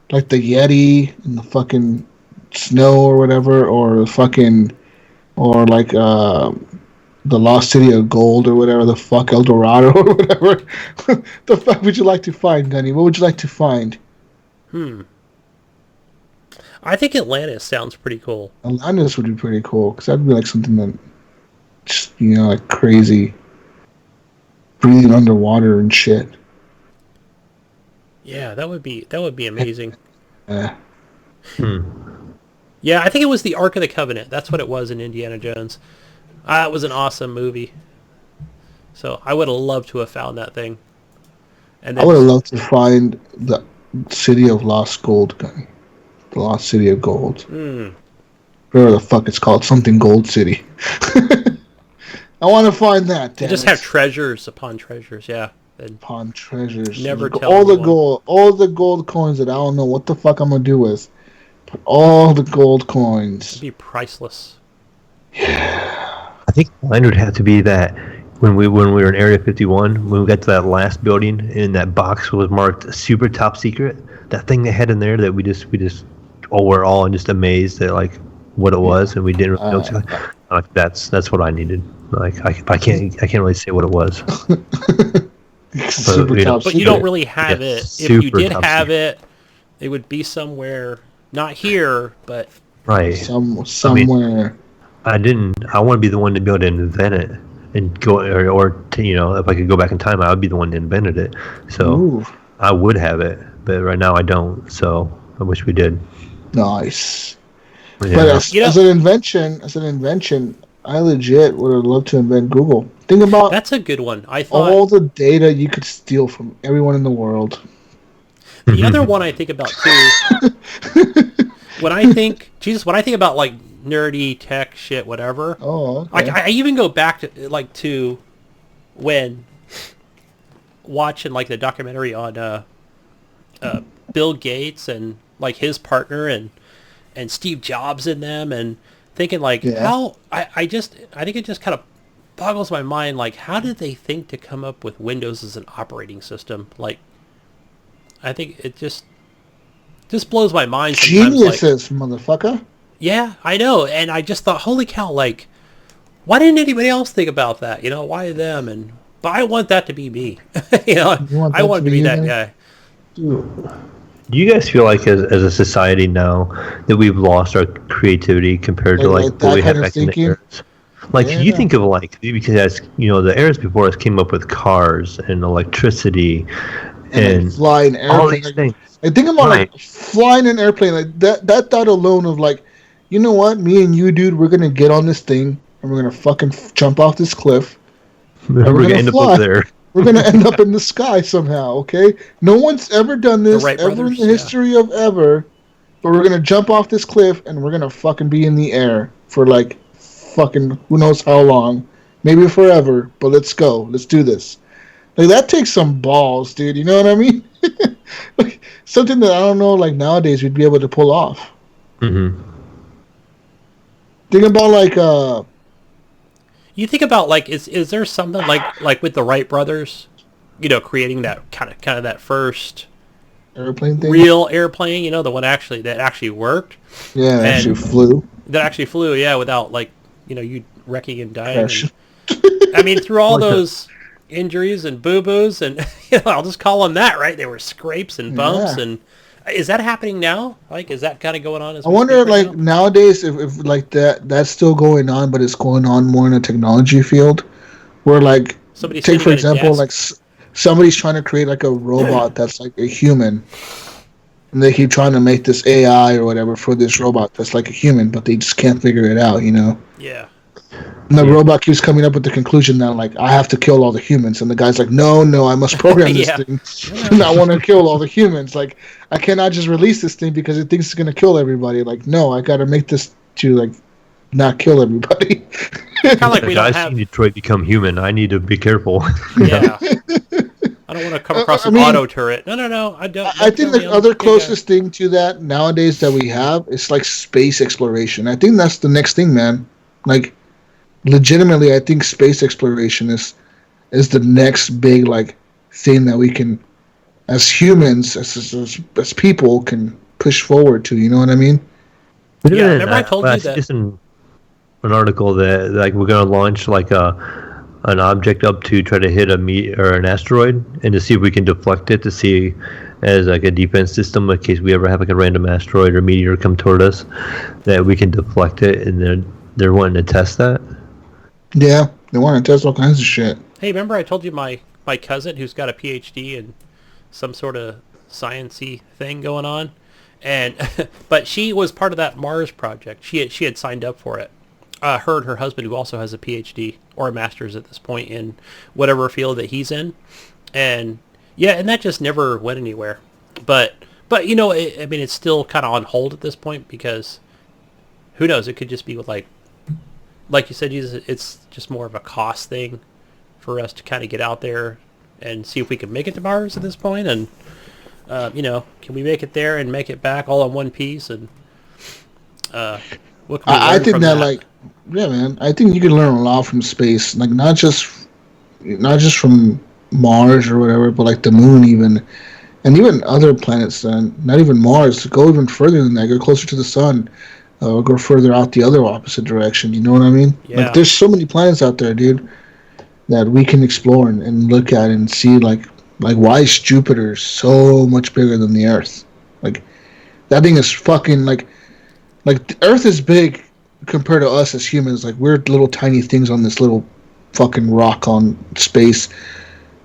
the Yeti in the fucking snow or whatever, or like the Lost City of Gold or whatever the fuck, El Dorado or whatever. The fuck would you like to find, Gunny? What would you like to find? I think Atlantis sounds pretty cool. Atlantis would be pretty cool because that'd be like something that, just, like crazy, breathing underwater and shit. Yeah, that would be amazing. Yeah. Yeah, I think it was the Ark of the Covenant. That's what it was in Indiana Jones. It was an awesome movie. So I would have loved to have found that thing. And then, I would have loved to find the City of Lost Gold, Gunny. The Lost City of Gold. Whatever the fuck it's called. Something Gold City. I want to find that. Just have treasures upon treasures, yeah. Upon treasures. Never tell all anyone. all the gold coins that I don't know what the fuck I'm gonna do with. But all the gold coins. It'd be priceless. Yeah. I think mine would have to be that when we were in Area 51, when we got to that last building and that box was marked super top secret. That thing they had in there that we just we're all just amazed at like what it was, and we didn't really know. Like that's what I needed. Like I can't really say what it was. But you don't really have it. If you did have it, it would be somewhere, not here, but right somewhere. I want to be the one to be able to invent it and go, or if I could go back in time, I would be the one that invented it. So I would have it, but right now I don't. So I wish we did. Nice. Yeah. But as an invention, I legit would have loved to invent Google. Think about that's a good one. I thought all the data you could steal from everyone in the world. The other one I think about too, when I think about like nerdy tech shit, whatever. Oh, okay. Like I even go back to when watching like the documentary on Bill Gates and like his partner and Steve Jobs in them, and thinking like how I think it just kind of boggles my mind, like how did they think to come up with Windows as an operating system? Like I think it just blows my mind sometimes. Geniuses, motherfucker. Yeah, I know. And I just thought, holy cow, like, why didn't anybody else think about that? You know, why them? But I want that to be me. I want to be that guy. Dude. Do you guys feel like as a society now that we've lost our creativity compared to like what we had back in the eras? Like, you think of like, because the eras before us came up with cars and electricity and flying airplane. I think about like flying an airplane, like that thought alone of like, you know what, me and you, dude, we're gonna get on this thing and we're gonna fucking jump off this cliff. We're gonna end up up there. We're gonna end up in the sky somehow. Okay, no one's ever done this ever in the history of ever. But we're gonna jump off this cliff and we're gonna fucking be in the air for like fucking who knows how long, maybe forever. But let's go. Let's do this. Like, that takes some balls, dude. You know what I mean? Like, something that I don't know, like, nowadays we'd be able to pull off. Mm-hmm. Think about, like, You think about, like, is there something like with the Wright brothers, creating that kind of that first airplane thing? Real airplane, the one that actually worked. Yeah, that actually flew. That actually flew, yeah, without, like, you wrecking and dying. And, I mean, through all those injuries and boo-boos and I'll just call them that, right? They were scrapes and bumps. And is that happening now? Like, is that kind of going on? I wonder, like, nowadays if like that's still going on, but it's going on more in a technology field where, like, take for example, like somebody's trying to create like a robot that's like a human, and they keep trying to make this AI or whatever for this robot that's like a human, but they just can't figure it out, Yeah. And the robot keeps coming up with the conclusion that, like, I have to kill all the humans. And the guy's like, no, I must program this thing. And I want to kill all the humans. Like, I cannot just release this thing because it thinks it's going to kill everybody. Like, no, I got to make this to, like, not kill everybody. Kind of like we don't have... Detroit become human. I need to be careful. Yeah. I don't want to come across an auto turret. No. I don't. I think the other closest thing to that nowadays that we have is, like, space exploration. I think that's the next thing, man. Like, legitimately, I think space exploration is the next big, like, thing that we can, as humans, as people, can push forward to. You know what I mean? Yeah, remember I told you that. Just in an article that, like, we're gonna launch like an object up to try to hit an asteroid and to see if we can deflect it, to see as like a defense system in case we ever have like a random asteroid or meteor come toward us, that we can deflect it, and they're wanting to test that. Yeah, they want to test all kinds of shit. Hey, remember I told you my cousin who's got a PhD in some sort of science-y thing going on? And but she was part of that Mars project. She had signed up for it. Her and her husband, who also has a PhD or a master's at this point in whatever field that he's in. And yeah, and that just never went anywhere. But I mean, it's still kind of on hold at this point because who knows? It could just be with like you said, it's just more of a cost thing for us to kind of get out there and see if we can make it to Mars at this point. And, can we make it there and make it back all in one piece? And what can we learn I think from that, like, yeah, man, I think you can learn a lot from space. Like, not just from Mars or whatever, but like the moon even. And even other planets, not even Mars. Go even further than that. Go closer to the sun. Or go further out the other opposite direction. You know what I mean? Yeah. Like, there's so many planets out there, dude, that we can explore and look at and see, like why is Jupiter so much bigger than the Earth? Like, that thing is fucking, like the Earth is big compared to us as humans. Like, we're little tiny things on this little fucking rock on space.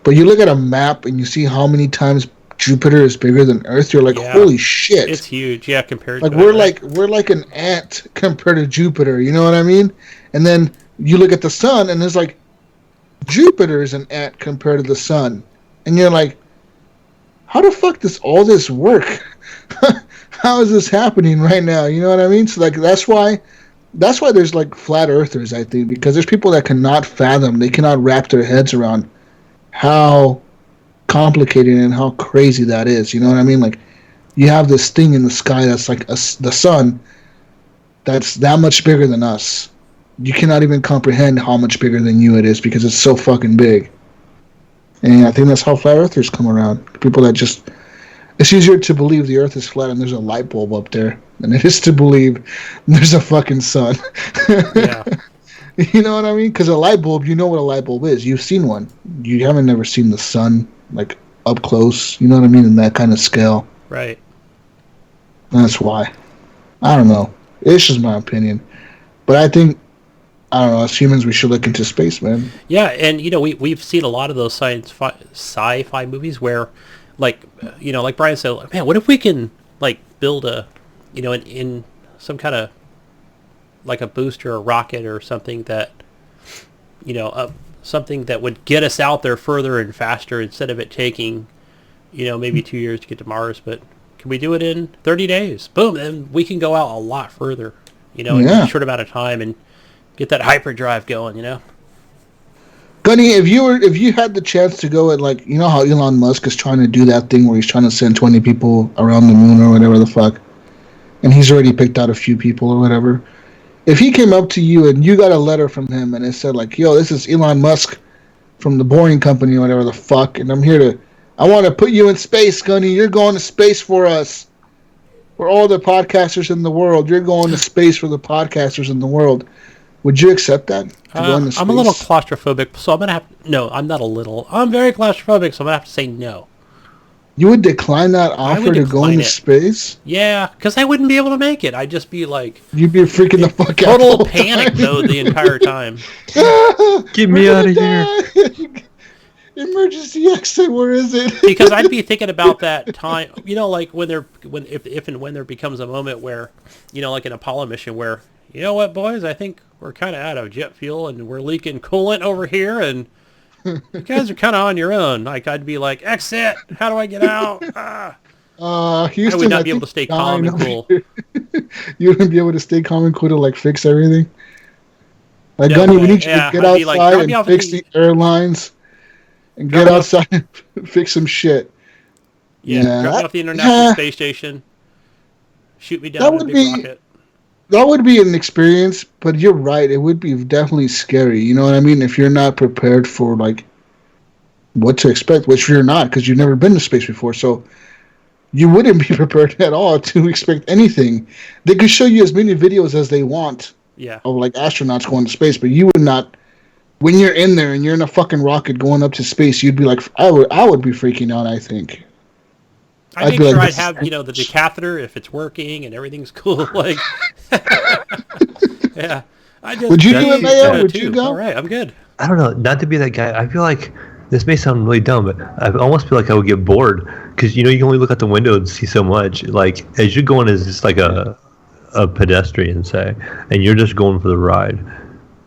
But you look at a map and you see how many times Jupiter is bigger than Earth, you're like, holy shit. It's huge, yeah, compared to we're like an ant compared to Jupiter, you know what I mean? And then you look at the sun and it's like Jupiter is an ant compared to the sun. And you're like, how the fuck does all this work? How is this happening right now? You know what I mean? So, like, that's why there's, like, flat earthers, I think, because there's people that cannot fathom, they cannot wrap their heads around how complicated and how crazy that is. You know what I mean? Like, you have this thing in the sky that's like the sun that's that much bigger than us. You cannot even comprehend how much bigger than you it is because it's so fucking big. And I think that's how flat earthers come around. People that just It's easier to believe the Earth is flat and there's a light bulb up there than it is to believe there's a fucking sun. Yeah. You know what I mean? Because a light bulb, you know what a light bulb is. You've seen one. You haven't never seen the sun, like, up close. You know what I mean? In that kind of scale. Right. That's why. I don't know. It's just my opinion. But I think, I don't know, as humans, we should look into space, man. Yeah, and, you know, we've seen a lot of those sci-fi movies where, like, you know, like Brian said, like, man, what if we can, like, build a, you know, in some kind of, like a booster or rocket or something that, you know, something that would get us out there further and faster instead of it taking, you know, maybe 2 years to get to Mars. But can we do it in 30 days? Boom, then we can go out a lot further, you know, in a short amount of time and get that hyperdrive going, you know. Gunny, if you had the chance to go at, like, you know how Elon Musk is trying to do that thing where he's trying to send 20 people around the moon or whatever the fuck, and he's already picked out a few people or whatever. If he came up to you and you got a letter from him and it said, like, yo, this is Elon Musk from the Boring Company or whatever the fuck, and I want to put you in space, Gunny. You're going to space for us. For all the podcasters in the world. You're going to space for the podcasters in the world. Would you accept that? I'm a little claustrophobic, so I'm going to have... No, I'm not a little. I'm very claustrophobic, so I'm going to have to say no. You would decline that offer to go into space? Yeah, because I wouldn't be able to make it. I'd just be like... You'd be freaking the fuck out. Total panic mode the entire time. Get me out of here. Emergency exit, where is it? Because I'd be thinking about that time, you know, like if and when there becomes a moment where, you know, like an Apollo mission where, you know what, boys, I think we're kind of out of jet fuel and we're leaking coolant over here and you guys are kind of on your own. Like, I'd be like, exit, how do I get out? Houston, I would not be able to stay calm and cool. You wouldn't be able to stay calm and cool to, like, fix everything? Like, No, Gunny, we need you to yeah, get I'd be like, outside drop me and off fix the airlines and get outside and fix some shit. Yeah, drop me off the International Space Station. Shoot me down with a big rocket. That would be an experience, but you're right. It would be definitely scary. You know what I mean? If you're not prepared for, like, what to expect, which you're not because you've never been to space before. So you wouldn't be prepared at all to expect anything. They could show you as many videos as they want of, like, astronauts going to space, but you would not. When you're in there and you're in a fucking rocket going up to space, you'd be like, I would be freaking out, I think. I'd make sure I'd have, you know, the decatheter if it's working and everything's cool. Like, yeah. Would you do it, Mayo? Would you go? All right, I'm good. I don't know. Not to be that guy. I feel like this may sound really dumb, but I almost feel like I would get bored because, you know, you can only look out the window and see so much. Like, as you're going as just like a pedestrian, say, and you're just going for the ride.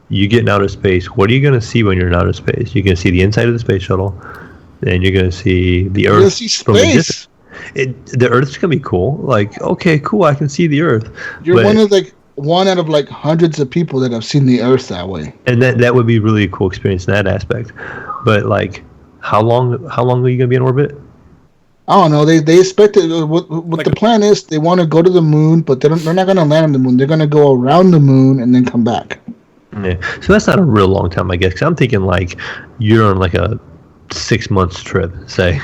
You get in outer space. What are you going to see when you're in outer space? You're going to see the inside of the space shuttle, and you're going to see the Earth. You're going to see space. The Earth's going to be cool. Like, okay, cool, I can see the Earth. You're one out of like hundreds of people that have seen the Earth that way. And that would be really a cool experience in that aspect. But, like, how long are you going to be in orbit? I don't know. They expect it. What like the plan is, they want to go to the moon, but they're not going to land on the moon. They're going to go around the moon and then come back. Yeah. So that's not a real long time, I guess. Because I'm thinking, like, you're on, like, a 6 months trip, say.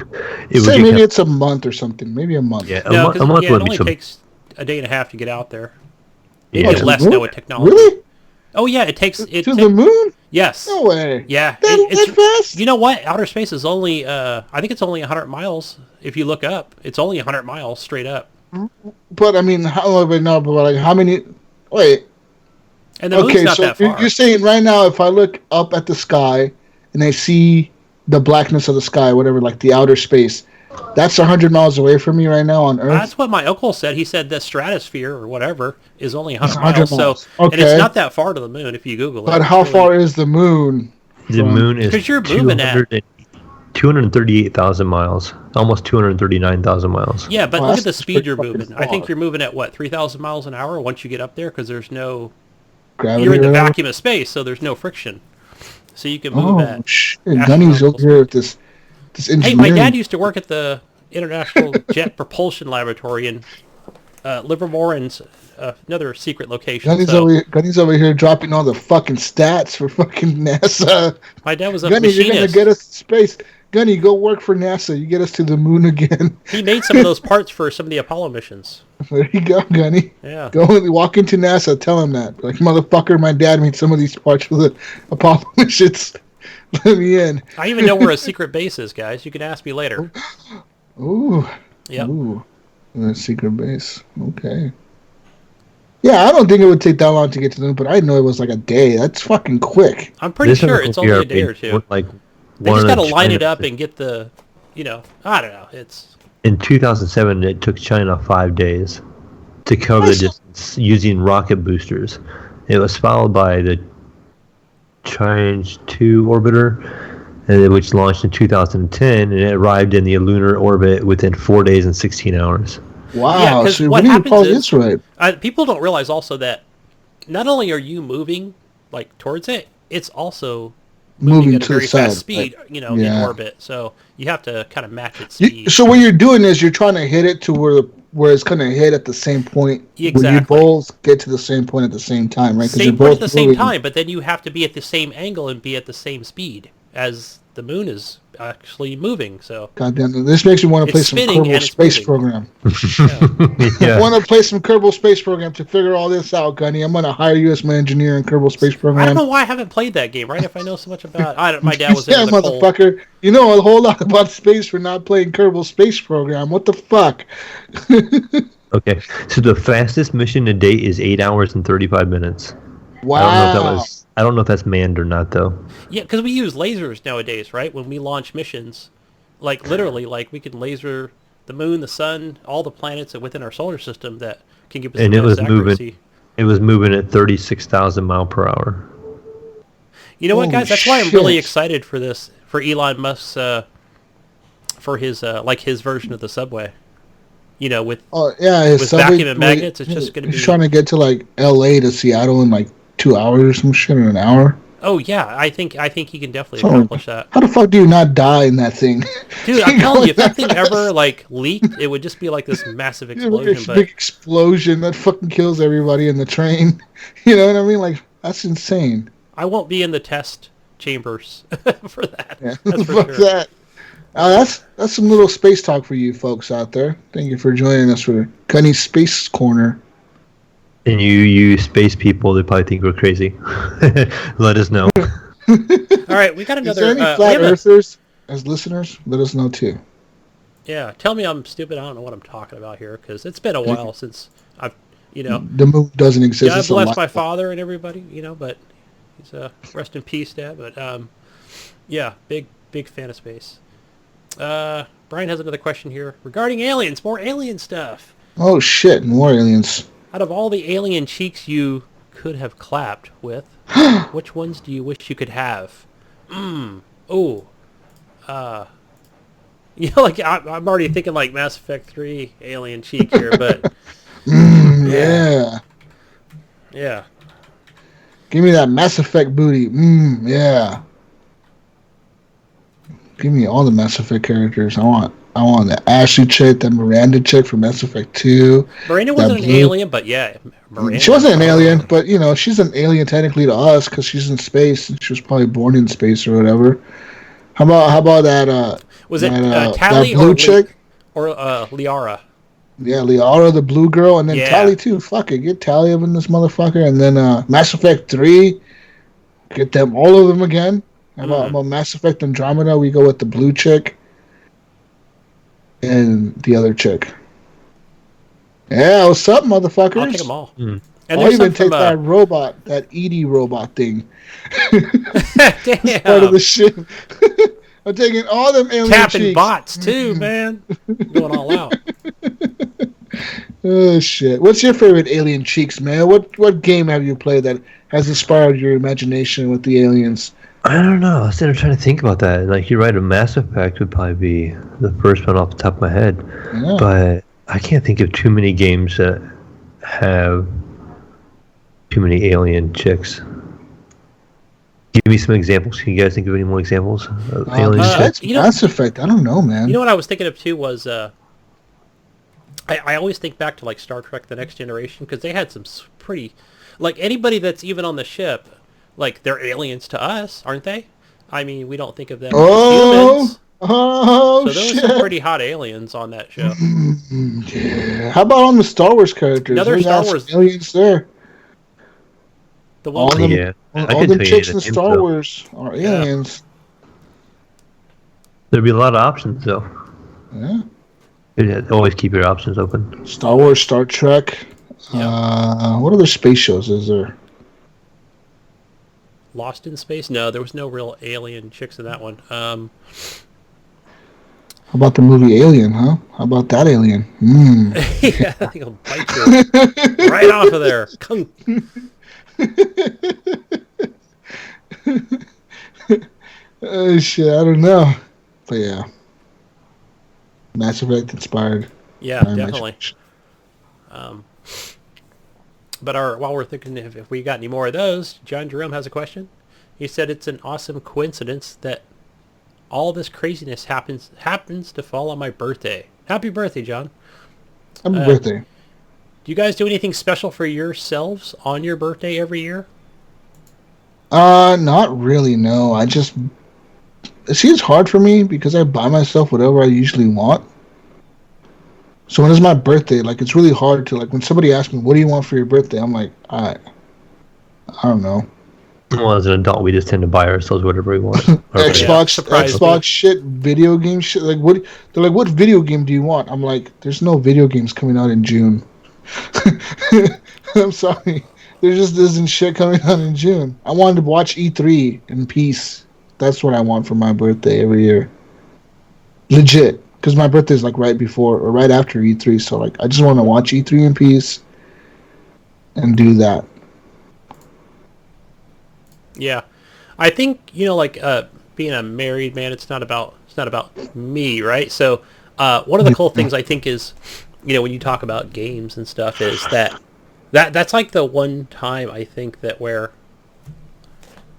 Maybe it's a month or something. Maybe a month. Yeah, a month it only takes a day and a half to get out there. Maybe less now with technology. Really? Oh, yeah, it takes... To the moon? Yes. No way. Yeah. That fast? You know what? Outer space is only... I think it's only 100 miles if you look up. It's only 100 miles straight up. But, I mean, how many... Wait. And the moon's not that far. You're saying right now, if I look up at the sky and I see the blackness of the sky, whatever, like the outer space, that's 100 miles away from me right now on Earth? That's what my uncle said. He said the stratosphere or whatever is only 100 miles. So, and it's not that far to the moon if you Google it. But how far is the moon? The moon is because you're moving at 238,000 miles, almost 239,000 miles. Yeah, but look at the speed you're moving. I think you're moving at, what, 3,000 miles an hour once you get up there because there's no... Gravity, you're in the vacuum of space, so there's no friction. So you can move at... Gunny's over here with this engineering. Hey, my dad used to work at the International Jet Propulsion Laboratory in Livermore and another secret location. Gunny's over here dropping all the fucking stats for fucking NASA. My dad was a Gunny, machinist. you're going to get us to space. Gunny, go work for NASA. You get us to the moon again. He made some of those parts for some of the Apollo missions. There you go, Gunny. Yeah. Go and walk into NASA. Tell him that. Like, motherfucker, my dad made some of these parts for the Apollo missions. Let me in. I even know where a secret base is, guys. You can ask me later. Ooh. Yep. Ooh. A secret base. Okay. Yeah, I don't think it would take that long to get to the moon, but I know it was like a day. That's fucking quick. I'm pretty sure it's only a day or two. Like, they just got to line it up and get the, I don't know. It's in 2007, it took China 5 days to cover the distance using rocket boosters. It was followed by the Change 2 orbiter, which launched in 2010, and it arrived in the lunar orbit within 4 days and 16 hours. Wow, yeah, because so what happens is, right. People don't realize also that not only are you moving like towards it, it's also moving at a very fast speed, in orbit. So you have to kind of match its speed. So what you're doing is you're trying to hit it to where it's going to hit at the same point. Exactly. When you both get to the same point at the same time, right? Same point at the same time, but then you have to be at the same angle and be at the same speed as the moon is actually moving. So goddamn, this makes me want to play some Kerbal Space Program. Yeah. I want to play some Kerbal Space Program to figure all this out, Gunny. I'm going to hire you as my engineer in Kerbal Space Program. I don't know why I haven't played that game, right? If I know so much about my dad was yeah, motherfucker. You know a whole lot about space for not playing Kerbal Space Program. What the fuck? Okay, so the fastest mission to date is 8 hours and 35 minutes. Wow. I don't know if that's manned or not, though. Yeah, because we use lasers nowadays, right? When we launch missions, like literally, like we can laser the moon, the sun, all the planets within our solar system that can give us and the it was accuracy. moving. It was moving at 36,000 miles per hour. You know what, guys? That's why I'm really excited for this, for Elon Musk's, for his his version of the subway. With vacuum and magnets, it's just going to be. He's trying to get to like L.A. to Seattle in like 2 hours or some shit, in an hour. Oh yeah, I think he can definitely accomplish that. How the fuck do you not die in that thing? Dude, I'm telling you, if that thing ever leaked, it would just be like this massive explosion. Big explosion that fucking kills everybody in the train. You know what I mean? Like, that's insane. I won't be in the test chambers for that. Yeah. That's for fuck sure. That. That's some little space talk for you folks out there. Thank you for joining us for Gunny's Space Corner. And you space people, they probably think we're crazy. Let us know. All right, we got another. Is there any flat earthers as listeners? Let us know too. Yeah, tell me I'm stupid. I don't know what I'm talking about here because it's been a while since I've, The moon doesn't exist. God bless my father and everybody, but he's rest in peace, Dad. But yeah, big fan of space. Brian has another question here regarding aliens. More alien stuff. Oh shit! More aliens. Out of all the alien cheeks you could have clapped with, which ones do you wish you could have? Oh. I'm already thinking like Mass Effect 3 alien cheek here, but... Yeah. Yeah. Give me that Mass Effect booty. Yeah. Give me all the Mass Effect characters. I want the Ashley chick, the Miranda chick from Mass Effect 2. Miranda wasn't an alien, but yeah. Miranda. She wasn't an alien, but, she's an alien technically to us because she's in space and she was probably born in space or whatever. How about that, was it Tali that blue chick? Or Liara? Yeah, Liara, the blue girl, and then Tali too. Fuck it, get Tali up in this motherfucker. And then Mass Effect 3, get them, all of them again. How about Mass Effect Andromeda, we go with the blue chick. And the other chick. Yeah, what's up, motherfuckers? I'll take them all. And I'll even take that robot, that Edie robot thing. Damn. Part of the ship. I'm taking all them alien Tapping cheeks. bots, too, man. Going all out. Oh, shit. What's your favorite alien cheeks, man? What game have you played that has inspired your imagination with the aliens? I don't know. I was trying to think about that. Like, you're right, a Mass Effect would probably be the first one off the top of my head. Yeah. But I can't think of too many games that have too many alien chicks. Give me some examples. Can you guys think of any more examples of alien chicks? Mass Effect. I don't know, man. You know what I was thinking of, too, was... I always think back to, like, Star Trek The Next Generation, because they had some pretty... Like, anybody that's even on the ship... Like, they're aliens to us, aren't they? I mean, we don't think of them as humans. Oh, So there was shit. some pretty hot aliens on that show. Yeah. How about on the Star Wars characters? Another There's Star some Wars. aliens there. The one All with them, Yeah, I all could them tell you chicks the in names, Star though. Wars are Yeah. aliens. There'd be a lot of options, though. Yeah. You'd always keep your options open. Star Wars, Star Trek. Yep. What other space shows is there? Lost in Space? No, there was no real alien chicks in that one. How about the movie Alien, huh? How about that alien? Yeah, I think I'll bite you right off of there. Come. Shit, I don't know. But yeah. Mass Effect inspired. Yeah, Very much. definitely. But while we're thinking if we got any more of those, John Jerome has a question. He said it's an awesome coincidence that all this craziness happens to fall on my birthday. Happy birthday, John. Happy birthday. Do you guys do anything special for yourselves on your birthday every year? Not really, no. See, it's hard for me because I buy myself whatever I usually want. So when it's my birthday, like, it's really hard to, like, when somebody asks me, what do you want for your birthday? I'm like, I don't know. Well, as an adult, we just tend to buy ourselves whatever we want. Xbox shit, video game shit. Like, they're like, what video game do you want? I'm like, there's no video games coming out in June. I'm sorry. There just isn't shit coming out in June. I wanted to watch E3 in peace. That's what I want for my birthday every year. Legit. Because my birthday is like right before or right after E3. So, like, I just want to watch E3 in peace and do that. Yeah. I think, like being a married man, it's not about me, right? So one of the cool things I think is, when you talk about games and stuff is that's like the one time I think that where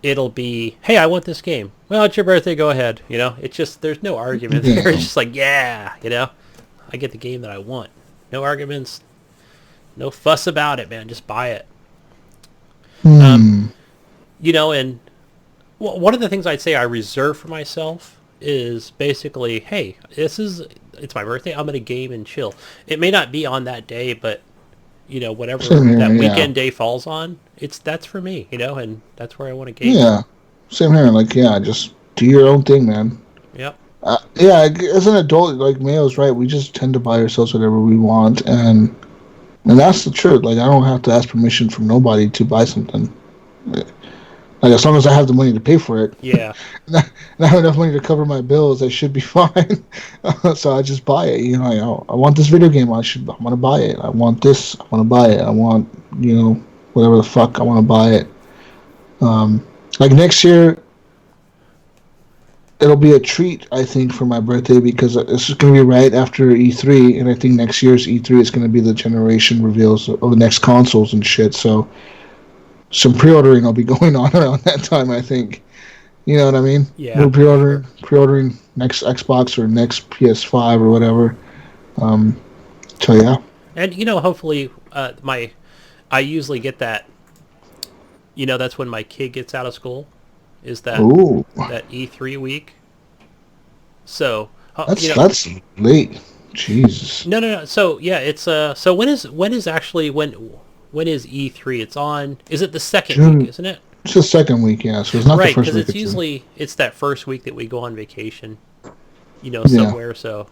it'll be, hey, I want this game. Well, it's your birthday, go ahead. It's just, there's no argument there. It's just like, yeah, I get the game that I want. No arguments, no fuss about it, man. Just buy it. And one of the things I'd say I reserve for myself is basically, hey, it's my birthday. I'm going to game and chill. It may not be on that day, but whatever that weekend day falls on, that's for me, and that's where I want to game. Yeah, same here. Like, yeah, just do your own thing, man. Yep. Yeah, as an adult, like Mayo's right, we just tend to buy ourselves whatever we want, and that's the truth. Like, I don't have to ask permission from nobody to buy something. Like, as long as I have the money to pay for it. Yeah. And I have enough money to cover my bills, I should be fine. So I just buy it. I want this video game. I'm gonna buy it. I want this. I want to buy it. I want, whatever the fuck, I want to buy it. Like next year, it'll be a treat, I think, for my birthday because it's going to be right after E3, and I think next year's E3 is going to be the generation reveals of the next consoles and shit. So some pre-ordering will be going on around that time, I think. You know what I mean? Yeah. We're pre-ordering next Xbox or next PS5 or whatever. So yeah. And hopefully, I usually get that. That's when my kid gets out of school. Is that that E3 week? So that's late. Jesus. No. So yeah, it's So when is E3? It's on. Is it the second June. week? Isn't it? It's the second week, yeah. So it's not right, the first week. Because it's usually that first week that we go on vacation. Somewhere. So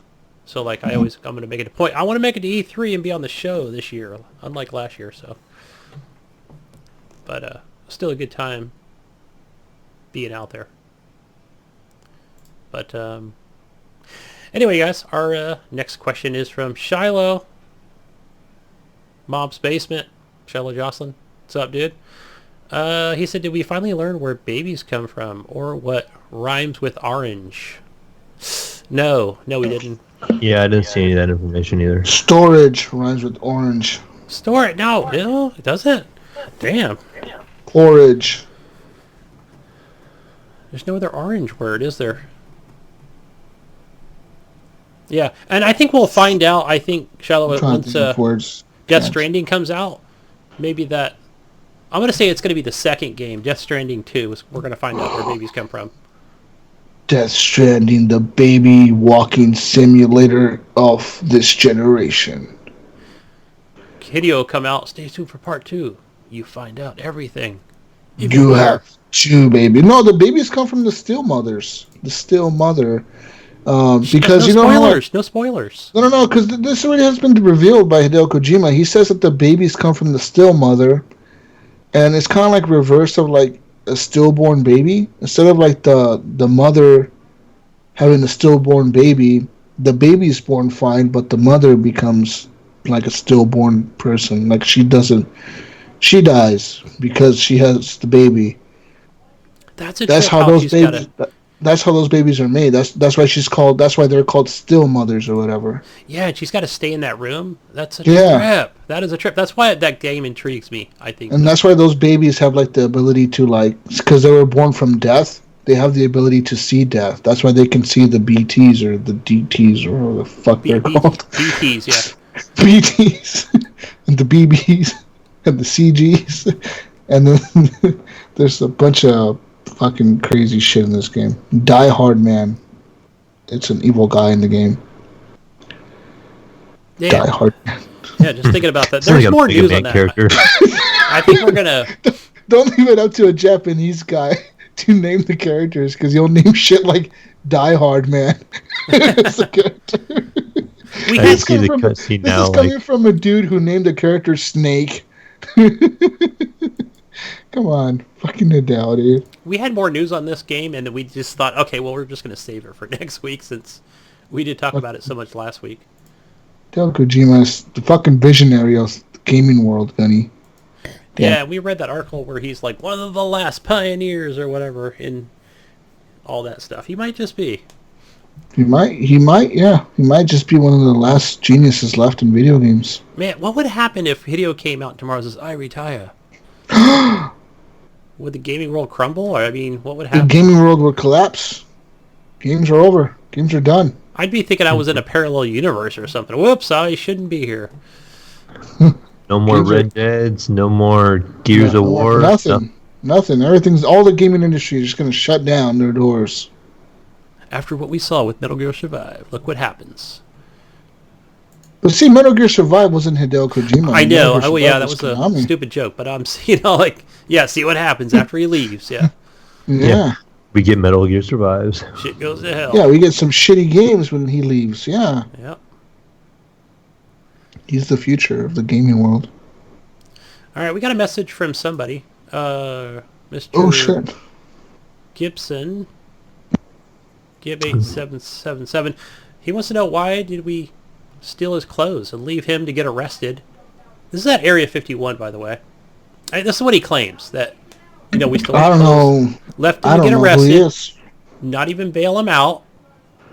like I'm going to make it a point. I want to make it to E3 and be on the show this year, unlike last year. So, but still a good time being out there. But anyway, guys, our next question is from Shiloh, Mom's Basement. Shiloh Jocelyn, what's up, dude? He said, did we finally learn where babies come from or what rhymes with orange? No, we didn't. Yeah, I didn't see any of that information either. Storage rhymes with orange. Storage? No, it doesn't. Damn. Porridge. There's no other orange word, is there? Yeah, and I think we'll find out. I think, Shiloh, once Death Stranding comes out, maybe that... I'm going to say it's going to be the second game, Death Stranding 2. We're going to find out where babies come from. Death Stranding, the baby walking simulator of this generation. Hideo will come out. Stay tuned for part 2. You find out everything. Even You more. have 2 babies. No, the babies come from the still mothers. The still mother. Because no you know how, spoilers. No spoilers. No, because this already has been revealed by Hideo Kojima. He says that the babies come from the still mother, and it's kind of like reverse of like a stillborn baby. Instead of like the mother having the stillborn baby, the baby's born fine, but the mother becomes like a stillborn person. Like she dies because she has the baby. That's a That's trip how those she's babies. gotta... That's how those babies are made. That's why she's called. That's why they're called still mothers or whatever. Yeah, and she's got to stay in that room. That's a Yeah. trip. That is a trip. That's why that game intrigues me, I think. And that's why those babies have like the ability to like, because they were born from death. They have the ability to see death. That's why they can see the BTs or the DTs or whatever the fuck they're called. BTs, yeah. BTs and the BBs and the CGs, and then there's a bunch of fucking crazy shit in this game. Die Hard Man. It's an evil guy in the game. Yeah. Die Hard Man. Yeah, just thinking about that. Sounds There's like a more Mega news Man on that. character. I think we're gonna... Don't leave it up to a Japanese guy to name the characters, because he'll name shit like Die Hard Man. It's a character. We I had see the cutscene This now. is coming from a dude who named a character Snake. Come on, fucking Hideo, dude. we had more news on this game, and we just thought, okay, well, we're just gonna save it for next week since we did talk about it so much last week. Hideo Kojima is the fucking visionary of the gaming world, Gunny. Yeah, we read that article where he's like one of the last pioneers or whatever in all that stuff. He might just be. He might, yeah. He might just be one of the last geniuses left in video games. Man, what would happen if Hideo came out tomorrow and says, I retire? Would the gaming world crumble? Or, I mean, what would The happen? gaming world will collapse. Games are over. Games are done. I'd be thinking I was in a parallel universe or something. Whoops, I shouldn't be here. No more Games are- Red Deads. No more Gears of War. Nothing. Nothing. All the gaming industry is just going to shut down their doors. After what we saw with Metal Gear Survive, look what happens. But see, Metal Gear Survive wasn't Hideo Kojima. I know. Metal Gear Oh, yeah, Survive that was a Konami. stupid joke, but I'm, like, yeah, see what happens after he leaves. Yeah, Yeah. We get Metal Gear Survives. shit goes to hell. Yeah, we get some shitty games when he leaves. Yeah. Yep. He's the future of the gaming world. All right, we got a message from somebody. Mr. Oh, shit. Gibson. Gib8777. He wants to know, why did we steal his clothes and leave him to get arrested? This is at Area 51, by the way. This is what he claims, that, we stole his I don't clothes, know. left him I to don't get know who he arrested, is. not even bail him out.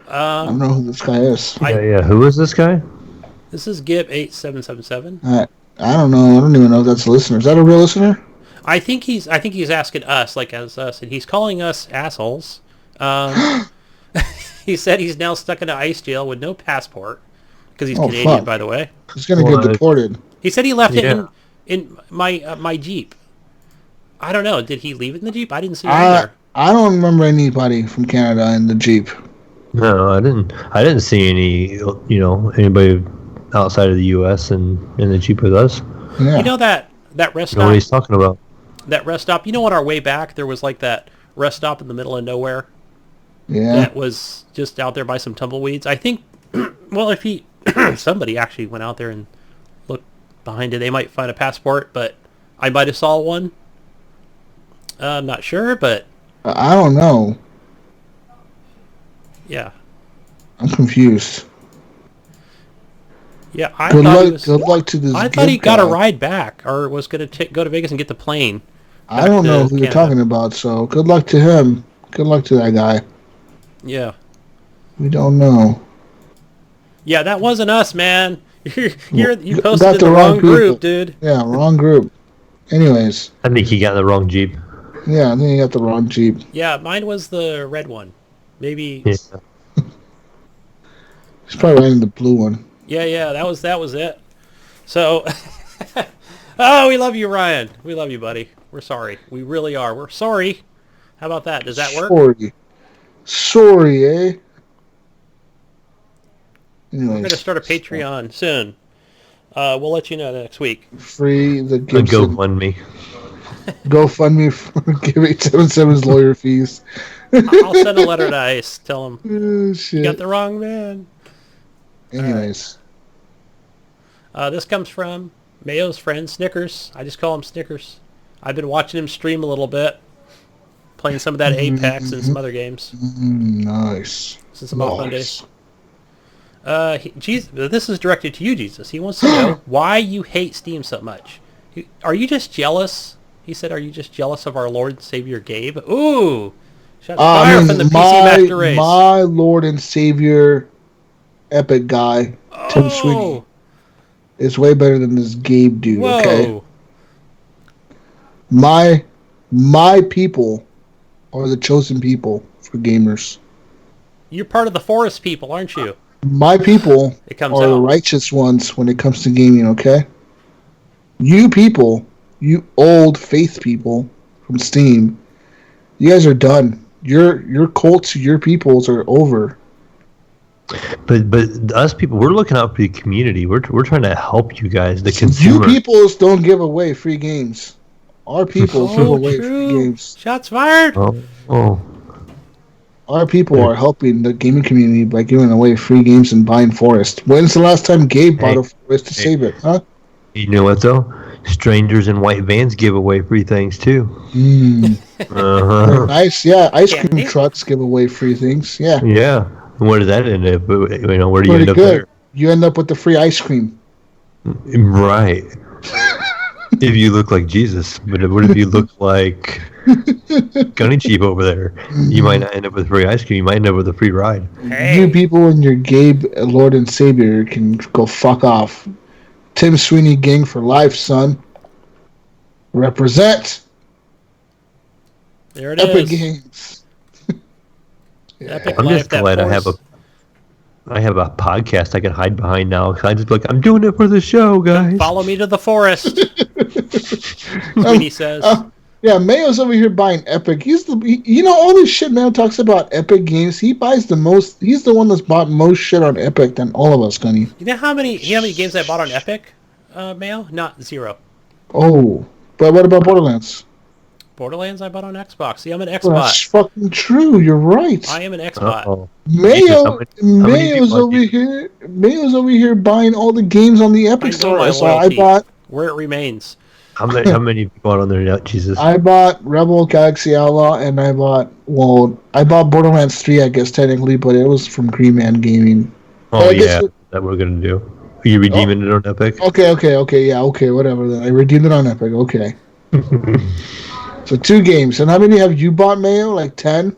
I don't know who this guy is. Yeah. Who is this guy? This is Gib8777. I don't know. I don't even know if that's a listener. Is that a real listener? I think he's asking us, like as us, and he's calling us assholes. He said he's now stuck in an ICE jail with no passport because he's Canadian, fuck. by the way. He's going to get What? deported. He said he left Yeah. it in my Jeep. I don't know. Did he leave it in the Jeep? I didn't see it I either. don't remember anybody from Canada in the Jeep. No, I didn't. I didn't see any. Anybody outside of the U.S. and in the Jeep with us. Yeah. You know that rest You know what stop? he's talking about? That rest stop. On our way back, there was like that rest stop in the middle of nowhere Yeah. that was just out there by some tumbleweeds. I think, well, if somebody actually went out there and looked behind it, they might find a passport, but I might have saw one. I'm not sure, but I don't know. yeah. I'm confused. Yeah, I Good thought luck. he was, Good luck to this. I thought he Gib got a guy. ride back, or was going to go to Vegas and get the plane. I don't back know to who you're Canada. talking about. So good luck to him. Good luck to that guy. Yeah. We don't know. Yeah, that wasn't us, man. You Got posted in the wrong group, dude. Yeah, wrong group. Anyways, I think he got in the wrong Jeep. yeah, I think you got the wrong Jeep. Yeah, mine was the red one. Maybe. Yeah. He's probably riding the blue one. Yeah, that was it. So, oh, we love you, Ryan. We love you, buddy. We're sorry. We really are. We're sorry. How about that? Does that work? Sorry, eh? Anyways, We're going to start a Patreon soon. We'll let you know next week. Free the A Gibson. GoFundMe. GoFundMe for giving 77's lawyer fees. I'll send a letter to ICE. Tell them Oh, you shit. got the wrong man. Anyways. This comes from Mayo's friend, Snickers. I just call him Snickers. I've been watching him stream a little bit. Playing some of that Apex and some other games. Nice. Since I'm off Mondays. This is directed to you, Jesus. He wants to know why you hate Steam so much. Are you just jealous? He said, are you just jealous of our Lord and Savior Gabe? Ooh! Shots fired from the PC Master Race. My Lord and Savior Epic guy, Tim Sweeney, is way better than this Gabe dude, okay? My people are the chosen people for gamers. You're part of the forest people, aren't you? My people are the righteous ones when it comes to gaming, okay? You people, you old faith people from Steam, you guys are done. Your cults, your peoples are over. But us people, we're looking out for the community. We're trying to help you guys, the consumer. You peoples don't give away free games. Our people give away free games. Shots fired. Oh. Our people are helping the gaming community by giving away free games and buying Forest. When's the last time Gabe bought a Forest to save it, huh? You know what, though? Strangers in white vans give away free things, too. Nice, yeah. Ice cream trucks give away free things, yeah. Yeah. Where does that end up? Where do you end up there? You end up with the free ice cream. Right. If you look like Jesus. But what if you look like Gunny Cheap over there? You might not end up with free ice cream. You might end up with a free ride. Hey. You people and your Gabe Lord and Savior can go fuck off. Tim Sweeney gang for life, son. Represent. There it Epic is. Games. Epic I'm life, just glad I have a podcast I can hide behind now. Cause I just like, I'm doing it for the show, guys. Follow me to the forest. Sweeney says. Yeah, Mayo's over here buying Epic. All this shit Mayo talks about Epic Games. He buys the most. He's the one that's bought most shit on Epic than all of us, Gunny. You know how many games I bought on Epic, Mayo? Not zero. Oh, but what about Borderlands? Borderlands I bought on Xbox. See, I'm an Xbot. Well, that's fucking true. You're right. I am an Xbot. Uh-oh. Mayo's over here buying all the games on the Epic Store. So I bought where it remains. How many have you bought on there now, Jesus? I bought Rebel Galaxy Outlaw, and I bought Borderlands 3, I guess technically, but it was from Green Man Gaming. Oh yeah, that we're gonna do. Are you redeeming it on Epic? Okay, whatever. Then I redeemed it on Epic. Okay. So 2 games, and how many have you bought, Mayo? Like 10?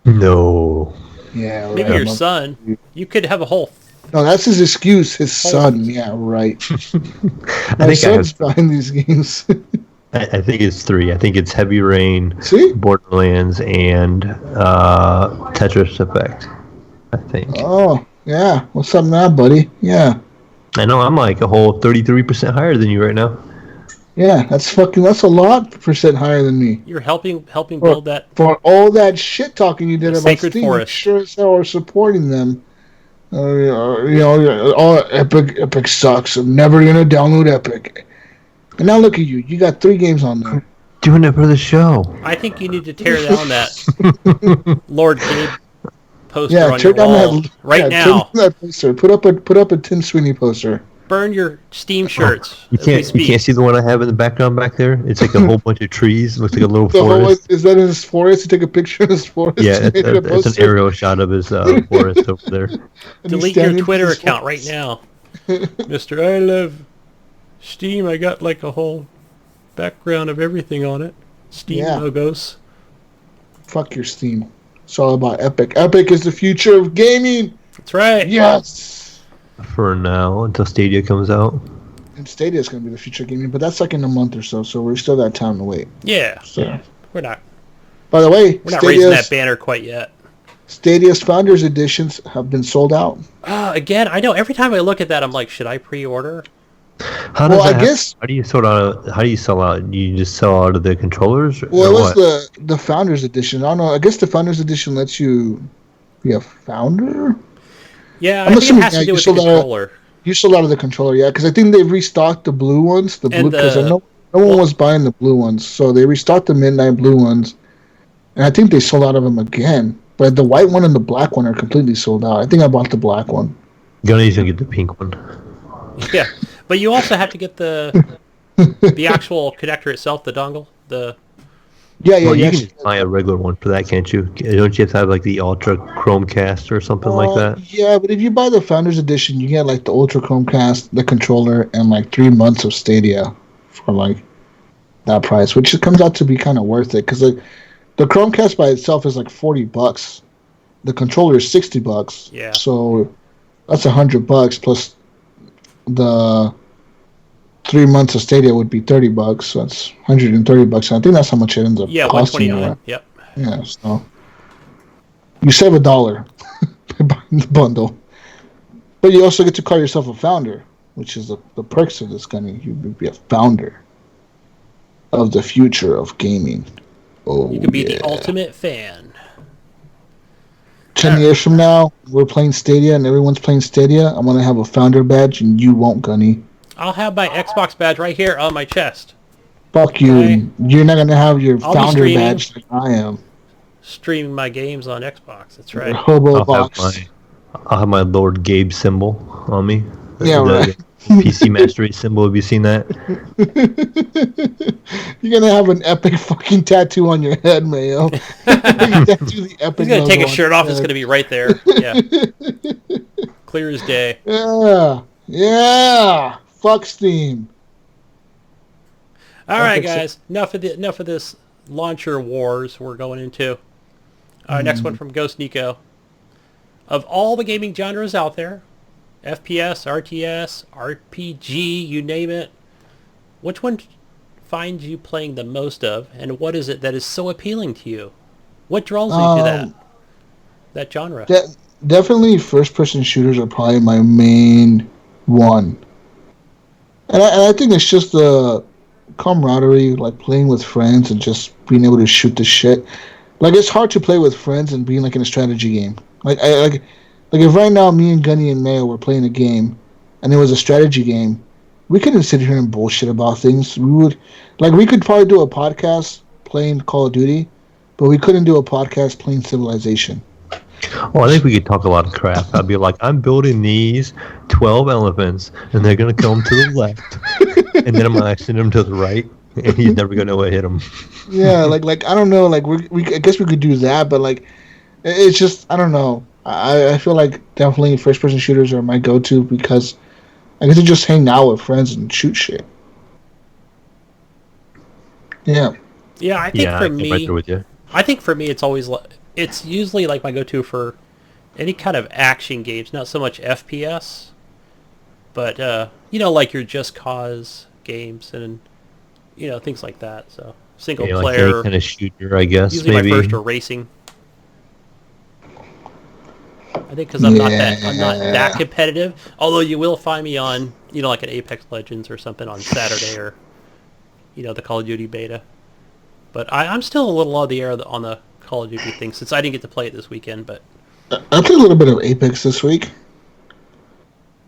No. Yeah, right. Maybe your son. You could have a whole. No, that's his excuse. His son. Yeah, right. My son's buying these games. I think it's 3. I think it's Heavy Rain, Borderlands, and Tetris Effect. I think. Oh, yeah. What's up now, buddy? Yeah. I know. I'm like a whole 33% higher than you right now. Yeah, that's a lot % higher than me. You're helping build that. For all that shit talking you did about Sacred Steam, Forest. Sure as hell are supporting them. Epic sucks. I'm never gonna download Epic. And now look at you. You got 3 games on there. Doing it for the show. I think you need to tear down that Lord Gabe poster on tear your down wall that right now. Tear down that poster. Put up a Tim Sweeney poster. Burn your Steam shirts. You can't see the one I have in the background back there? It's like a whole bunch of trees. It looks like a little forest. Is that in his forest? You take a picture of his forest? Yeah, it's an aerial shot of his forest over there. Delete your Twitter account right now. Mr. I love Steam. I got like a whole background of everything on it. Steam logos. Fuck your Steam. It's all about Epic. Epic is the future of gaming. That's right. Yes. For now, until Stadia comes out. And Stadia is going to be the future of gaming, but that's like in a month or so, so we're still got time to wait. Yeah. So. We're not. By the way, we're not raising that banner quite yet. Stadia's Founders Editions have been sold out. Again, I know every time I look at that, I'm like, should I pre-order? How does Well, I that guess. How do you sort out? How do you sell out? You just sell out of the controllers, or Well, it was what? the Founders Edition. I don't know. I guess the Founders Edition lets you be a founder. Yeah, I I'm think it assuming, has yeah, to do with the controller. you sold out of the controller, yeah, because I think they've restocked the blue ones, And because I the know no one well, was buying the blue ones, so they restocked the midnight blue ones, and I think they sold out of them again. But the white one and the black one are completely sold out. I think I bought the black one. Gunny's gonna get the pink one. yeah, but you also have to get the actual connector itself, the dongle. Yeah, yeah, Well, you yeah. can just buy a regular one for that, can't you? Don't you have to have like the Ultra Chromecast or something like that? Yeah, but if you buy the Founders Edition, you get like the Ultra Chromecast, the controller, and like 3 months of Stadia for like that price, which it comes out to be kind of worth it because like the Chromecast by itself is like $40. The controller is $60. Yeah. So that's $100 plus the 3 months of Stadia would be $30. So that's $130. I think that's how much it ends up Yeah, costing you. 129. Right? Yep. Yeah. So you save $1 by buying the bundle, but you also get to call yourself a founder, which is the perks of this Gunny. You would be a founder of the future of gaming. Oh, You could be yeah. the ultimate fan. 10 years from now, we're playing Stadia and everyone's playing Stadia. I'm going to have a founder badge and you won't, Gunny. I'll have my Xbox badge right here on my chest. Fuck you. Okay. You're not going to have your I'll be founder streaming. badge like I am. Streaming my games on Xbox. That's right. Hobo I'll box. have my Lord Gabe symbol on me. Yeah, right. PC Master Race symbol. Have you seen that? You're going to have an epic fucking tattoo on your head, Mayo. Tattoo the epic He's going to take logo his shirt off. on It's his going to be right there. Yeah. Clear as day. head. Yeah. Fuck Steam. All right, guys. Enough of this launcher wars we're going into. Next one from Ghost Nico. Of all the gaming genres out there, FPS, RTS, RPG, you name it, which one finds you playing the most of, and what is it that is so appealing to you? What draws you to that genre? Definitely first-person shooters are probably my main one. And I think it's just the camaraderie, like playing with friends and just being able to shoot the shit. Like, it's hard to play with friends and being like in a strategy game. Like if right now me and Gunny and Mayo were playing a game and it was a strategy game, we couldn't sit here and bullshit about things. We could probably do a podcast playing Call of Duty, but we couldn't do a podcast playing Civilization. Well, I think we could talk a lot of crap. I'd be like, I'm building these 12 elephants, and they're going to come to the left, and then I'm going to send them to the right, and he's never going to know what hit him. Yeah, like I don't know, like I guess we could do that, but like it's just I don't know. I feel like definitely first person shooters are my go to because I get to just hang out with friends and shoot shit. Yeah. Yeah, I think for I'm me, right there with you. I think for me, it's usually like my go-to for any kind of action games, not so much FPS, but like your Just Cause games and things like that. So single Like player, any kind of shooter, I guess. usually maybe. my first are racing. I think because I'm not that competitive. Although you will find me on like an Apex Legends or something on Saturday or the Call of Duty beta. But I'm still a little out of the air on the Call of Duty thing since I didn't get to play it this weekend. But I played a little bit of Apex this week.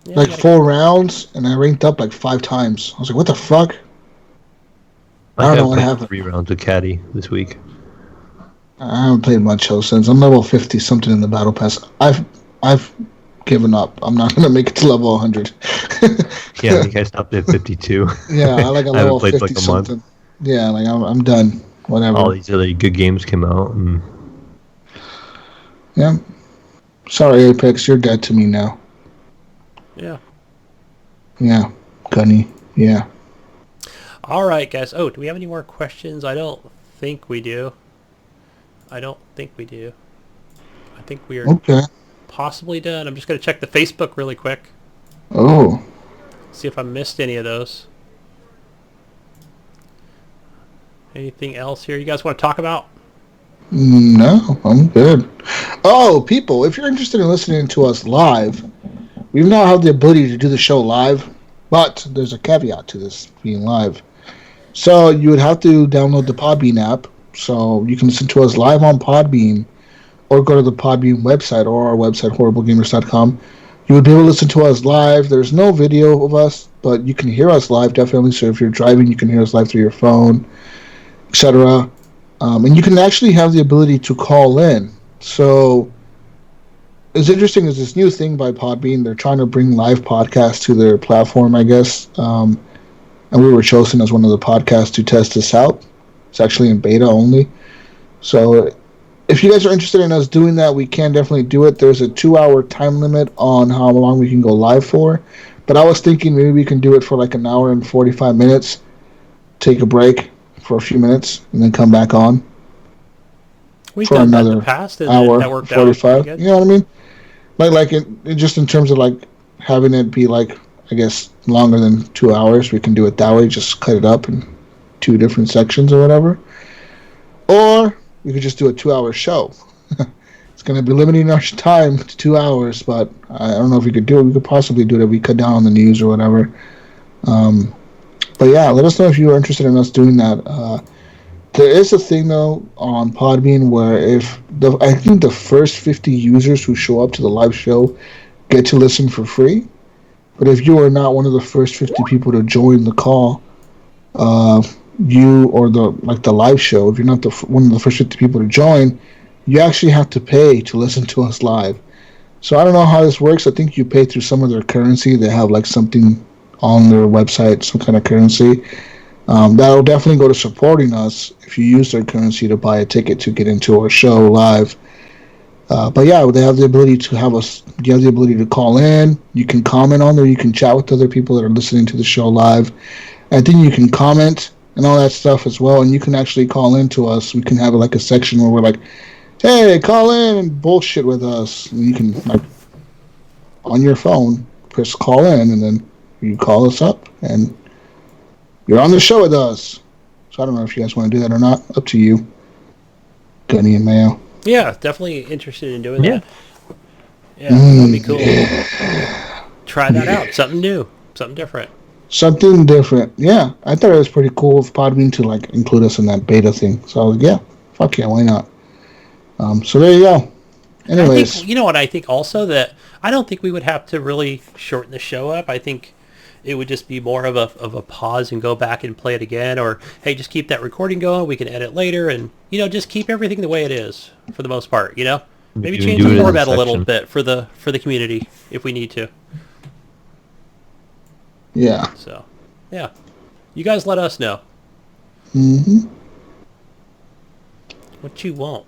yeah, Like 4 rounds, and I ranked up like 5 times. I was like, what the fuck? I don't know what happened. 3 rounds of Caddy this week. I haven't played much else since. I'm level 50 something in the battle pass. I've given up. I'm not gonna make it to level 100. Yeah, I think I stopped at 52. Yeah, I like a I haven't level played 50 like a something. month. Yeah, like I'm done. Whatever. All these other good games came out. And Yeah. Sorry, Apex, you're dead to me now. yeah. Yeah, Gunny. Yeah. All right, guys. Oh, do we have any more questions? I don't think we do. I think we are Okay. possibly done. I'm just going to check the Facebook really quick. Oh. See if I missed any of those. Anything else here you guys want to talk about? No, I'm good. Oh, people, if you're interested in listening to us live, we now have the ability to do the show live. But there's a caveat to this being live. So you would have to download the Podbean app, so you can listen to us live on Podbean, or go to the Podbean website or our website, horriblegamers.com. You would be able to listen to us live. There's no video of us, but you can hear us live, definitely. So if you're driving, you can hear us live through your phone, etc. And you can actually have the ability to call in. So it's interesting is this new thing by Podbean. They're trying to bring live podcasts to their platform, I guess. And we were chosen as one of the podcasts to test this out. It's actually in beta only. So if you guys are interested in us doing that, we can definitely do it. There's a 2-hour time limit on how long we can go live for. But I was thinking maybe we can do it for like an hour and 45 minutes, take a break for a few minutes, and then come back on. We've for done another that in the past, and hour, that worked 45. out. You know what I mean? Like just in terms of like having it be like, I guess, longer than 2 hours, we can do it that way. Just cut it up in 2 different sections or whatever. Or we could just do a 2-hour show. It's going to be limiting our time to 2 hours, but I don't know if we could do it. We could possibly do it if we cut down on the news or whatever. But yeah, let us know if you are interested in us doing that. There is a thing, though, on Podbean where I think the first 50 users who show up to the live show get to listen for free. But if you are not one of the first 50 people to join the call, you or the live show, if you're not one of the first 50 people to join, you actually have to pay to listen to us live. So I don't know how this works. I think you pay through some of their currency. They have like something on their website, some kind of currency. That'll definitely go to supporting us if you use their currency to buy a ticket to get into our show live. But yeah, they have the ability to have us. You have the ability to call in. You can comment on there. You can chat with other people that are listening to the show live. I think you can comment and all that stuff as well. And you can actually call in to us. We can have like a section where we're like, "Hey, call in and bullshit with us." And you can like on your phone press call in, and then you call us up, and you're on the show with us. So I don't know if you guys want to do that or not. Up to you, Gunny and Mayo. Yeah, definitely interested in doing that. Yeah, that'd be cool. Yeah. Try that out. Something new. Something different. Something different. Yeah, I thought it was pretty cool of Podbean to like include us in that beta thing. So yeah, fuck yeah, why not? So there you go. Anyways. I think, you know what, I think also that I don't think we would have to really shorten the show up. I think it would just be more of a pause and go back and play it again, or hey, just keep that recording going. We can edit later, and just keep everything the way it is for the most part. Maybe change the format a little bit for the community if we need to. Yeah. So, yeah, you guys let us know. Mm-hmm. What you want.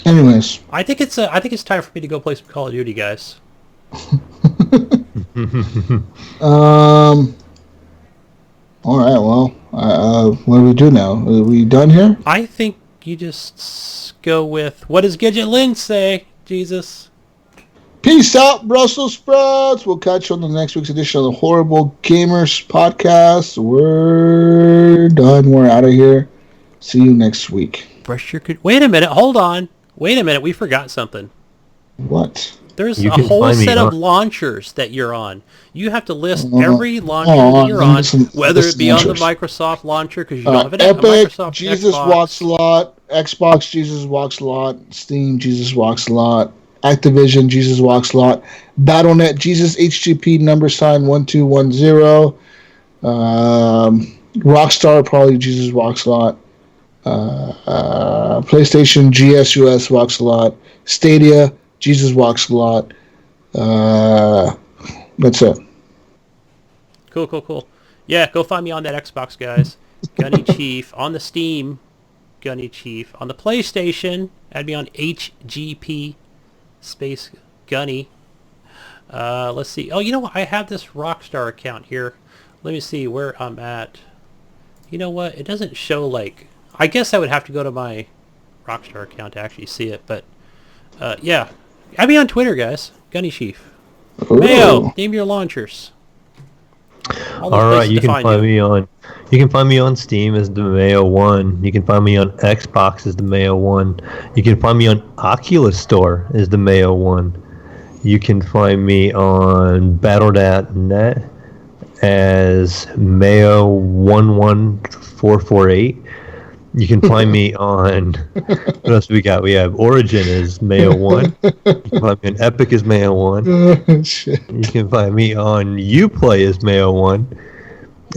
Anyways, I think it's time for me to go play some Call of Duty, guys. All right. Well, what do we do now? Are we done here? I think you just go with what does Gidget Lynn say? Jesus. Peace out, Brussels sprouts. We'll catch you on the next week's edition of the Horrible Gamers podcast. We're done. We're out of here. See you next week. Brush your... Wait a minute. Hold on. Wait a minute. We forgot something. What? There's a whole set of launchers that you're on. You have to list every launcher that you're on, whether it be on the Microsoft launcher, because you don't have Epic, Microsoft, Jesus Xbox. Walks a Lot, Xbox, Jesus Walks a Lot, Steam, Jesus Walks a Lot, Activision, Jesus Walks a Lot, Battle.net, Jesus HGP #1210, Rockstar, probably Jesus Walks a Lot, PlayStation, GSUS Walks a Lot, Stadia, Jesus Walks a Lot. That's it. Cool. Yeah, go find me on that Xbox, guys. Gunny Chief. On the Steam, Gunny Chief. On the PlayStation, add me on HGP space Gunny. Let's see. Oh, you know what? I have this Rockstar account here. Let me see where I'm at. You know what? It doesn't show, like... I guess I would have to go to my Rockstar account to actually see it, but... yeah. Add me on Twitter, guys. Gunny Chief. Ooh. Mayo, name your launchers. All right, you can find me on Steam as the Mayo 1. You can find me on Xbox as the Mayo 1. You can find me on Oculus Store as the Mayo 1. You can find me on battle.net as Mayo11448. You can find me on, what else we got? We have Origin as Mayo1. You can find me on Epic as Mayo1. Shit. You can find me on Uplay as Mayo1.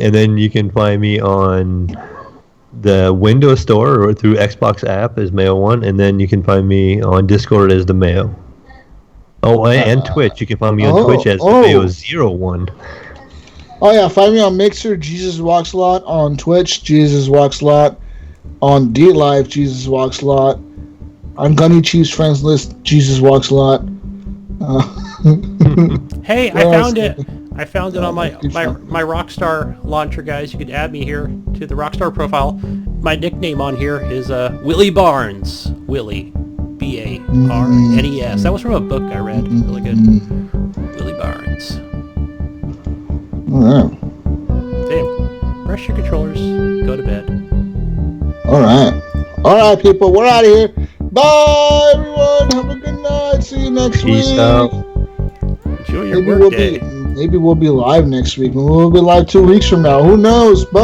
And then you can find me on the Windows Store or through Xbox app as Mayo1. And then you can find me on Discord as the Mayo. Oh, and Twitch. You can find me on Twitch as the Mayo01. Oh, yeah. Find me on Mixer, Jesus Walks a Lot. On Twitch, Jesus Walks a Lot. On DLive, Jesus Walks a Lot. On Gunny Chief's friends list, Jesus Walks a Lot. Hey, I found it. I found it on my Rockstar launcher, guys. You could add me here to the Rockstar profile. My nickname on here is Willie Barnes. Willie. B-A-R-N-E-S. That was from a book I read. Really good. Willie Barnes. All right. Damn. Brush your controllers. Go to bed. All right, people. We're out of here. Bye, everyone. Have a good night. See you next week. Peace out. Enjoy your workday. Maybe we'll be live next week. Maybe we'll be live 2 weeks from now. Who knows? Bye.